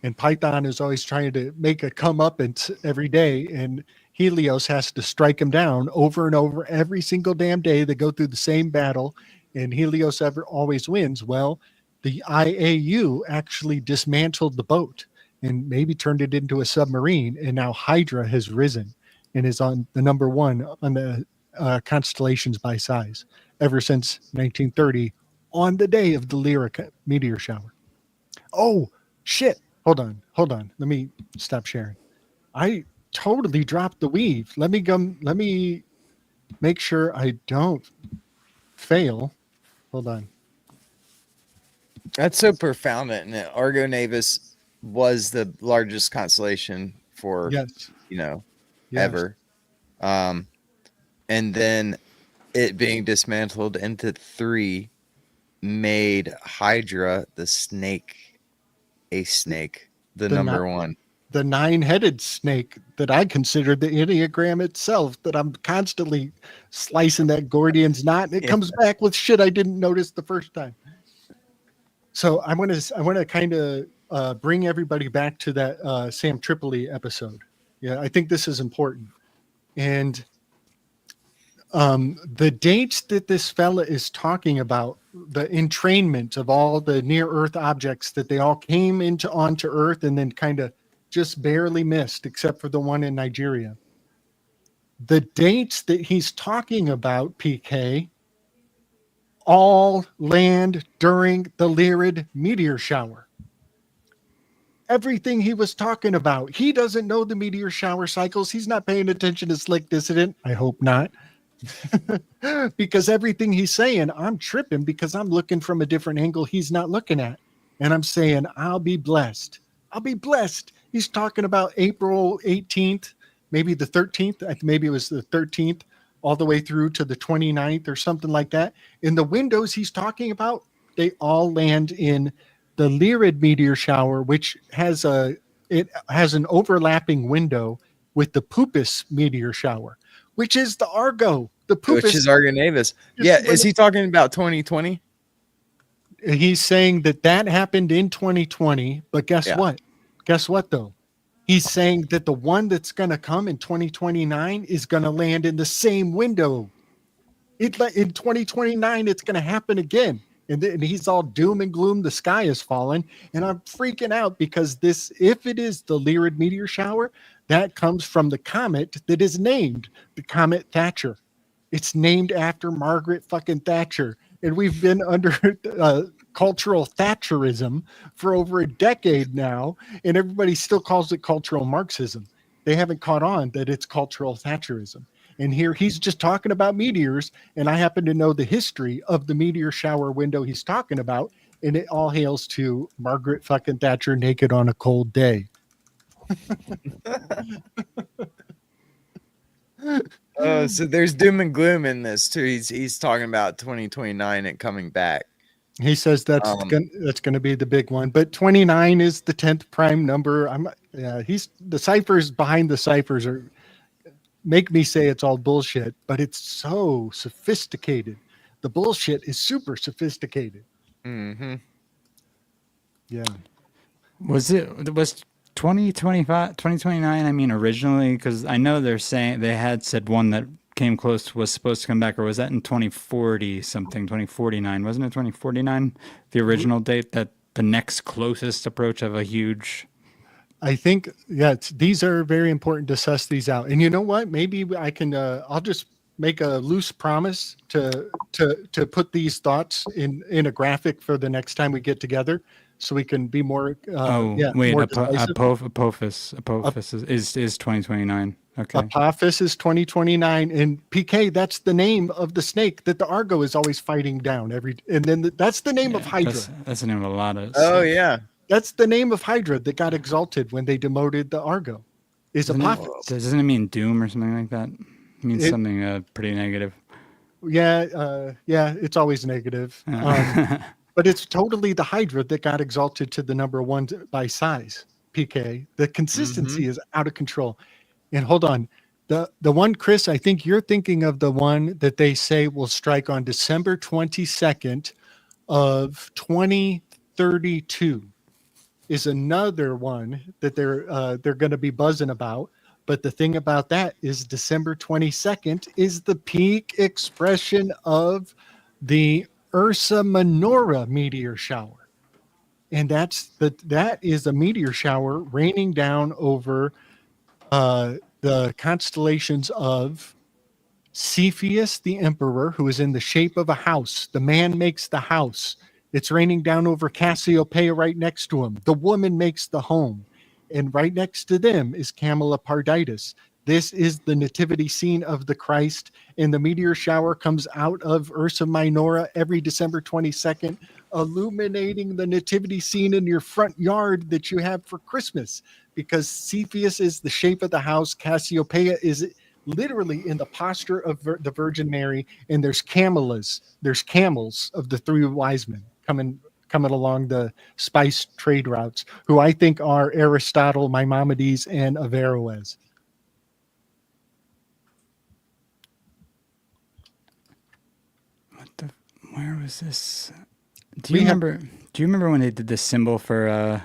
[SPEAKER 3] And Python is always trying to make a comeuppance every day. And Helios has to strike him down over and over every single damn day. They go through the same battle, and Helios always wins. Well, the IAU actually dismantled the boat and maybe turned it into a submarine. And now Hydra has risen and is on the number one on the constellations by size ever since 1930 on the day of the Lyric meteor shower. Oh, shit. Hold on. Let me stop sharing. I totally dropped the weave. Let me make sure I don't fail. Hold on.
[SPEAKER 2] That's so profound. And Argo Navis was the largest constellation for,
[SPEAKER 3] Yes.
[SPEAKER 2] ever. And then it being dismantled into three made Hydra the snake, the number one.
[SPEAKER 3] The 9-headed snake that I consider the Enneagram itself, that I'm constantly slicing that Gordian's knot, and it comes back with shit I didn't notice the first time. So I want to kind of bring everybody back to that Sam Tripoli episode. Yeah, I think this is important. And the dates that this fella is talking about, the entrainment of all the near Earth objects, that they all came onto Earth and then kind of just barely missed, except for the one in Nigeria. The dates that he's talking about, PK, all land during the Lyrid meteor shower. Everything he was talking about, he doesn't know the meteor shower cycles. He's not paying attention to Slick Dissident. I hope not. Because everything he's saying, I'm tripping because I'm looking from a different angle he's not looking at. And I'm saying, I'll be blessed. He's talking about April 18th, maybe the 13th. Maybe it was the 13th all the way through to the 29th or something like that. In the windows he's talking about, they all land in the Lyrid meteor shower, which has an overlapping window with the Pupus meteor shower, which is the Argo. The Pupus,
[SPEAKER 2] which is Argonavis. Yeah, is he talking about 2020?
[SPEAKER 3] He's saying that happened in 2020, but guess what? Guess what though? He's saying that the one that's going to come in 2029 is going to land in the same window. In 2029, it's going to happen again. And he's all doom and gloom. The sky is falling. And I'm freaking out because if it is the Lyrid meteor shower, that comes from the comet that is named the Comet Thatcher. It's named after Margaret fucking Thatcher. And we've been under cultural Thatcherism for over a decade now, and everybody still calls it cultural Marxism. They haven't caught on that it's cultural Thatcherism. And here he's just talking about meteors, and I happen to know the history of the meteor shower window he's talking about, and it all hails to Margaret fucking Thatcher naked on a cold day.
[SPEAKER 2] Oh, so there's doom and gloom in this too. He's talking about 2029 and coming back.
[SPEAKER 3] He says that's going to be the big one, but 29 is the 10th prime number. He's the ciphers behind the ciphers make me say it's all bullshit, but it's so sophisticated. The bullshit is super sophisticated.
[SPEAKER 2] Mm-hmm.
[SPEAKER 3] Yeah.
[SPEAKER 1] Was 2029, I mean, originally, because I know they're saying they had said one that came close was supposed to come back, or was that in 2040 something, 2049? Wasn't it 2049, the original date, that the next closest approach of a huge...
[SPEAKER 3] I think, these are very important to suss these out. And you know what? Maybe I can, I'll just make a loose promise to put these thoughts in a graphic for the next time we get together, so we can be more.
[SPEAKER 1] Apophis is 2029. Okay.
[SPEAKER 3] Apophis is 2029, and PK, that's the name of the snake that the Argo is always fighting down and then that's the name of Hydra.
[SPEAKER 1] That's the name of a lot of.
[SPEAKER 2] Oh yeah.
[SPEAKER 3] That's the name of Hydra that got exalted when they demoted the Argo.
[SPEAKER 1] Doesn't it mean doom or something like that? It means something pretty negative.
[SPEAKER 3] Yeah, it's always negative. But it's totally the Hydra that got exalted to the number one by size, PK. The consistency is out of control. And hold on. The one, Chris, I think you're thinking of the one that they say will strike on December 22nd of 2032. Is another one that they're going to be buzzing about. But the thing about that is December 22nd is the peak expression of the Ursa Minora meteor shower. And that is a meteor shower raining down over the constellations of Cepheus the Emperor, who is in the shape of a house. The man makes the house. It's raining down over Cassiopeia right next to him. The woman makes the home. And right next to them is Cameloparditis. This is the nativity scene of the Christ. And the meteor shower comes out of Ursa Minora every December 22nd, illuminating the nativity scene in your front yard that you have for Christmas. Because Cepheus is the shape of the house. Cassiopeia is literally in the posture of the Virgin Mary. And there's camels of the three wise men coming along the spice trade routes, who I think are Aristotle, Maimonides, and Averroes.
[SPEAKER 1] Where was this? Do you remember when they did the symbol for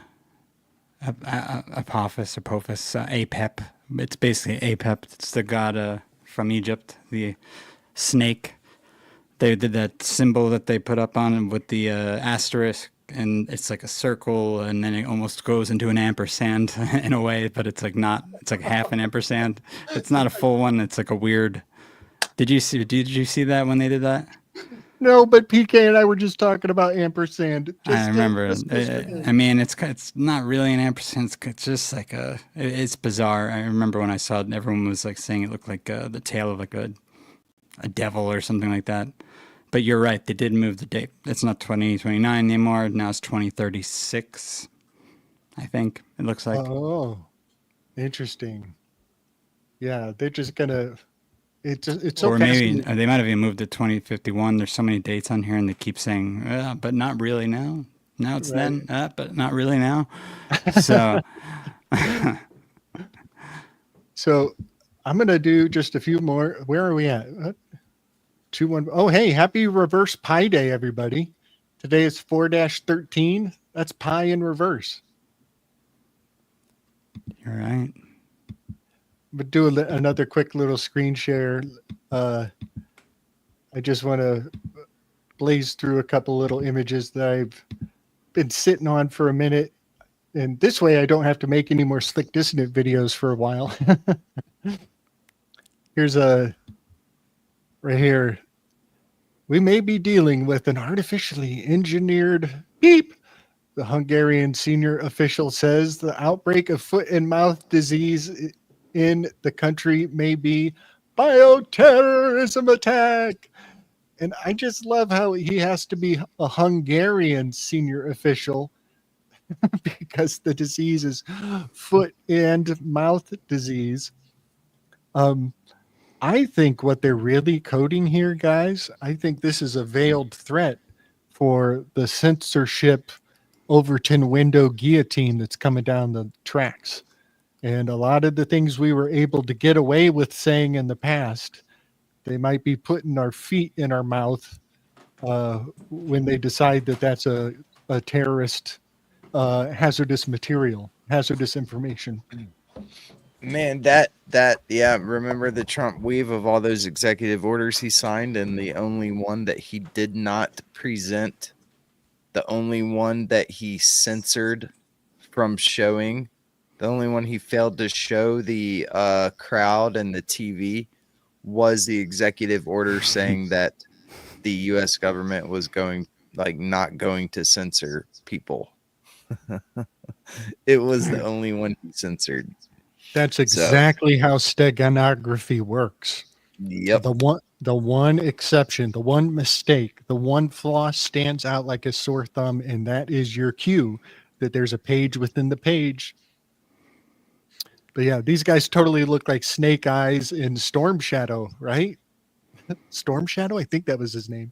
[SPEAKER 1] Apophis, Apep? It's basically Apep. It's the god from Egypt, the snake. They did that symbol that they put up on it with the asterisk, and it's like a circle, and then it almost goes into an ampersand in a way, but it's like not. It's like half an ampersand. It's not a full one. It's like a weird. Did you see that when they did that?
[SPEAKER 3] No, but PK and I were just talking about ampersand.
[SPEAKER 1] I remember. I mean, it's not really an ampersand. It's just like it's bizarre. I remember when I saw it, everyone was like saying it looked like the tail of like a devil or something like that. But you're right. They did move the date. It's not 2029 anymore. Now it's 2036. I think it looks like.
[SPEAKER 3] Oh, interesting. Yeah, they're just gonna. It's so
[SPEAKER 1] Or maybe
[SPEAKER 3] fascinating.
[SPEAKER 1] they might have even moved to 2051. There's so many dates on here, and they keep saying, but not really now. Now it's
[SPEAKER 3] Right.
[SPEAKER 1] then, but not really now. So,
[SPEAKER 3] So I'm gonna do just a few more. Where are we at? 2-1. Oh, hey, happy reverse pi day, everybody. Today is 4-13. That's pi in reverse.
[SPEAKER 1] you're right.
[SPEAKER 3] But do another quick little screen share. I just want to blaze through a couple little images that I've been sitting on for a minute. And this way I don't have to make any more slick dissonant videos for a while. Here's a right here. We may be dealing with an artificially engineered beep. The Hungarian senior official says the outbreak of foot and mouth disease in the country may be bioterrorism attack. And I just love how he has to be a Hungarian senior official because the disease is foot and mouth disease. I think what they're really coding here, guys, I think this is a veiled threat for the censorship Overton window guillotine that's coming down the tracks. And a lot of the things we were able to get away with saying in the past, they might be putting our feet in our mouth when they decide that that's a terrorist hazardous material, hazardous information.
[SPEAKER 2] Man, yeah, remember the Trump weave of all those executive orders he signed, and the only one that he did not present, the only one that he censored from showing, the only one he failed to show the crowd and the TV was the executive order saying that the US government was not going to censor people. It was the only one he censored.
[SPEAKER 3] That's exactly how steganography works.
[SPEAKER 2] Yep.
[SPEAKER 3] The one exception, the one mistake, the one flaw stands out like a sore thumb, and that is your cue that there's a page within the page. But yeah, these guys totally look like Snake Eyes in Storm Shadow, right? Storm Shadow? I think that was his name.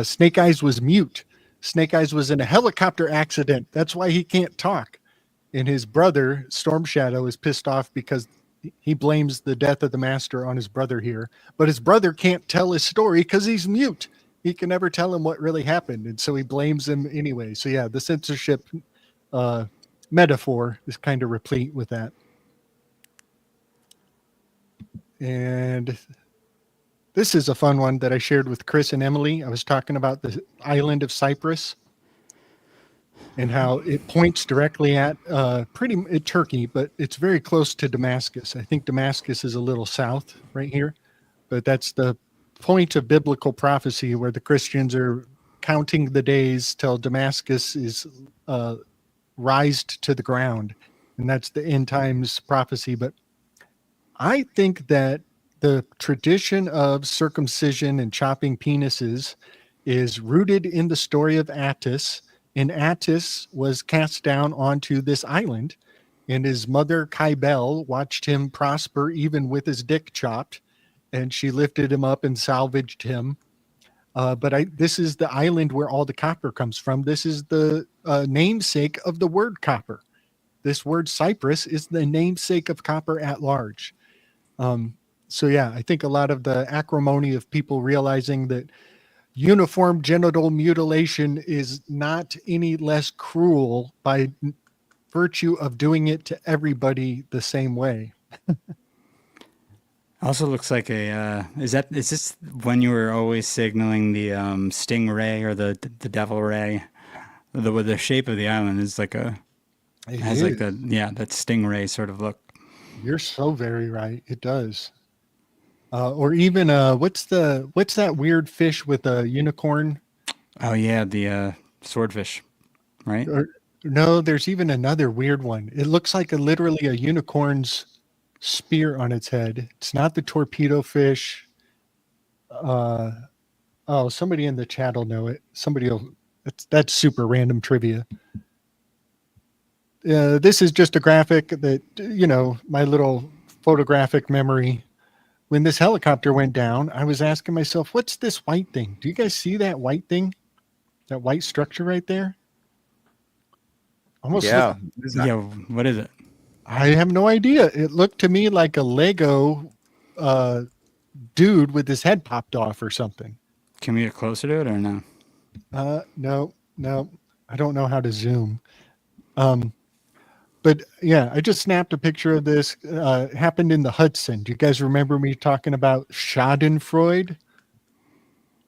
[SPEAKER 3] Snake Eyes was mute. Snake Eyes was in a helicopter accident. That's why he can't talk. And his brother, Storm Shadow, is pissed off because he blames the death of the master on his brother here. But his brother can't tell his story because he's mute. He can never tell him what really happened. And so he blames him anyway. So yeah, the censorship metaphor is kind of replete with that. And this is a fun one that I shared with Chris and Emily. I was talking about the island of Cyprus and how it points directly at Turkey, but it's very close to Damascus. I think Damascus is a little south right here, but that's the point of biblical prophecy where the Christians are counting the days till Damascus is rised to the ground. And that's the end times prophecy. But I think that the tradition of circumcision and chopping penises is rooted in the story of Attis. And Attis was cast down onto this island, and his mother, Kybele, watched him prosper even with his dick chopped, and she lifted him up and salvaged him. This is the island where all the copper comes from. This is the namesake of the word copper. This word Cyprus is the namesake of copper at large. So yeah, I think a lot of the acrimony of people realizing that uniform genital mutilation is not any less cruel by virtue of doing it to everybody the same way.
[SPEAKER 1] Also looks like is this when you were always signaling the stingray or the devil ray? The shape of the island is like that stingray sort of look.
[SPEAKER 3] You're so very right. It does. Or even what's that weird fish with a unicorn?
[SPEAKER 1] Oh yeah, the swordfish, right?
[SPEAKER 3] No, there's even another weird one. It looks like literally a unicorn's spear on its head. It's not the torpedo fish. Somebody in the chat will know it. That's super random trivia. This is just a graphic that, my little photographic memory when this helicopter went down, I was asking myself, what's this white thing? Do you guys see that white thing? That white structure right there? Almost
[SPEAKER 2] Yeah.
[SPEAKER 1] Yeah, what is it?
[SPEAKER 3] I have no idea. It looked to me like a Lego dude with his head popped off or something.
[SPEAKER 1] Can we get closer to it or no?
[SPEAKER 3] No. I don't know how to zoom. But yeah, I just snapped a picture of this. Happened in the Hudson. Do you guys remember me talking about Schadenfreude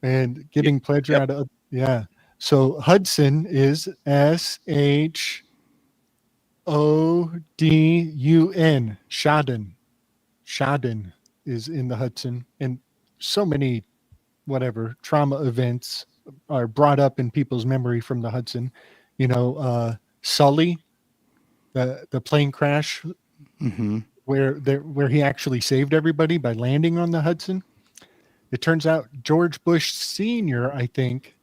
[SPEAKER 3] and getting pleasure out of? Yeah. So Hudson is SHODUN. Schaden. Schaden is in the Hudson, and so many trauma events are brought up in people's memory from the Hudson. Sully, the plane crash, where he actually saved everybody by landing on the Hudson. It turns out George Bush Sr., I think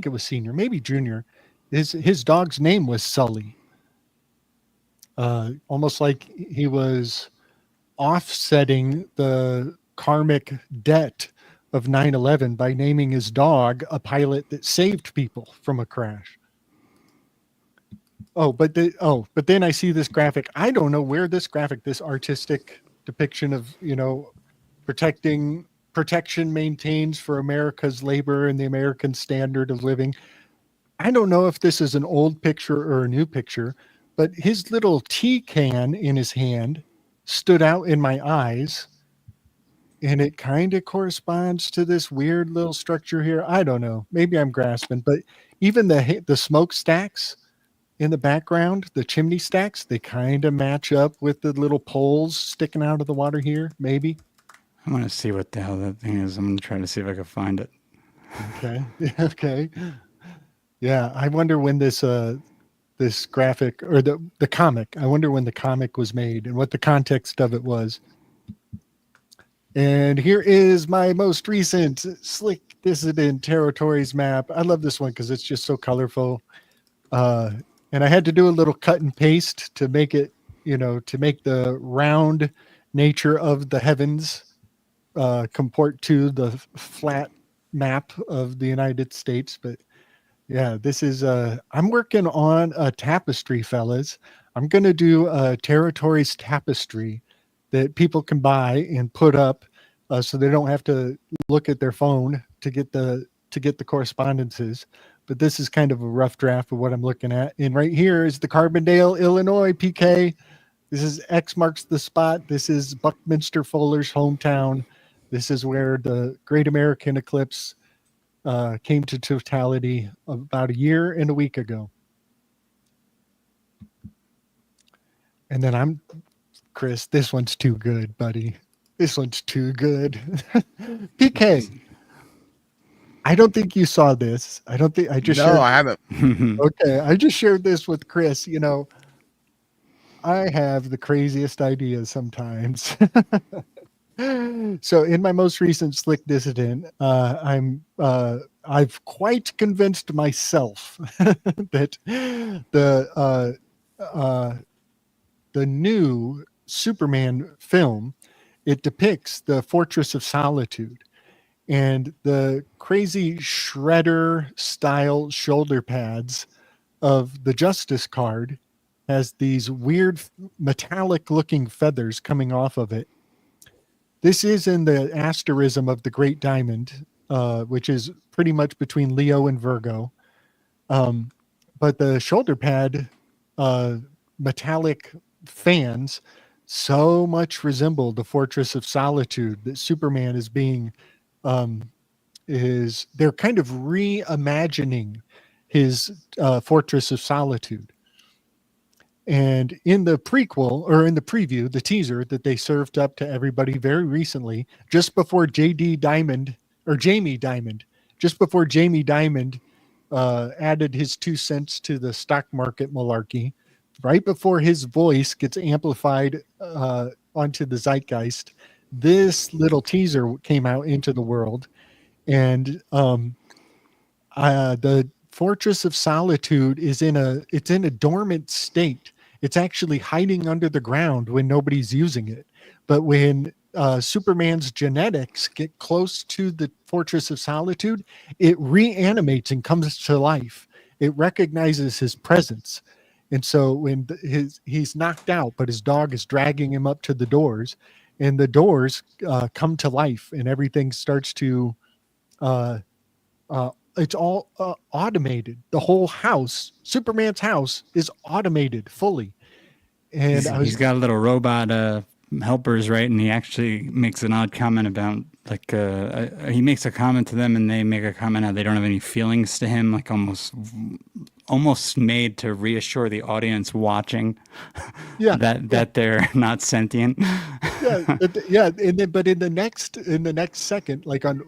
[SPEAKER 3] it was Senior, maybe Junior, his dog's name was Sully. Almost like he was offsetting the karmic debt of 9/11 by naming his dog a pilot that saved people from a crash. But then I see this graphic. I don't know where this artistic depiction of, protection maintains for America's labor and the American standard of living. I don't know if this is an old picture or a new picture, but his little tea can in his hand stood out in my eyes, and it kind of corresponds to this weird little structure here. I don't know. Maybe I'm grasping, but even the smokestacks in the background, the chimney stacks, they kind of match up with the little poles sticking out of the water here, maybe.
[SPEAKER 1] I want to see what the hell that thing is. I'm going to try to see if I can find it.
[SPEAKER 3] Okay. Okay. Yeah, I wonder when this graphic or the comic, I wonder when the comic was made and what the context of it was. And here is my most recent Slick Dissident Territories map. I love this one because it's just so colorful. And I had to do a little cut and paste to make it, to make the round nature of the heavens comport to the flat map of the United States. But yeah, this is I'm working on a tapestry, fellas. I'm going to do a Territories tapestry that people can buy and put up so they don't have to look at their phone to get the correspondences. But this is kind of a rough draft of what I'm looking at. And right here is the Carbondale, Illinois, PK. This is X marks the spot. This is Buckminster Fuller's hometown. This is where the Great American Eclipse came to totality about a year and a week ago. And then Chris, this one's too good, buddy. This one's too good. PK. I don't think you saw this. I haven't. Okay. I just shared this with Chris. I have the craziest ideas sometimes. So in my most recent Slick Dissident, I've quite convinced myself that the new Superman film, it depicts the Fortress of Solitude. And the crazy shredder style shoulder pads of the Justice card has these weird metallic looking feathers coming off of it. This is in the asterism of the Great Diamond, which is pretty much between Leo and Virgo. But the shoulder pad metallic fans so much resemble the Fortress of Solitude that Superman is being they're kind of reimagining his Fortress of Solitude. And in the prequel or in the preview, the teaser that they served up to everybody very recently, just before Jamie Diamond, added his 2 cents to the stock market malarkey, right before his voice gets amplified onto the zeitgeist, this little teaser came out into the world. And the Fortress of Solitude is in a dormant state. It's actually hiding under the ground when nobody's using it. But when Superman's genetics get close to the Fortress of Solitude, it reanimates and comes to life. It recognizes his presence. And so when he's knocked out, but his dog is dragging him up to the doors, and the doors come to life, and everything starts to it's all automated. The whole house, Superman's house, is automated fully. And
[SPEAKER 1] He's got little robot helpers, right? And he actually makes an odd comment about like he makes a comment to them, and they make a comment how they don't have any feelings to him, like almost made to reassure the audience watching, that they're not sentient.
[SPEAKER 3] And then, but in the next second, like on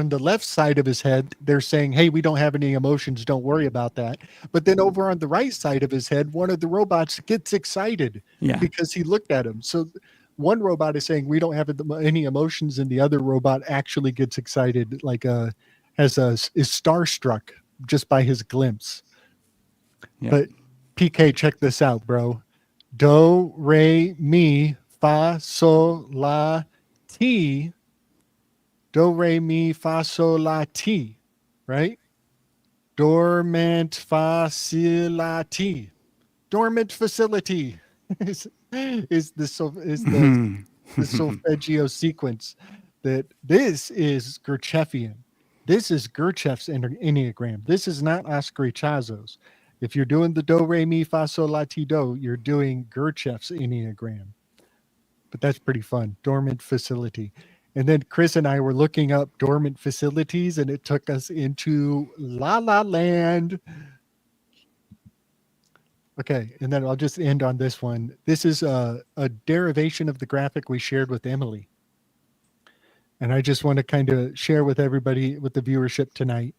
[SPEAKER 3] the left side of his head, they're saying, "Hey, we don't have any emotions. Don't worry about that." But then over on the right side of his head, one of the robots gets excited because he looked at him. So one robot is saying, "We don't have any emotions," and the other robot actually gets excited, like is starstruck just by his glimpse. Yeah. But PK, check this out, bro. Do, re, mi, fa, sol, la, ti. Do, re, mi, fa, sol, la, ti. Right? Dormant facility. Dormant facility is the solfeggio sequence. That this is Gurdjieffian. This is Gurdjieff's Enneagram. This is not Oscar Chazo's. If you're doing the do, re, mi, fa, sol, la, ti, do, you're doing Gurdjieff's Enneagram. But that's pretty fun. Dormant facility. And then Chris and I were looking up dormant facilities, and it took us into La La Land. Okay, and then I'll just end on this one. This is a derivation of the graphic we shared with Emily. And I just want to kind of share with everybody, with the viewership tonight,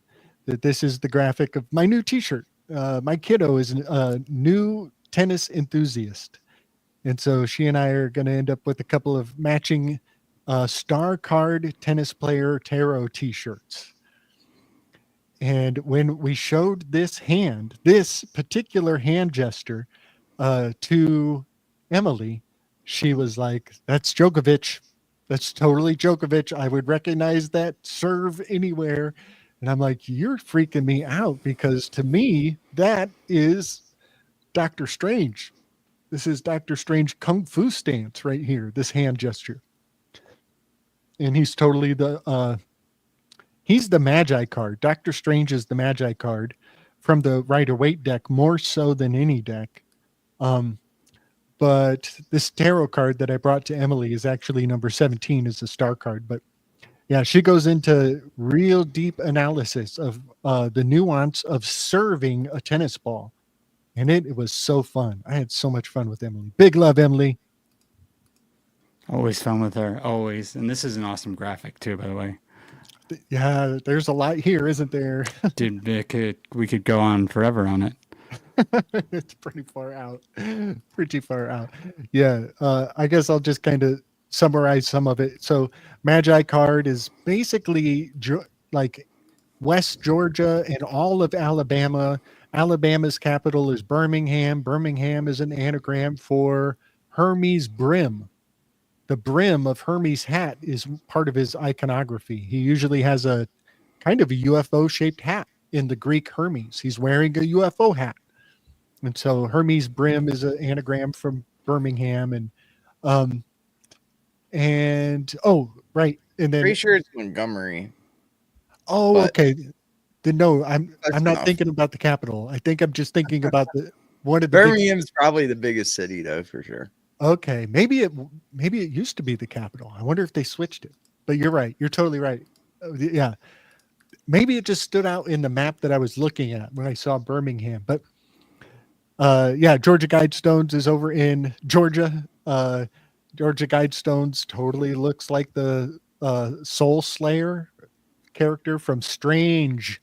[SPEAKER 3] that this is the graphic of my new t-shirt. My kiddo is a new tennis enthusiast. And so she and I are going to end up with a couple of matching star card tennis player tarot t-shirts. And when we showed this particular hand gesture to Emily, she was like, "That's Djokovic. That's totally Djokovic. I would recognize that serve anywhere." And I'm like, "You're freaking me out, because to me, that is Dr. Strange. This is Dr. Strange Kung Fu stance right here, this hand gesture." And he's totally he's the Magi card. Dr. Strange is the Magi card from the Rider-Waite deck, more so than any deck. But this tarot card that I brought to Emily is actually number 17, is a star card. But yeah, she goes into real deep analysis of the nuance of serving a tennis ball. And it was so fun. I had so much fun with Emily. Big love, Emily.
[SPEAKER 1] Always fun with her, always. And this is an awesome graphic too, by the way.
[SPEAKER 3] Yeah, there's a lot here, isn't there?
[SPEAKER 1] Dude, we could go on forever on it.
[SPEAKER 3] It's pretty far out. Yeah, I guess I'll just kind of summarize some of it. So Magi card is basically like West Georgia and all of Alabama. Alabama's capital is Birmingham. Birmingham is an anagram for Hermes' brim. The brim of Hermes' hat is part of his iconography. He usually has a kind of a UFO-shaped hat in the Greek Hermes. He's wearing a UFO hat. And so Hermes' brim is an anagram from Birmingham. And right. And then
[SPEAKER 2] Pretty sure it's Montgomery.
[SPEAKER 3] Oh, okay. Then no, I'm not thinking about the capital. I think I'm just thinking about one of the
[SPEAKER 2] Birmingham's probably the biggest city, though, for sure.
[SPEAKER 3] Okay, maybe it used to be the capital. I wonder if they switched it. But you're right. You're totally right. Yeah, maybe it just stood out in the map that I was looking at when I saw Birmingham. But yeah, Georgia Guidestones is over in Georgia. Georgia Guidestones totally looks like the Soul Slayer character from Stranger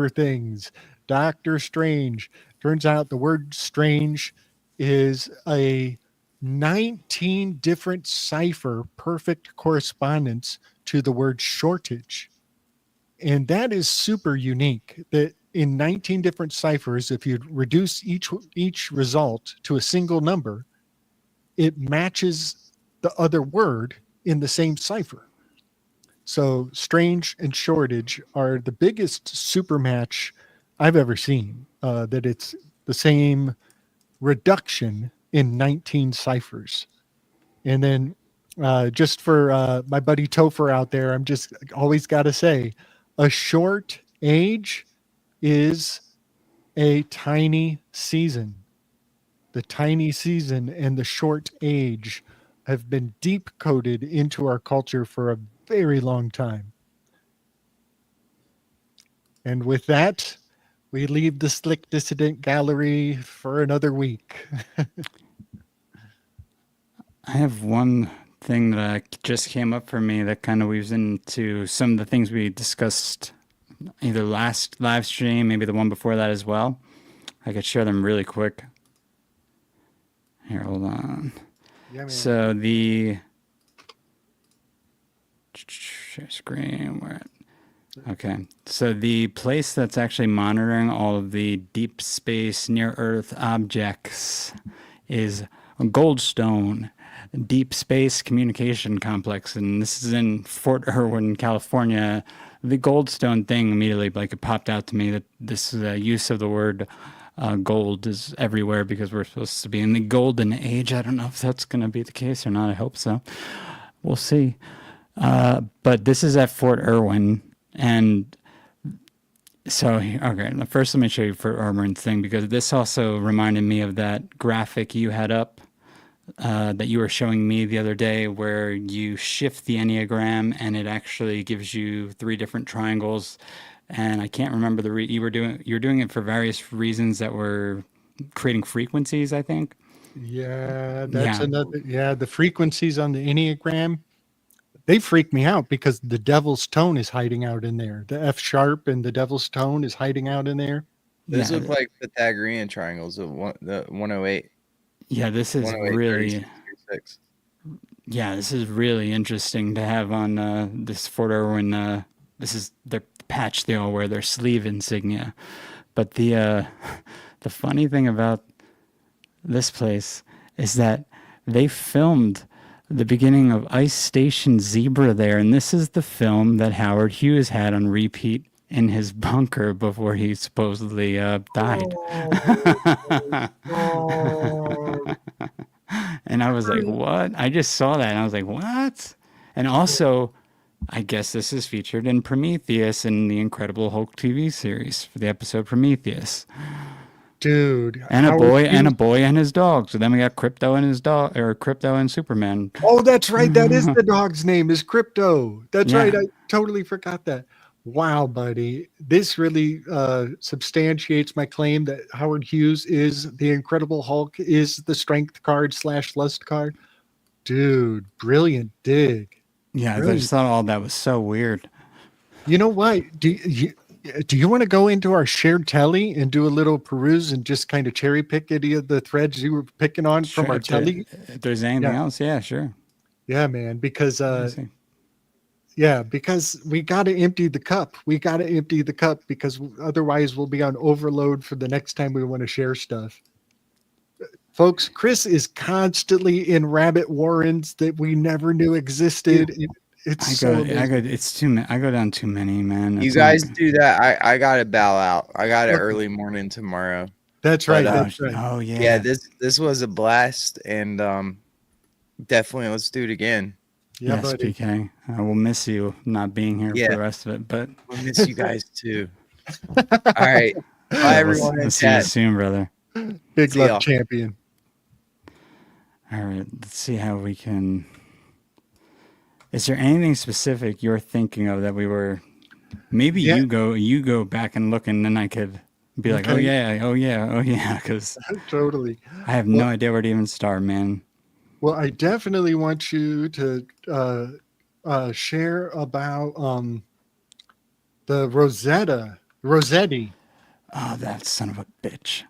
[SPEAKER 3] Things, Doctor Strange. Turns out the word strange is a 19 different cipher perfect correspondence to the word shortage. And that is super unique, that in 19 different ciphers, if you reduce each result to a single number, it matches the other word in the same cipher. So strange and shortage are the biggest super match I've ever seen, that it's the same reduction in 19 ciphers. And then just for my buddy Topher out there, I'm just always got to say, a short age is a tiny season. The tiny season and the short age have been deep coded into our culture for a very long time. And with that, we leave the Slick Dissident Gallery for another week.
[SPEAKER 1] I have one thing that just came up for me that kind of weaves into some of the things we discussed either last live stream, maybe the one before that as well. I could share them really quick. Here, hold on.
[SPEAKER 3] Yeah, man.
[SPEAKER 1] So the share screen, where? Okay, so the place that's actually monitoring all of the deep space near Earth objects is Goldstone Deep Space Communication Complex, and this is in Fort Irwin, California. The Goldstone thing immediately, like, it popped out to me that this use of the word gold is everywhere because we're supposed to be in the golden age. I don't know if that's going to be the case or not. I hope so. We'll see. But this is at Fort Irwin, and so, okay, first let me show you Fort Irwin thing, because this also reminded me of that graphic you had up that you were showing me the other day, where you shift the Enneagram and it actually gives you 3 different triangles. And I can't remember you're doing it for various reasons that were creating frequencies, I think.
[SPEAKER 3] Yeah, that's
[SPEAKER 1] Yeah.
[SPEAKER 3] another. Yeah, the frequencies on the Enneagram, they freak me out because the devil's tone is hiding out in there. The F sharp and the devil's tone is hiding out in there.
[SPEAKER 2] Those
[SPEAKER 1] Yeah.
[SPEAKER 2] look like Pythagorean triangles of the 108.
[SPEAKER 1] Yeah, this is
[SPEAKER 2] 108,
[SPEAKER 1] really
[SPEAKER 2] 36, 36.
[SPEAKER 1] Yeah, this is really interesting to have on this Fort Irwin. This is the patch they all wear, their sleeve insignia. But the funny thing about this place is that they filmed the beginning of Ice Station Zebra there, and this is the film that Howard Hughes had on repeat in his bunker before he supposedly died. And I was like, what? I just saw that and I was like, what? And also, I guess this is featured in Prometheus in the Incredible Hulk TV series for the episode Prometheus.
[SPEAKER 3] Dude.
[SPEAKER 1] And a
[SPEAKER 3] Howard
[SPEAKER 1] boy
[SPEAKER 3] Hughes-
[SPEAKER 1] and a boy and his dog. So then we got Crypto and his dog, or Crypto and Superman.
[SPEAKER 3] Oh, that's right. That is the dog's name, is Crypto. That's
[SPEAKER 1] Yeah.
[SPEAKER 3] right. I totally forgot that. Wow, buddy. This really substantiates my claim that Howard Hughes is the Incredible Hulk, is the strength card / lust card. Dude, brilliant dig.
[SPEAKER 1] Yeah, I
[SPEAKER 3] Really?
[SPEAKER 1] just thought all that was so weird.
[SPEAKER 3] You know what? Do you want to go into our shared telly and do a little peruse and just kind of cherry pick any of the threads you were picking on from
[SPEAKER 1] Sure,
[SPEAKER 3] our telly?
[SPEAKER 1] if there's anything
[SPEAKER 3] Yeah.
[SPEAKER 1] else, yeah, sure.
[SPEAKER 3] Yeah, man, because
[SPEAKER 1] Let me see.
[SPEAKER 3] yeah, because we got to empty the cup. We got to empty the cup because otherwise we'll be on overload for the next time we want to share stuff. Folks, Chris is constantly in rabbit warrens that we never knew existed. It's so amazing.
[SPEAKER 1] It's too many. I go down too many, man.
[SPEAKER 2] You
[SPEAKER 1] It's
[SPEAKER 2] guys
[SPEAKER 1] not-
[SPEAKER 2] do that. I got to bow out. I got it
[SPEAKER 3] Okay.
[SPEAKER 2] early morning tomorrow.
[SPEAKER 3] That's right.
[SPEAKER 2] But,
[SPEAKER 3] That's right.
[SPEAKER 1] Oh yeah.
[SPEAKER 2] Yeah, this was a blast, and definitely let's do it again.
[SPEAKER 3] Yeah,
[SPEAKER 1] yes,
[SPEAKER 3] buddy.
[SPEAKER 1] PK. I will miss you not being here
[SPEAKER 2] Yeah.
[SPEAKER 1] for the rest of it. But
[SPEAKER 2] We'll miss you guys too. All right, bye
[SPEAKER 1] yeah,
[SPEAKER 2] everyone.
[SPEAKER 1] We'll
[SPEAKER 2] in
[SPEAKER 1] see you
[SPEAKER 2] chat.
[SPEAKER 1] soon, brother.
[SPEAKER 3] Big
[SPEAKER 2] See
[SPEAKER 3] love
[SPEAKER 2] y'all.
[SPEAKER 3] champion.
[SPEAKER 1] All right. Let's see how we can. Is there anything specific you're thinking of that we were? Maybe
[SPEAKER 3] Yeah.
[SPEAKER 1] you go back and look, and then I could be like,
[SPEAKER 3] Okay.
[SPEAKER 1] oh yeah, because
[SPEAKER 3] Totally.
[SPEAKER 1] I have no idea where to even start, man.
[SPEAKER 3] Well, I definitely want you to share about the Rossetti.
[SPEAKER 1] Oh, that son of a bitch.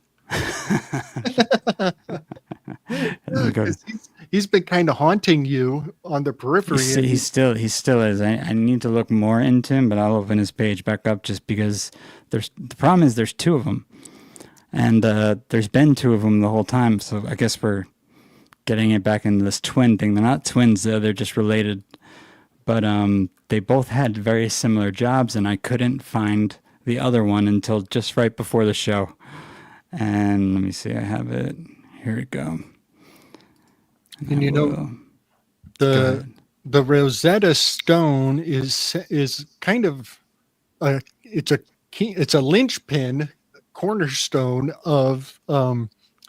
[SPEAKER 1] Let me go.
[SPEAKER 3] 'Cause he's been kind of haunting you on the periphery.
[SPEAKER 1] He still is. I need to look more into him, but I'll open his page back up just because the problem is there's 2 of them, and there's been 2 of them the whole time. So I guess we're getting it back into this twin thing. They're not twins though; they're just related. But they both had very similar jobs, and I couldn't find the other one until just right before the show. And let me see, I have it. Here we go.
[SPEAKER 3] And you know, the Rosetta Stone is kind of it's a linchpin cornerstone of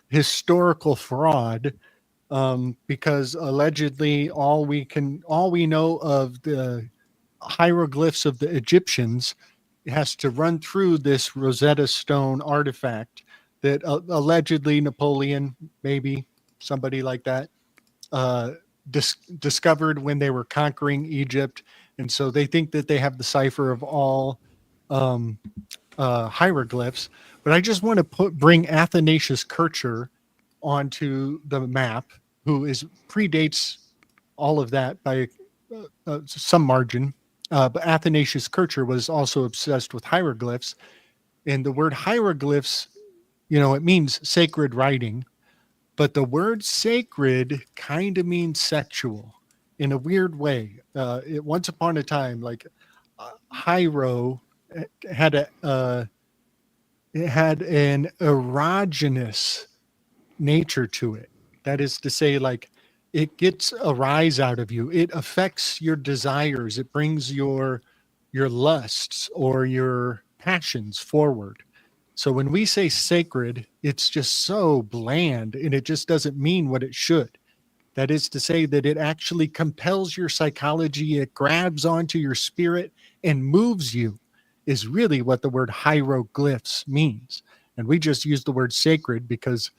[SPEAKER 3] historical fraud, because allegedly all we know of the hieroglyphs of the Egyptians has to run through this Rosetta Stone artifact that allegedly Napoleon, maybe somebody like that, discovered when they were conquering Egypt. And so they think that they have the cipher of all hieroglyphs. But I just want to bring Athanasius Kircher onto the map, who predates all of that by some margin. But Athanasius Kircher was also obsessed with hieroglyphs. And the word hieroglyphs, it means sacred writing. But the word sacred kind of means sexual in a weird way. Once upon a time, like hiero had an erogenous nature to it. That is to say, like, it gets a rise out of you. It affects your desires. It brings your lusts or your passions forward. So when we say sacred, it's just so bland, and it just doesn't mean what it should. That is to say that it actually compels your psychology. It grabs onto your spirit and moves you, is really what the word hieroglyphs means. And we just use the word sacred because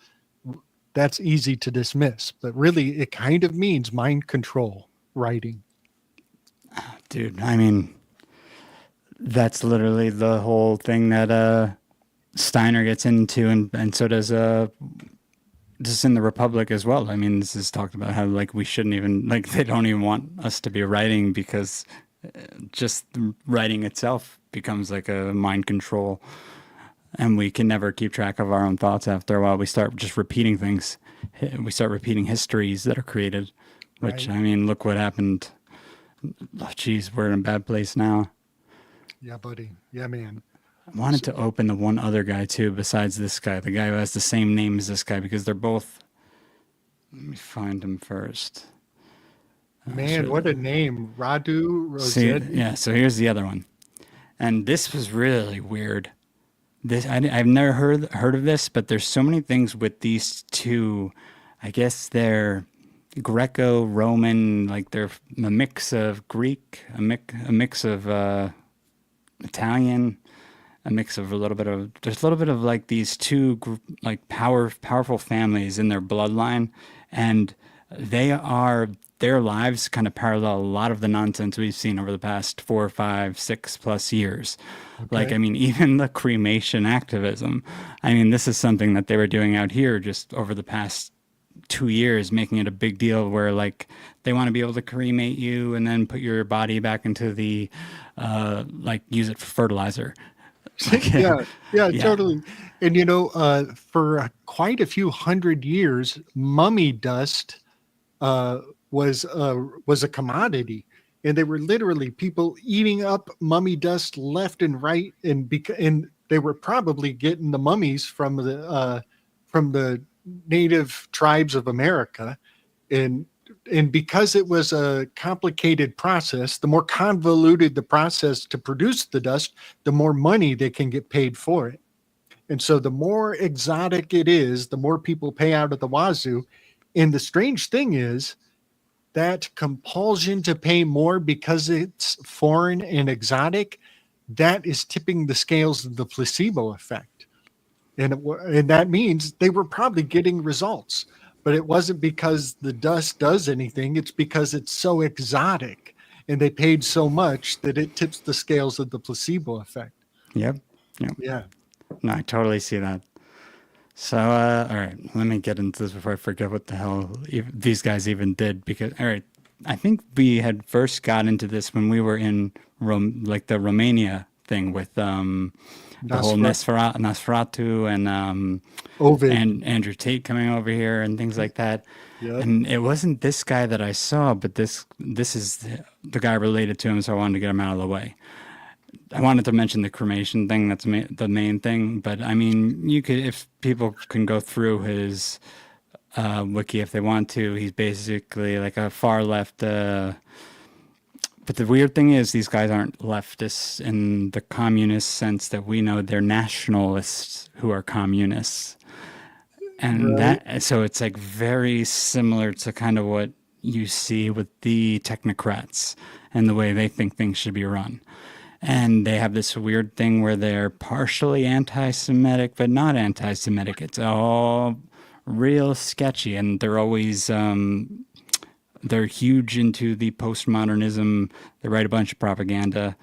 [SPEAKER 3] that's easy to dismiss. But really, it kind of means mind control writing.
[SPEAKER 1] Dude, I mean, that's literally the whole thing that Steiner gets into, and so does just in the Republic as well. I mean, this is talked about how like we shouldn't even, like, they don't even want us to be writing because just writing itself becomes like a mind control, and we can never keep track of our own thoughts. After a while, we start just repeating things. We start repeating histories that are created, which, right. I mean, look what happened. Oh, geez, we're in a bad place now.
[SPEAKER 3] Yeah, buddy. Yeah, man.
[SPEAKER 1] I wanted to open the one other guy too, besides this guy, the guy who has the same name as this guy, because they're both. Let me find him first.
[SPEAKER 3] Man, what a name. Radu Rossetti.
[SPEAKER 1] Yeah, so here's the other one. And this was really weird. I've never heard of this, but there's so many things with these two. I guess they're Greco-Roman, like they're a mix of Greek, a mix of Italian, a mix of there's a little bit of like these two like powerful families in their bloodline, and their lives kind of parallel a lot of the nonsense we've seen over the past 4, 5, 6+ years. Okay. Like, I mean, even the cremation activism. I mean, this is something that they were doing out here just over the past 2 years, making it a big deal where like they want to be able to cremate you and then put your body back into the like use it for fertilizer.
[SPEAKER 3] yeah, totally. And for quite a few hundred years, mummy dust was a commodity, and they were literally people eating up mummy dust left and right, and they were probably getting the mummies from the native tribes of America, and because it was a complicated process, the more convoluted the process to produce the dust, the more money they can get paid for it. And so the more exotic it is, the more people pay out at the wazoo. And the strange thing is that compulsion to pay more because it's foreign and exotic, that is tipping the scales of the placebo effect. And that means they were probably getting results. But it wasn't because the dust does anything. It's because it's so exotic and they paid so much that it tips the scales of the placebo effect.
[SPEAKER 1] Yep.
[SPEAKER 3] Yeah.
[SPEAKER 1] No, I totally see that. So, all right, let me get into this before I forget what the hell these guys even did. Because, all right, I think we had first got into this when we were in the Romania thing with the whole Nosferatu and
[SPEAKER 3] Ovid.
[SPEAKER 1] and Andrew Tate coming over here and things like that.
[SPEAKER 3] Yep.
[SPEAKER 1] And it wasn't this guy that I saw, but this is the guy related to him, so I wanted to get him out of the way. I wanted to mention the cremation thing. That's the main thing. But I mean, you could, if people can go through his wiki if they want to. He's basically like a far left. But the weird thing is, these guys aren't leftists in the communist sense that we know. They're nationalists who are communists. And so it's like very similar to kind of what you see with the technocrats and the way they think things should be run. And they have this weird thing where they're partially anti-Semitic, but not anti-Semitic. It's all real sketchy. And they're always, they're huge into the postmodernism. They write a bunch of propaganda.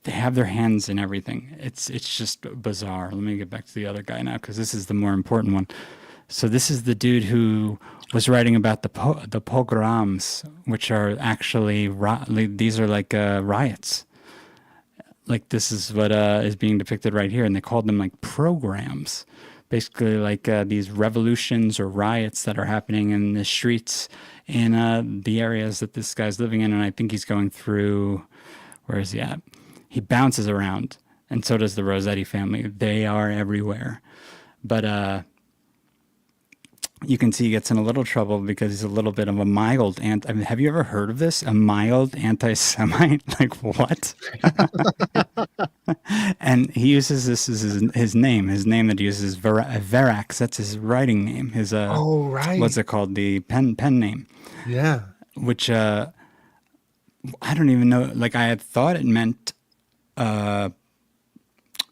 [SPEAKER 1] They have their hands in everything. It's just bizarre. Let me get back to the other guy now, because this is the more important one. So this is the dude who was writing about the pogroms, which are actually these are like riots. Like this is what is being depicted right here, and they called them like programs, basically like these revolutions or riots that are happening in the streets in the areas that this guy's living in. And I think he's going through, where is he at? He bounces around, and so does the Rossetti family. They are everywhere. But you can see he gets in a little trouble because he's a little bit of a mild I mean, have you ever heard of this? A mild anti-Semite? Like what? And he uses this as his name. His name that he uses is Verax. That's his writing name. His what's it called? The pen name.
[SPEAKER 3] Yeah.
[SPEAKER 1] Which I don't even know. Like I had thought it meant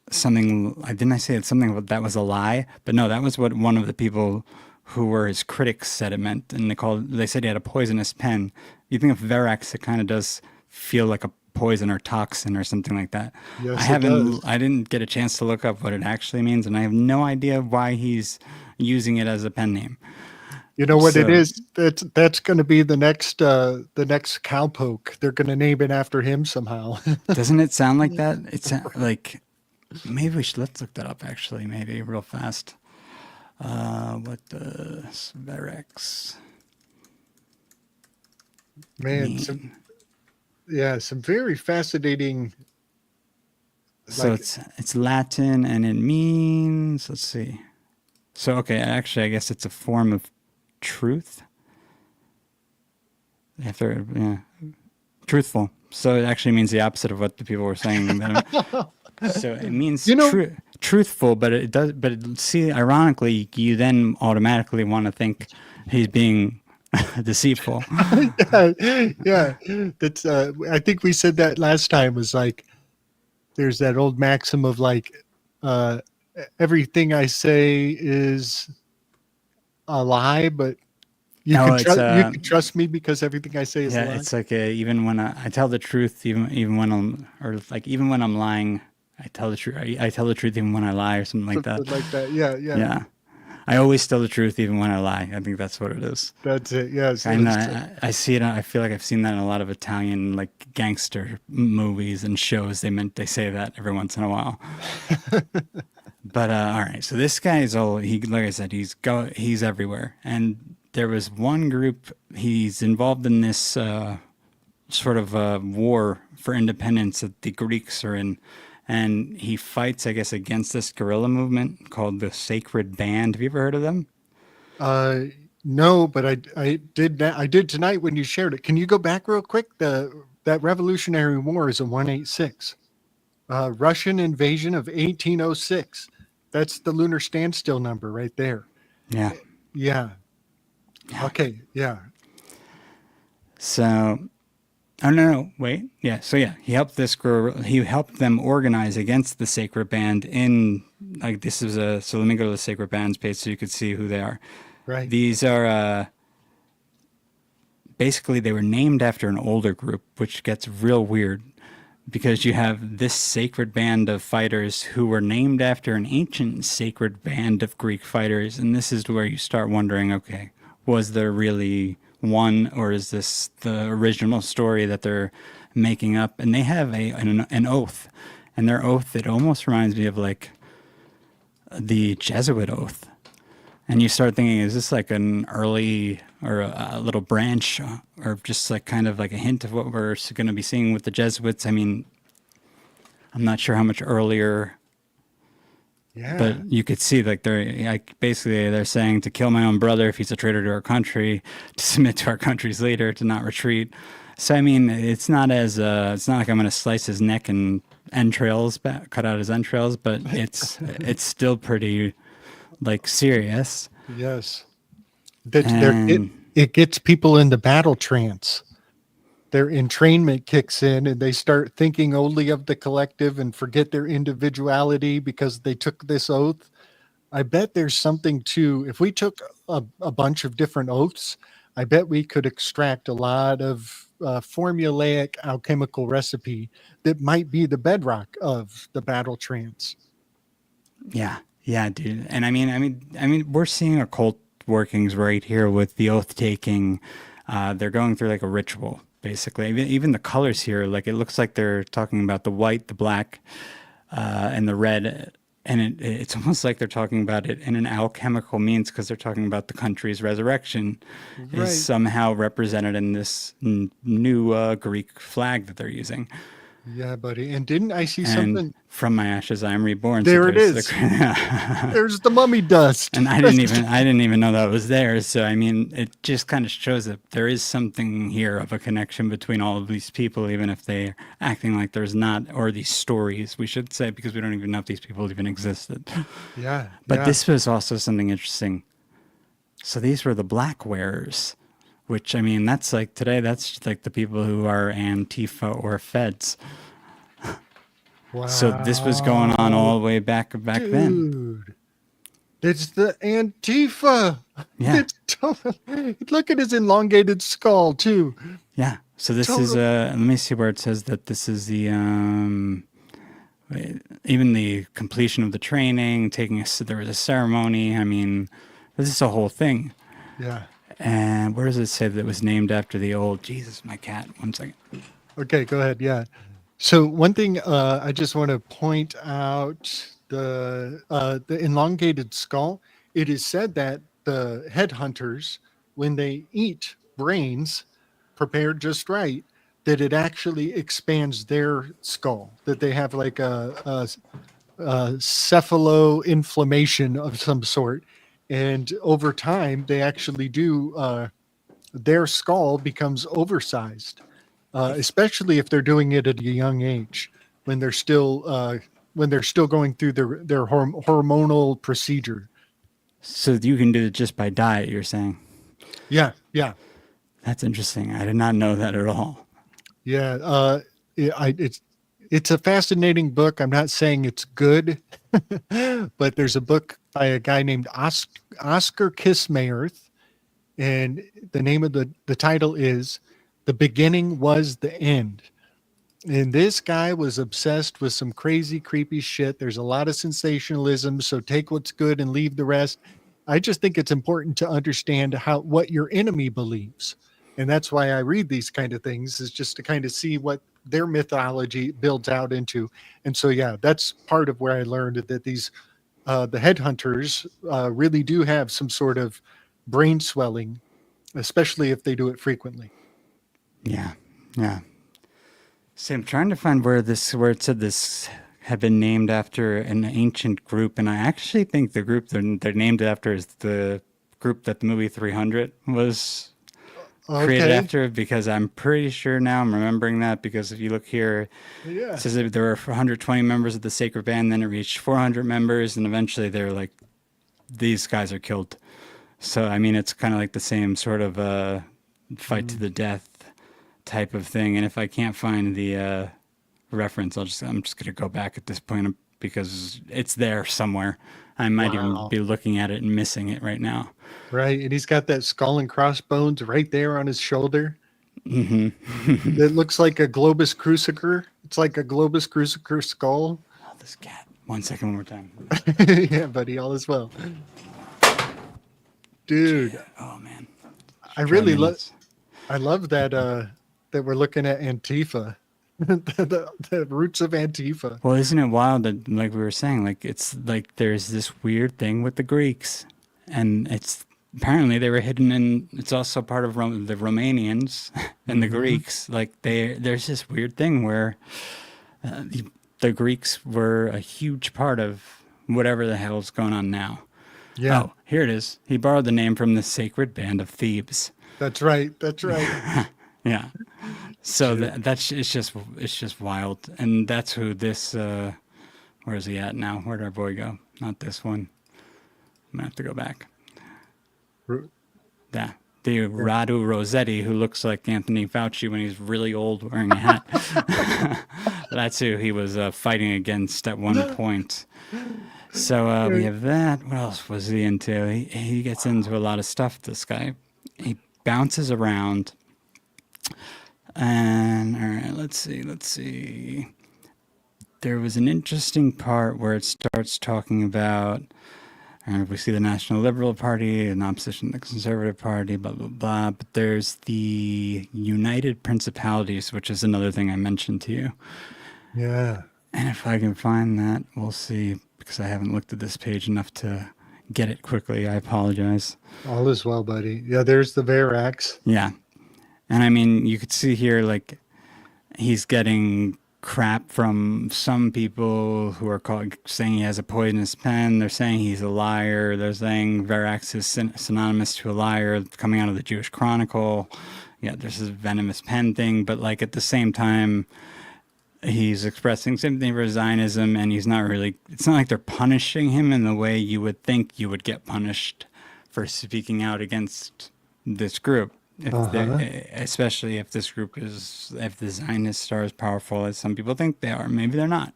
[SPEAKER 1] something. Didn't I say it's something that was a lie? But no, that was what one of the people who were his critics said it meant, and they said he had a poisonous pen. You think of Verax, it kind of does feel like a poison or toxin or something like that.
[SPEAKER 3] Yes,
[SPEAKER 1] I didn't get a chance to look up what it actually means, and I have no idea why he's using it as a pen name.
[SPEAKER 3] You know what it is? That's going to be the next cowpoke. They're going to name it after him somehow.
[SPEAKER 1] Doesn't it sound like that? It's like maybe let's look that up actually, maybe real fast. What the Verax
[SPEAKER 3] Man, some very fascinating.
[SPEAKER 1] So it's Latin and it means, let's see. So okay, actually I guess it's a form of truth. Truthful. So it actually means the opposite of what the people were saying. So it means truthful, but it does. But see, ironically, you then automatically want to think he's being deceitful.
[SPEAKER 3] Yeah. That's. I think we said that last time. Was like, there's that old maxim of like, everything I say is a lie, but you can trust me because everything I say is a lie.
[SPEAKER 1] Yeah, it's like even when I tell the truth, even when I'm lying. I tell the truth. I tell the truth even when I lie, or something like that.
[SPEAKER 3] Like that. Yeah.
[SPEAKER 1] Yeah. I always tell the truth even when I lie. I think that's what it is.
[SPEAKER 3] That's it. Yes.
[SPEAKER 1] I see it. I feel like I've seen that in a lot of Italian like gangster movies and shows. They say that every once in a while. But all right. So this guy is like I said, he's everywhere. And there was one group. He's involved in this sort of war for independence that the Greeks are in. And he fights, I guess, against this guerrilla movement called the Sacred Band. Have you ever heard of them?
[SPEAKER 3] No, but I did tonight when you shared it. Can you go back real quick? That Revolutionary War is a 186. Russian invasion of 1806. That's the lunar standstill number right there.
[SPEAKER 1] Yeah.
[SPEAKER 3] Yeah. Okay. Yeah.
[SPEAKER 1] So. Oh no! Wait, yeah. So yeah, he helped He helped them organize against the Sacred Band in like this is a. So let me go to the Sacred Band's page so you could see who they are.
[SPEAKER 3] Right.
[SPEAKER 1] These are basically they were named after an older group, which gets real weird because you have this Sacred Band of fighters who were named after an ancient Sacred Band of Greek fighters, and this is where you start wondering, okay, was there really one, or is this the original story that they're making up? And they have an oath, And their oath, it almost reminds me of like the Jesuit oath. And you start thinking, is this like an early or a little branch or just like kind of like a hint of what we're going to be seeing with the Jesuits? I mean, I'm not sure how much earlier,
[SPEAKER 3] Yeah.
[SPEAKER 1] but you could see like basically they're saying to kill my own brother if he's a traitor to our country, to submit to our country's leader, to not retreat. So I mean, it's not like I'm going to slice his neck and entrails, cut out his entrails, but it's still pretty like serious.
[SPEAKER 3] Yes.
[SPEAKER 1] And
[SPEAKER 3] It gets people into battle trance. Their entrainment kicks in and they start thinking only of the collective and forget their individuality because they took this oath. I bet there's something to, if we took a bunch of different oaths, I bet we could extract a lot of formulaic alchemical recipe that might be the bedrock of the battle trance.
[SPEAKER 1] yeah, dude. And I mean, we're seeing occult workings right here with the oath taking. They're going through like a ritual, basically. Even the colors here, like it looks like they're talking about the white, the black, and the red. And it's almost like they're talking about it in an alchemical means because they're talking about the country's resurrection is somehow represented in this new Greek flag that they're using.
[SPEAKER 3] Yeah, buddy. And didn't I see
[SPEAKER 1] And
[SPEAKER 3] something?
[SPEAKER 1] from my ashes I am reborn.
[SPEAKER 3] There it
[SPEAKER 1] there's
[SPEAKER 3] is. There's the mummy dust.
[SPEAKER 1] And I didn't even know that was there. So I mean, it just kind of shows that there is something here of a connection between all of these people, even if they're acting like there's not, or these stories, we should say, because we don't even know if these people even existed.
[SPEAKER 3] Yeah.
[SPEAKER 1] But this was also something interesting. So these were the black wearers, which I mean, that's like today, that's like the people who are Antifa or Feds.
[SPEAKER 3] Wow.
[SPEAKER 1] So this was going on all the way back then.
[SPEAKER 3] Dude, it's the Antifa.
[SPEAKER 1] Yeah.
[SPEAKER 3] Look at his elongated skull too.
[SPEAKER 1] Yeah. So this is let me see where it says that this is the even the completion of the training, there was a ceremony. I mean, this is a whole thing.
[SPEAKER 3] Yeah.
[SPEAKER 1] And where does it say that it was named after the old Jesus, my cat? 1 second.
[SPEAKER 3] Okay, go ahead. Yeah. So one thing I just want to point out the elongated skull. It is said that the headhunters, when they eat brains prepared just right, that it actually expands their skull. That they have like a cephalo inflammation of some sort, and over time they actually do. Their skull becomes oversized. Especially if they're doing it at a young age, when they're still going through their hormonal procedure.
[SPEAKER 1] So you can do it just by diet, you're saying?
[SPEAKER 3] Yeah, yeah,
[SPEAKER 1] That's interesting. I did not know that at all.
[SPEAKER 3] yeah. It's a fascinating book. I'm not saying it's good, but there's a book by a guy named Oscar Kismayerth, and the name of the title is "The Beginning Was the End." And this guy was obsessed with some crazy, creepy shit. There's a lot of sensationalism, so take what's good and leave the rest. I just think it's important to understand what your enemy believes. And that's why I read these kind of things, is just to kind of see what their mythology builds out into. And so, yeah, that's part of where I learned that these the headhunters really do have some sort of brain swelling, especially if they do it frequently.
[SPEAKER 1] Yeah, yeah. See, I'm trying to find where it said this had been named after an ancient group, and I actually think the group they're named after is the group that the movie 300 was created after, because I'm pretty sure now I'm remembering that, because if you look here, it says that there were 120 members of the sacred band, then it reached 400 members, and eventually they're like, these guys are killed. So, I mean, it's kind of like the same sort of fight to the death type of thing. And if I can't find the reference, I'm just going to go back at this point, because it's there somewhere. I might even be looking at it and missing it right now.
[SPEAKER 3] Right. And he's got that skull and crossbones right there on his shoulder.
[SPEAKER 1] Mm-hmm.
[SPEAKER 3] It looks like a Globus Crucifer. It's like a Globus Crucifer skull.
[SPEAKER 1] Oh, this cat. 1 second, one more time.
[SPEAKER 3] Yeah, buddy. All is well. Dude.
[SPEAKER 1] Oh, man.
[SPEAKER 3] I really love that that we're looking at Antifa. the roots of Antifa.
[SPEAKER 1] Well, isn't it wild that, like we were saying, like it's like there's this weird thing with the Greeks, and it's apparently they were hidden in. It's also part of the Romanians and the Greeks. Like there's this weird thing where the Greeks were a huge part of whatever the hell's going on now.
[SPEAKER 3] Yeah,
[SPEAKER 1] Oh, here it is. He borrowed the name from the sacred band of Thebes.
[SPEAKER 3] that's right. That's right.
[SPEAKER 1] Yeah. So that's it's just wild, and that's who this. Where is he at now? Where'd our boy go? Not this one. I'm gonna have to go back. Yeah, the Radu Rossetti, who looks like Anthony Fauci when he's really old wearing a hat. That's who he was fighting against at one point. So we have that. What else was he into? He gets into a lot of stuff, this guy. He bounces around. And, all right, let's see. There was an interesting part where it starts talking about, we see the National Liberal Party in opposition to the Conservative Party, blah, blah, blah. But there's the United Principalities, which is another thing I mentioned to you.
[SPEAKER 3] Yeah.
[SPEAKER 1] And if I can find that, we'll see, because I haven't looked at this page enough to get it quickly. I apologize.
[SPEAKER 3] All is well, buddy. Yeah, there's the Verax.
[SPEAKER 1] Yeah. And I mean, you could see here, like, he's getting crap from some people who are saying he has a poisonous pen. They're saying he's a liar. They're saying Verax is synonymous to a liar coming out of the Jewish Chronicle. Yeah, there's this venomous pen thing. But, like, at the same time, he's expressing sympathy for Zionism, and he's not really, it's not like they're punishing him in the way you would think you would get punished for speaking out against this group. Especially if this group if the Zionists are as powerful as some people think they are. Maybe they're not.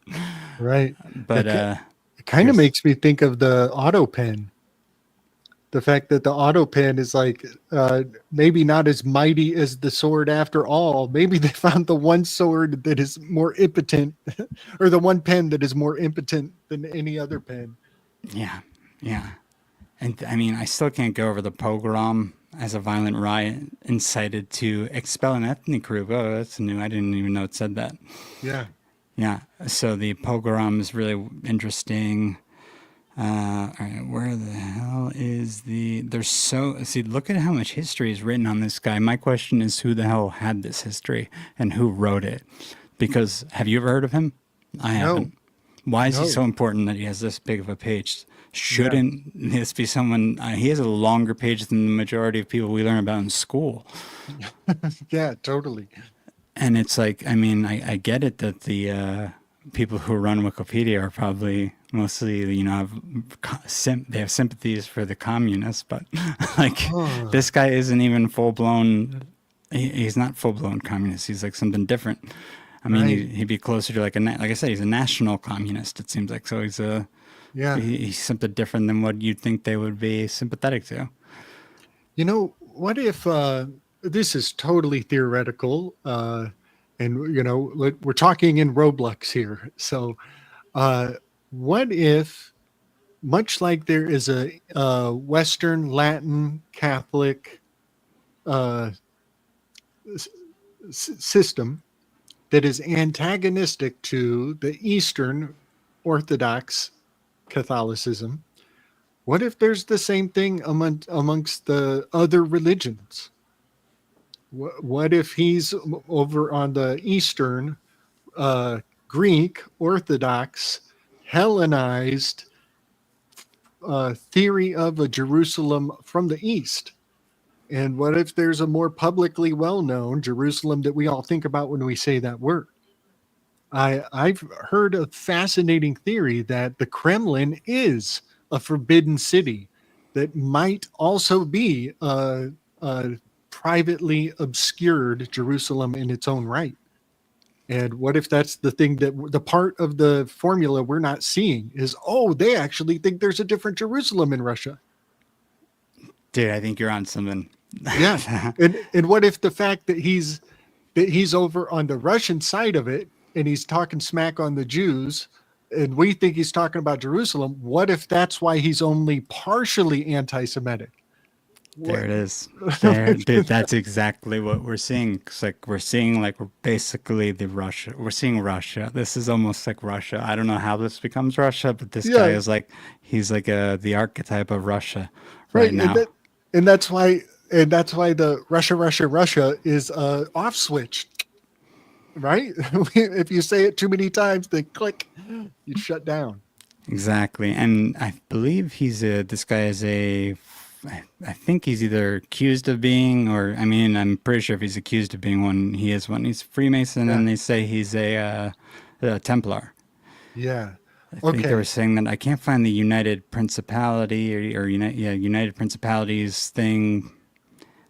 [SPEAKER 3] Right.
[SPEAKER 1] But
[SPEAKER 3] it kind of makes me think of the auto pen. The fact that the auto pen is like maybe not as mighty as the sword after all. Maybe they found the one sword that is more impotent, or the one pen that is more impotent than any other pen.
[SPEAKER 1] Yeah. And I mean, I still can't go over the pogrom as a violent riot incited to expel an ethnic group. Oh, that's new. I didn't even know it said that.
[SPEAKER 3] Yeah.
[SPEAKER 1] Yeah. So the pogrom is really interesting. All right, where the hell is look at how much history is written on this guy. My question is, who the hell had this history and who wrote it? Because have you ever heard of him? I haven't. Why is he so important that he has this big of a page? Shouldn't this be someone? He has a longer page than the majority of people we learn about in school.
[SPEAKER 3] Yeah, totally.
[SPEAKER 1] And it's like, I mean, I get it that the people who run Wikipedia are probably mostly, they have sympathies for the communists, but like this guy isn't even full blown. He's not full blown communist. He's like something different. I mean, he'd be closer to like I said, he's a national communist. It seems like so. He's something different than what you'd think they would be sympathetic to.
[SPEAKER 3] What if this is totally theoretical, and we're talking in Roblox here. So, what if, much like there is a Western Latin Catholic system that is antagonistic to the Eastern Orthodox Catholicism, what if there's the same thing amongst the other religions? What if he's over on the Eastern Greek Orthodox Hellenized theory of a Jerusalem from the East? And what if there's a more publicly well-known Jerusalem that we all think about when we say that word? I've heard a fascinating theory that the Kremlin is a forbidden city that might also be a privately obscured Jerusalem in its own right. And what if that's the thing that the part of the formula we're not seeing is, they actually think there's a different Jerusalem in Russia.
[SPEAKER 1] Dude, I think you're on something.
[SPEAKER 3] Yeah. And what if the fact that he's over on the Russian side of it and he's talking smack on the Jews and we think he's talking about Jerusalem, what if that's why he's only partially anti-Semitic?
[SPEAKER 1] There it is. There, dude, that's exactly what we're seeing. It's like we're seeing like we're basically the Russia. We're seeing Russia. This is almost like Russia. I don't know how this becomes Russia, but this guy
[SPEAKER 3] Yeah,
[SPEAKER 1] is like he's like the archetype of Russia right
[SPEAKER 3] right. And
[SPEAKER 1] now.
[SPEAKER 3] that's why the Russia is off switch, right? If you say it too many times, then click, you shut down.
[SPEAKER 1] Exactly. And I believe this guy is I think he's either accused of being, or, I mean, I'm pretty sure if he's accused of being one, he is one. He's Freemason,
[SPEAKER 3] Yeah.
[SPEAKER 1] and they say he's a Templar.
[SPEAKER 3] Yeah.
[SPEAKER 1] I think they
[SPEAKER 3] Okay.
[SPEAKER 1] were saying that I can't find the United Principality United Principalities thing.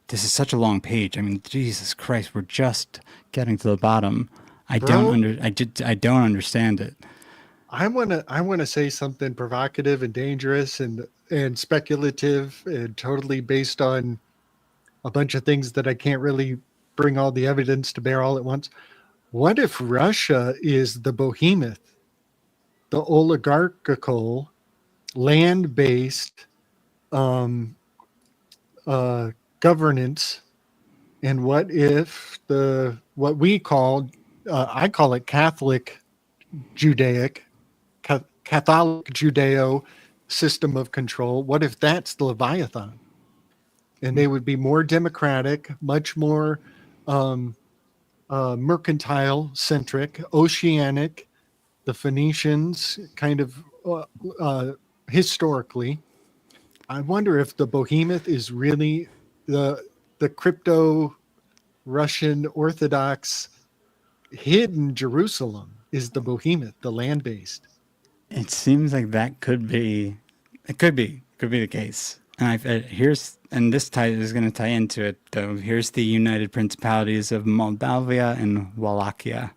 [SPEAKER 1] This is such a long page. I mean, Jesus Christ, we're just getting to the bottom.
[SPEAKER 3] Bro,
[SPEAKER 1] I don't understand it.
[SPEAKER 3] I wanna say something provocative and dangerous and speculative and totally based on a bunch of things that I can't really bring all the evidence to bear all at once. What if Russia is the behemoth, the oligarchical, land-based um, governance, and what if what we call I call it Catholic Judaic Catholic Judeo system of control? What if that's the Leviathan? And they would be more democratic, much more mercantile centric, oceanic. The Phoenicians kind of historically. I wonder if the behemoth is really the crypto Russian Orthodox hidden Jerusalem is the behemoth, the land based.
[SPEAKER 1] It seems like that could be the case. And this is going to tie into it though. Here's the United Principalities of Moldavia and Wallachia.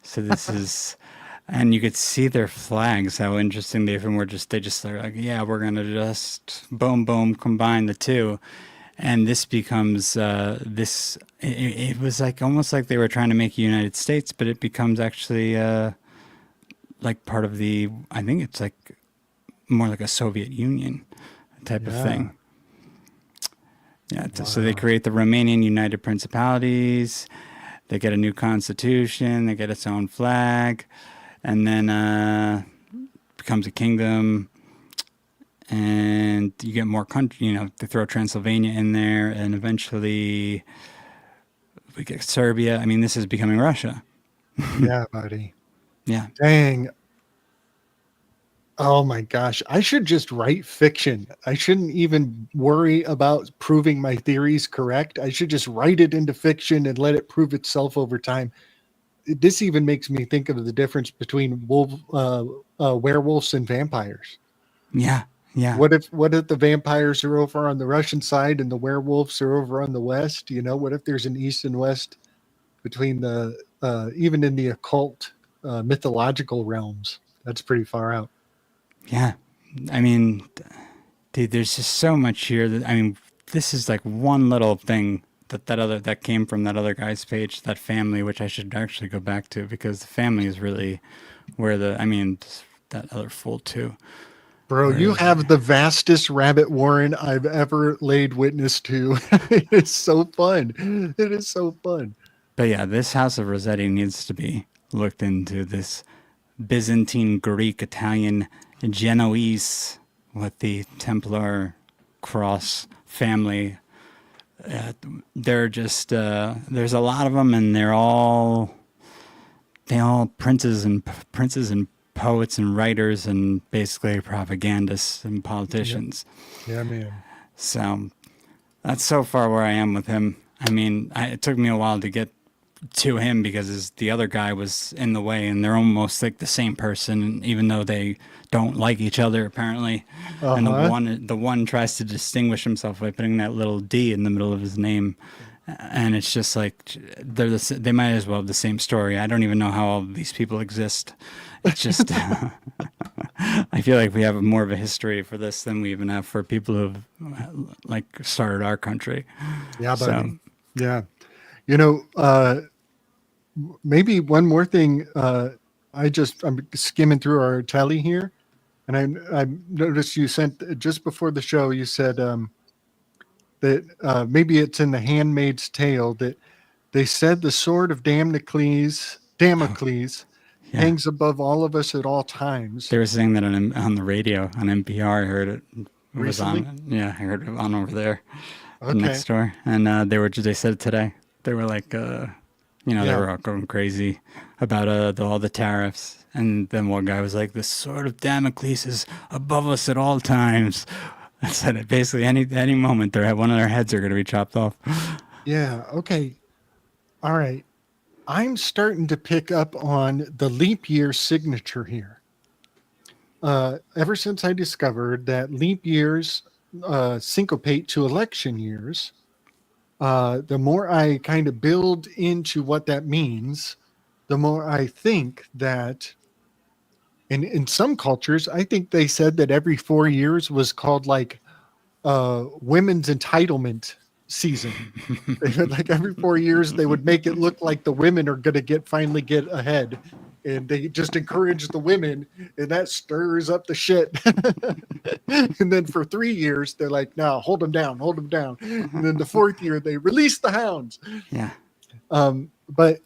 [SPEAKER 1] So this is, and you could see their flags, how interesting they were. They just are like, yeah, we're going to just boom, boom, combine the two. And this becomes, it was like almost like they were trying to make a United States, but it becomes actually, like part of I think it's like more like a Soviet Union type of thing. Yeah. So they create the Romanian United Principalities. They get a new constitution. They get its own flag, and then becomes a kingdom. And you get more country. They throw Transylvania in there, and eventually we get Serbia. I mean, this is becoming Russia.
[SPEAKER 3] Yeah, buddy.
[SPEAKER 1] Yeah.
[SPEAKER 3] Dang. Oh my gosh. I should just write fiction. I shouldn't even worry about proving my theories correct. I should just write it into fiction and let it prove itself over time. This even makes me think of the difference between werewolves and vampires.
[SPEAKER 1] Yeah. Yeah.
[SPEAKER 3] What if the vampires are over on the Russian side and the werewolves are over on the west? What if there's an east and west between the even in the occult mythological realms? That's pretty far out.
[SPEAKER 1] Yeah. I mean, dude, there's just so much here this is like one little thing that came from that other guy's page, that family, which I should actually go back to, because the family is really where that other fool too.
[SPEAKER 3] Bro, you have the vastest rabbit warren I've ever laid witness to. It's so fun. It is so fun.
[SPEAKER 1] But yeah, this House of Rossetti needs to be looked into. This Byzantine, Greek, Italian, Genoese with the Templar cross family. They're just there's a lot of them, and they all princes and poets and writers and basically propagandists and politicians.
[SPEAKER 3] Yeah, man.
[SPEAKER 1] So that's so far where I am with him. I mean, it took me a while to get to him because the other guy was in the way, and they're almost like the same person, even though they don't like each other apparently. And the one tries to distinguish himself by putting that little D in the middle of his name, and it's just like they might as well have the same story. I don't even know how all these people exist. It's just I feel like we have more of a history for this than we even have for people who've like started our country.
[SPEAKER 3] Yeah, buddy. Yeah. Maybe one more thing. I'm skimming through our tally here, and I noticed you sent just before the show. You said that maybe it's in The Handmaid's Tale that they said the sword of Damocles
[SPEAKER 1] Yeah.
[SPEAKER 3] hangs above all of us at all times.
[SPEAKER 1] They were saying that on the radio on NPR. I heard it. It was
[SPEAKER 3] Recently?
[SPEAKER 1] on. Yeah, I heard it on over there
[SPEAKER 3] Okay.
[SPEAKER 1] next door, and they said it today. They were like, they
[SPEAKER 3] Yeah.
[SPEAKER 1] were all going crazy about all the tariffs, and then one guy was like, "The sword of Damocles is above us at all times." I said it basically any moment one of their heads are going to be chopped off.
[SPEAKER 3] Yeah. Okay. All right. I'm starting to pick up on the leap year signature here. Ever since I discovered that leap years syncopate to election years, the more I kind of build into what that means, the more I think that, and in some cultures, I think they said that every 4 years was called like women's entitlement season. They would, like, every 4 years they would make it look like the women are going to finally get ahead, and they just encourage the women, and that stirs up the shit. And then for 3 years they're like, no, hold them down. And then the 4th year they release the hounds.
[SPEAKER 1] Yeah.
[SPEAKER 3] But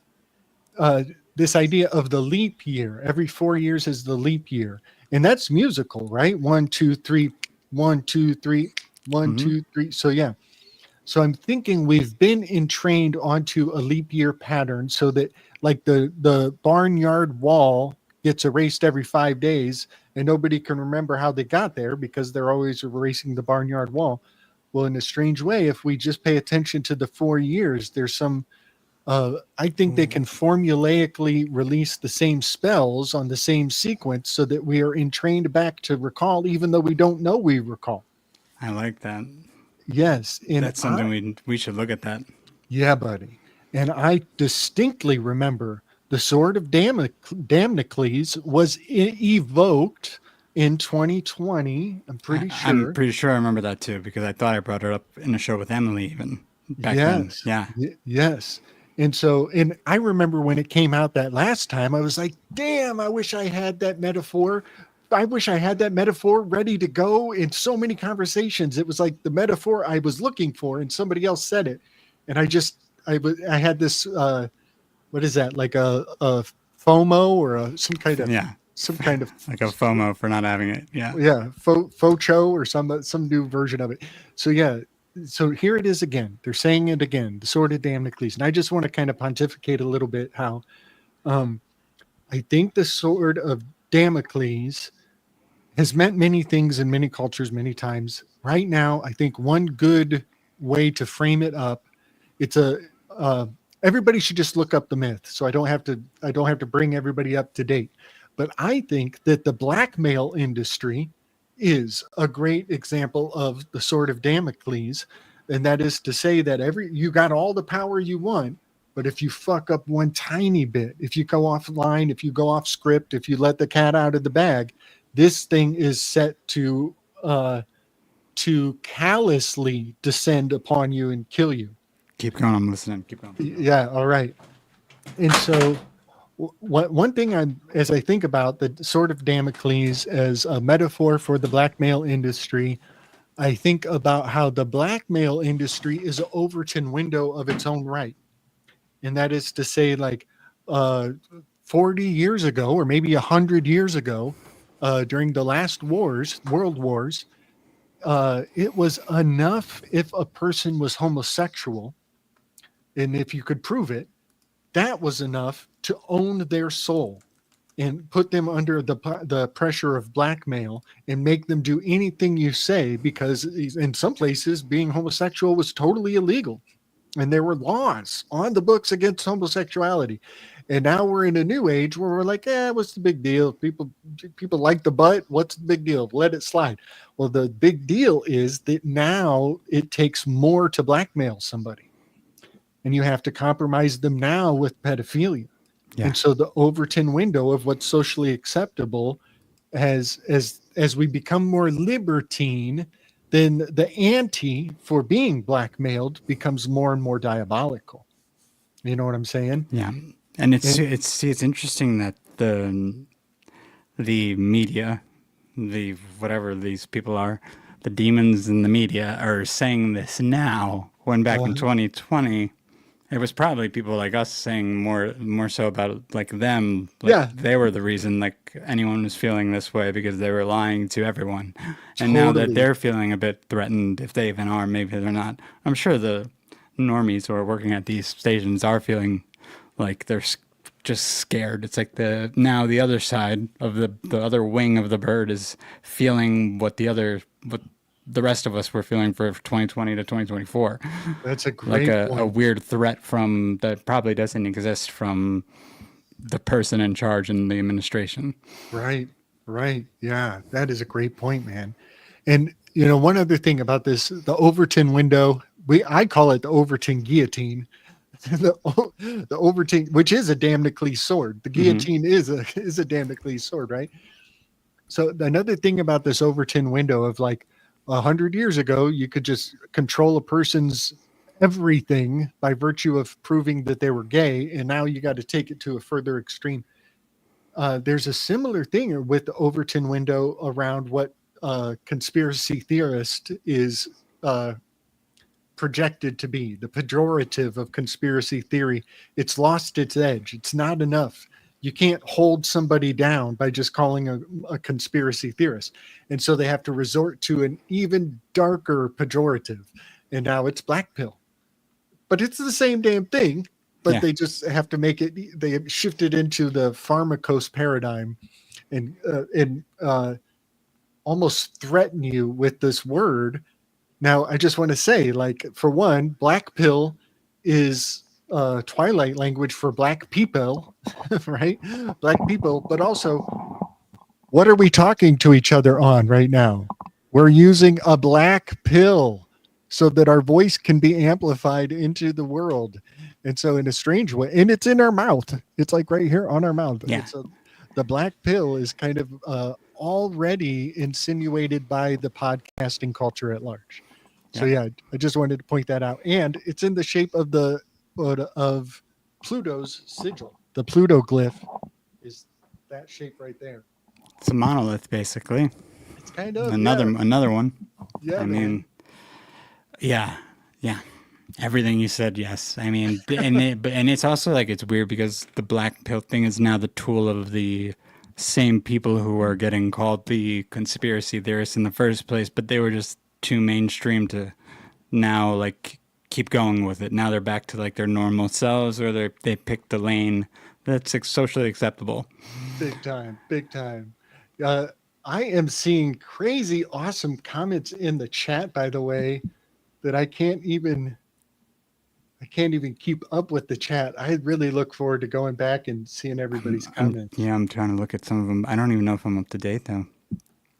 [SPEAKER 3] this idea of the leap year, every 4 years is the leap year, and that's musical, right? 1 2 3 1 2 3 1 2 3. So yeah. So I'm thinking we've been entrained onto a leap year pattern, so that like the barnyard wall gets erased every 5 days, and nobody can remember how they got there because they're always erasing the barnyard wall. Well, in a strange way, if we just pay attention to the 4 years, there's some, I think they can formulaically release the same spells on the same sequence so that we are entrained back to recall, even though we don't know we recall.
[SPEAKER 1] I like that.
[SPEAKER 3] Yes. And
[SPEAKER 1] That's something we should look at that.
[SPEAKER 3] Yeah, buddy. And I distinctly remember the sword of Damocles was evoked in 2020. I'm pretty sure.
[SPEAKER 1] I'm pretty sure I remember that too, because I thought I brought it up in a show with Emily even back then. Yeah.
[SPEAKER 3] Yes. And I remember when it came out that last time, I was like, damn, I wish I had that metaphor. I wish I had that metaphor ready to go in so many conversations. It was like the metaphor I was looking for, and somebody else said it. And I had this, what is that? Like a FOMO or some kind of
[SPEAKER 1] like a FOMO for not having it. Yeah.
[SPEAKER 3] Yeah. FOCHO or some new version of it. So yeah. So here it is again. They're saying it again, the sword of Damocles. And I just want to kind of pontificate a little bit how I think the sword of Damocles has meant many things in many cultures, many times. Right now, I think one good way to frame it up, it's everybody should just look up the myth. So I don't have to bring everybody up to date. But I think that the blackmail industry is a great example of the sword of Damocles. And that is to say that you got all the power you want, but if you fuck up one tiny bit, if you go offline, if you go off script, if you let the cat out of the bag, this thing is set to callously descend upon you and kill you.
[SPEAKER 1] Keep going. I'm listening. Keep going.
[SPEAKER 3] Yeah. All right. And so one thing as I think about the sword of Damocles as a metaphor for the blackmail industry, I think about how the blackmail industry is an Overton window of its own right. And that is to say, like 40 years ago, or maybe 100 years ago, during the last world wars, it was enough if a person was homosexual, and if you could prove it, that was enough to own their soul and put them under the pressure of blackmail and make them do anything you say, because in some places being homosexual was totally illegal. And there were laws on the books against homosexuality. And now we're in a new age where we're like, what's the big deal? People like the butt. What's the big deal? Let it slide. Well, the big deal is that now it takes more to blackmail somebody. And you have to compromise them now with pedophilia. Yeah. And so the Overton window of what's socially acceptable as we become more libertine, then the ante for being blackmailed becomes more and more diabolical. You know what I'm saying?
[SPEAKER 1] Yeah. And it's interesting that the media, the whatever these people are, the demons in the media are saying this now, when back in 2020, it was probably people like us saying more so about like them. Like
[SPEAKER 3] Yeah.
[SPEAKER 1] they were the reason like anyone was feeling this way because they were lying to everyone. And now that
[SPEAKER 3] Totally.
[SPEAKER 1] they're feeling a bit threatened, if they even are, maybe they're not. I'm sure the normies who are working at these stations are feeling like they're just scared. It's like the other side of the other wing of the bird is feeling what the rest of us were feeling for 2020 to 2024.
[SPEAKER 3] That's a
[SPEAKER 1] Like
[SPEAKER 3] great
[SPEAKER 1] a
[SPEAKER 3] point.
[SPEAKER 1] weird threat from that probably doesn't exist from the person in charge in the administration.
[SPEAKER 3] Right. Yeah, that is a great point, man. And one other thing about this, the Overton window, I call it the Overton guillotine. the Overton, which is a Damocles sword. The guillotine is a Damocles sword, right? So another thing about this Overton window of like 100 years ago, you could just control a person's everything by virtue of proving that they were gay, and now you got to take it to a further extreme. There's a similar thing with the Overton window around what conspiracy theorist is projected to be, the pejorative of conspiracy theory. It's lost its edge. It's not enough. You can't hold somebody down by just calling a conspiracy theorist. And so they have to resort to an even darker pejorative. And now it's black pill. But it's the same damn thing. But they just have to make it, they have shifted into the pharmacos paradigm and almost threaten you with this word. Now, I just want to say, like, for one, black pill is Twilight language for black people, right? Black people, but also, what are we talking to each other on right now? We're using a black pill so that our voice can be amplified into the world. And so in a strange way, and it's in our mouth. It's like right here on our mouth.
[SPEAKER 1] Yeah.
[SPEAKER 3] So the black pill is kind of already insinuated by the podcasting culture at large. So yeah, I just wanted to point that out. And it's in the shape of of Pluto's sigil. The Pluto glyph is that shape right there.
[SPEAKER 1] It's a monolith, basically.
[SPEAKER 3] It's kind of
[SPEAKER 1] another one.
[SPEAKER 3] Yeah,
[SPEAKER 1] I mean, yeah. Everything you said, yes. I mean, and it's also like it's weird because the black pill thing is now the tool of the same people who are getting called the conspiracy theorists in the first place, but they were just too mainstream to now like keep going with it. Now they're back to like their normal selves, or they picked the lane that's socially acceptable.
[SPEAKER 3] Big time. I am seeing crazy awesome comments in the chat, by the way, that I can't even keep up with the chat. I really look forward to going back and seeing everybody's comments.
[SPEAKER 1] I'm trying to look at some of them. I don't even know if I'm up to date though.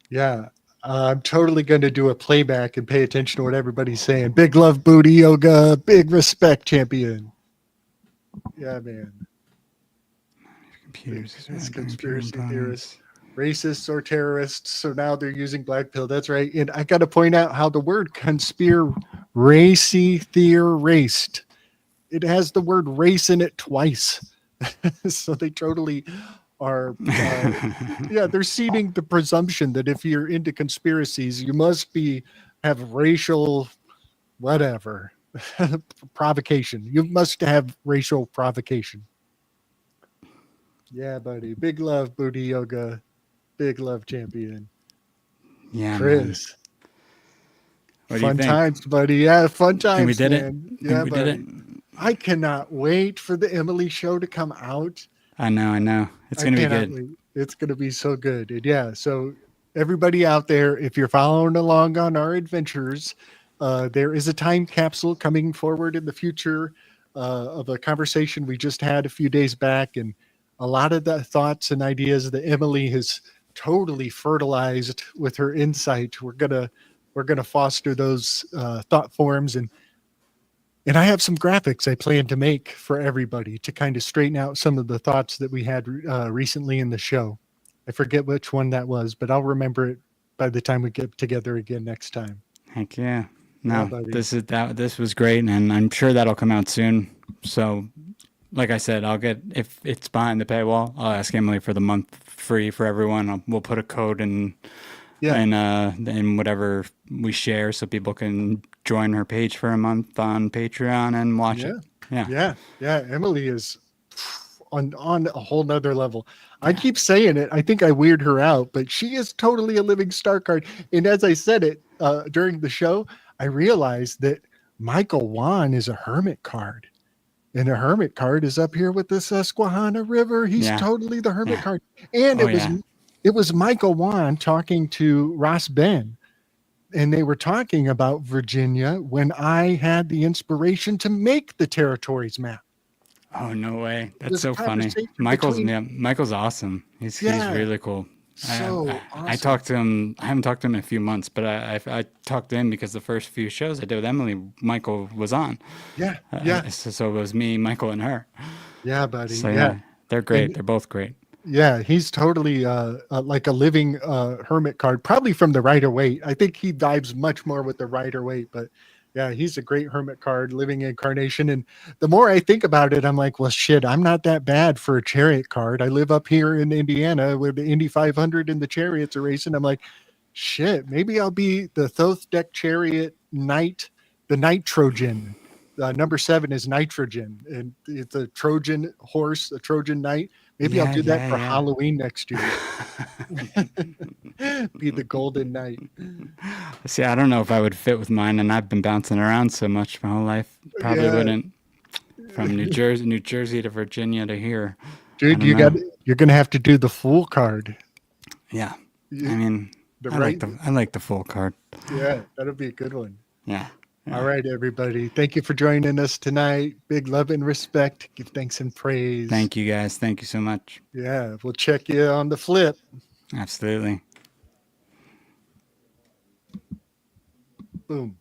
[SPEAKER 3] Yeah. I'm totally going to do a playback and pay attention to what everybody's saying. Big love, booty yoga. Big respect, champion. Yeah, man.
[SPEAKER 1] Computers.
[SPEAKER 3] It's conspiracy theorists, racists, or terrorists. So now they're using black pill. That's right. And I got to point out how the word conspiracy theorist, it has the word race in it twice. So they totally are they're seeding the presumption that if you're into conspiracies, you must have racial whatever provocation. You must have racial provocation. Yeah, buddy. Big love, booty yoga. Big love, champion.
[SPEAKER 1] Yeah,
[SPEAKER 3] Chris.
[SPEAKER 1] Fun
[SPEAKER 3] times, buddy. Yeah, fun times.
[SPEAKER 1] And we did
[SPEAKER 3] man.
[SPEAKER 1] it.
[SPEAKER 3] Yeah,
[SPEAKER 1] we
[SPEAKER 3] buddy.
[SPEAKER 1] did it.
[SPEAKER 3] I cannot wait for the Emily show to come out.
[SPEAKER 1] I know. It's going to be good.
[SPEAKER 3] Wait. It's going to be so good. And yeah, so everybody out there, if you're following along on our adventures, there is a time capsule coming forward in the future of a conversation we just had a few days back. And a lot of the thoughts and ideas that Emily has totally fertilized with her insight, we're gonna foster those thought forms. And I have some graphics I plan to make for everybody to kind of straighten out some of the thoughts that we had recently in the show. I forget which one that was, but I'll remember it by the time we get together again next time.
[SPEAKER 1] Heck yeah. No,
[SPEAKER 3] Yeah,
[SPEAKER 1] this was great, and I'm sure that'll come out soon. So, like I said, if it's behind the paywall, I'll ask Emily for the month free for everyone. We'll put a code in
[SPEAKER 3] Yeah.
[SPEAKER 1] and whatever we share, so people can join her page for a month on Patreon and watch
[SPEAKER 3] Yeah.
[SPEAKER 1] it. Yeah.
[SPEAKER 3] Yeah. Yeah. Emily is on a whole nother level. I keep saying it. I think I weird her out, but she is totally a living star card. And as I said it during the show, I realized that Michael Wan is a hermit card. And a hermit card is up here with the Susquehanna River. He's
[SPEAKER 1] Yeah.
[SPEAKER 3] totally the hermit
[SPEAKER 1] Yeah.
[SPEAKER 3] card. And
[SPEAKER 1] Oh, yeah.
[SPEAKER 3] it was Michael Wan talking to Ross Ben. And they were talking about Virginia when I had the inspiration to make the territories map.
[SPEAKER 1] Oh, no way. That's
[SPEAKER 3] There's a
[SPEAKER 1] so funny.
[SPEAKER 3] conversation
[SPEAKER 1] Michael's
[SPEAKER 3] between-
[SPEAKER 1] Michael's awesome. He's really cool.
[SPEAKER 3] So
[SPEAKER 1] I
[SPEAKER 3] awesome.
[SPEAKER 1] talked to him. I haven't talked to him in a few months, but I talked to him because the first few shows I did with Emily, Michael was on.
[SPEAKER 3] Yeah. Yeah.
[SPEAKER 1] So it was me, Michael, and her.
[SPEAKER 3] Yeah, buddy.
[SPEAKER 1] So
[SPEAKER 3] yeah.
[SPEAKER 1] they're great.
[SPEAKER 3] And-
[SPEAKER 1] They're both great.
[SPEAKER 3] Yeah, he's totally like a living hermit card, probably from the Rider-Waite. I think he vibes much more with the Rider-Waite, but yeah, he's a great hermit card, living incarnation. And the more I think about it, I'm like, well, shit, I'm not that bad for a chariot card. I live up here in Indiana where the Indy 500 and the chariots are racing. I'm like, shit, maybe I'll be the Thoth deck chariot knight, the Night Trojan. Number 7 is nitrogen, and it's a Trojan horse, a Trojan knight. Maybe I'll do that for Halloween next year. Be the Golden Knight.
[SPEAKER 1] See, I don't know if I would fit with mine, and I've been bouncing around so much my whole life. Probably wouldn't. From New Jersey to Virginia to here.
[SPEAKER 3] Dude, you're gonna have to do the Fool card.
[SPEAKER 1] Yeah. I mean, I like the Fool card.
[SPEAKER 3] Yeah, that'll be a good one.
[SPEAKER 1] Yeah.
[SPEAKER 3] All right, everybody. Thank you for joining us tonight. Big love and respect. Give thanks and praise.
[SPEAKER 1] Thank you, guys. Thank you so much.
[SPEAKER 3] Yeah, we'll check you on the flip.
[SPEAKER 1] Absolutely.
[SPEAKER 3] Boom.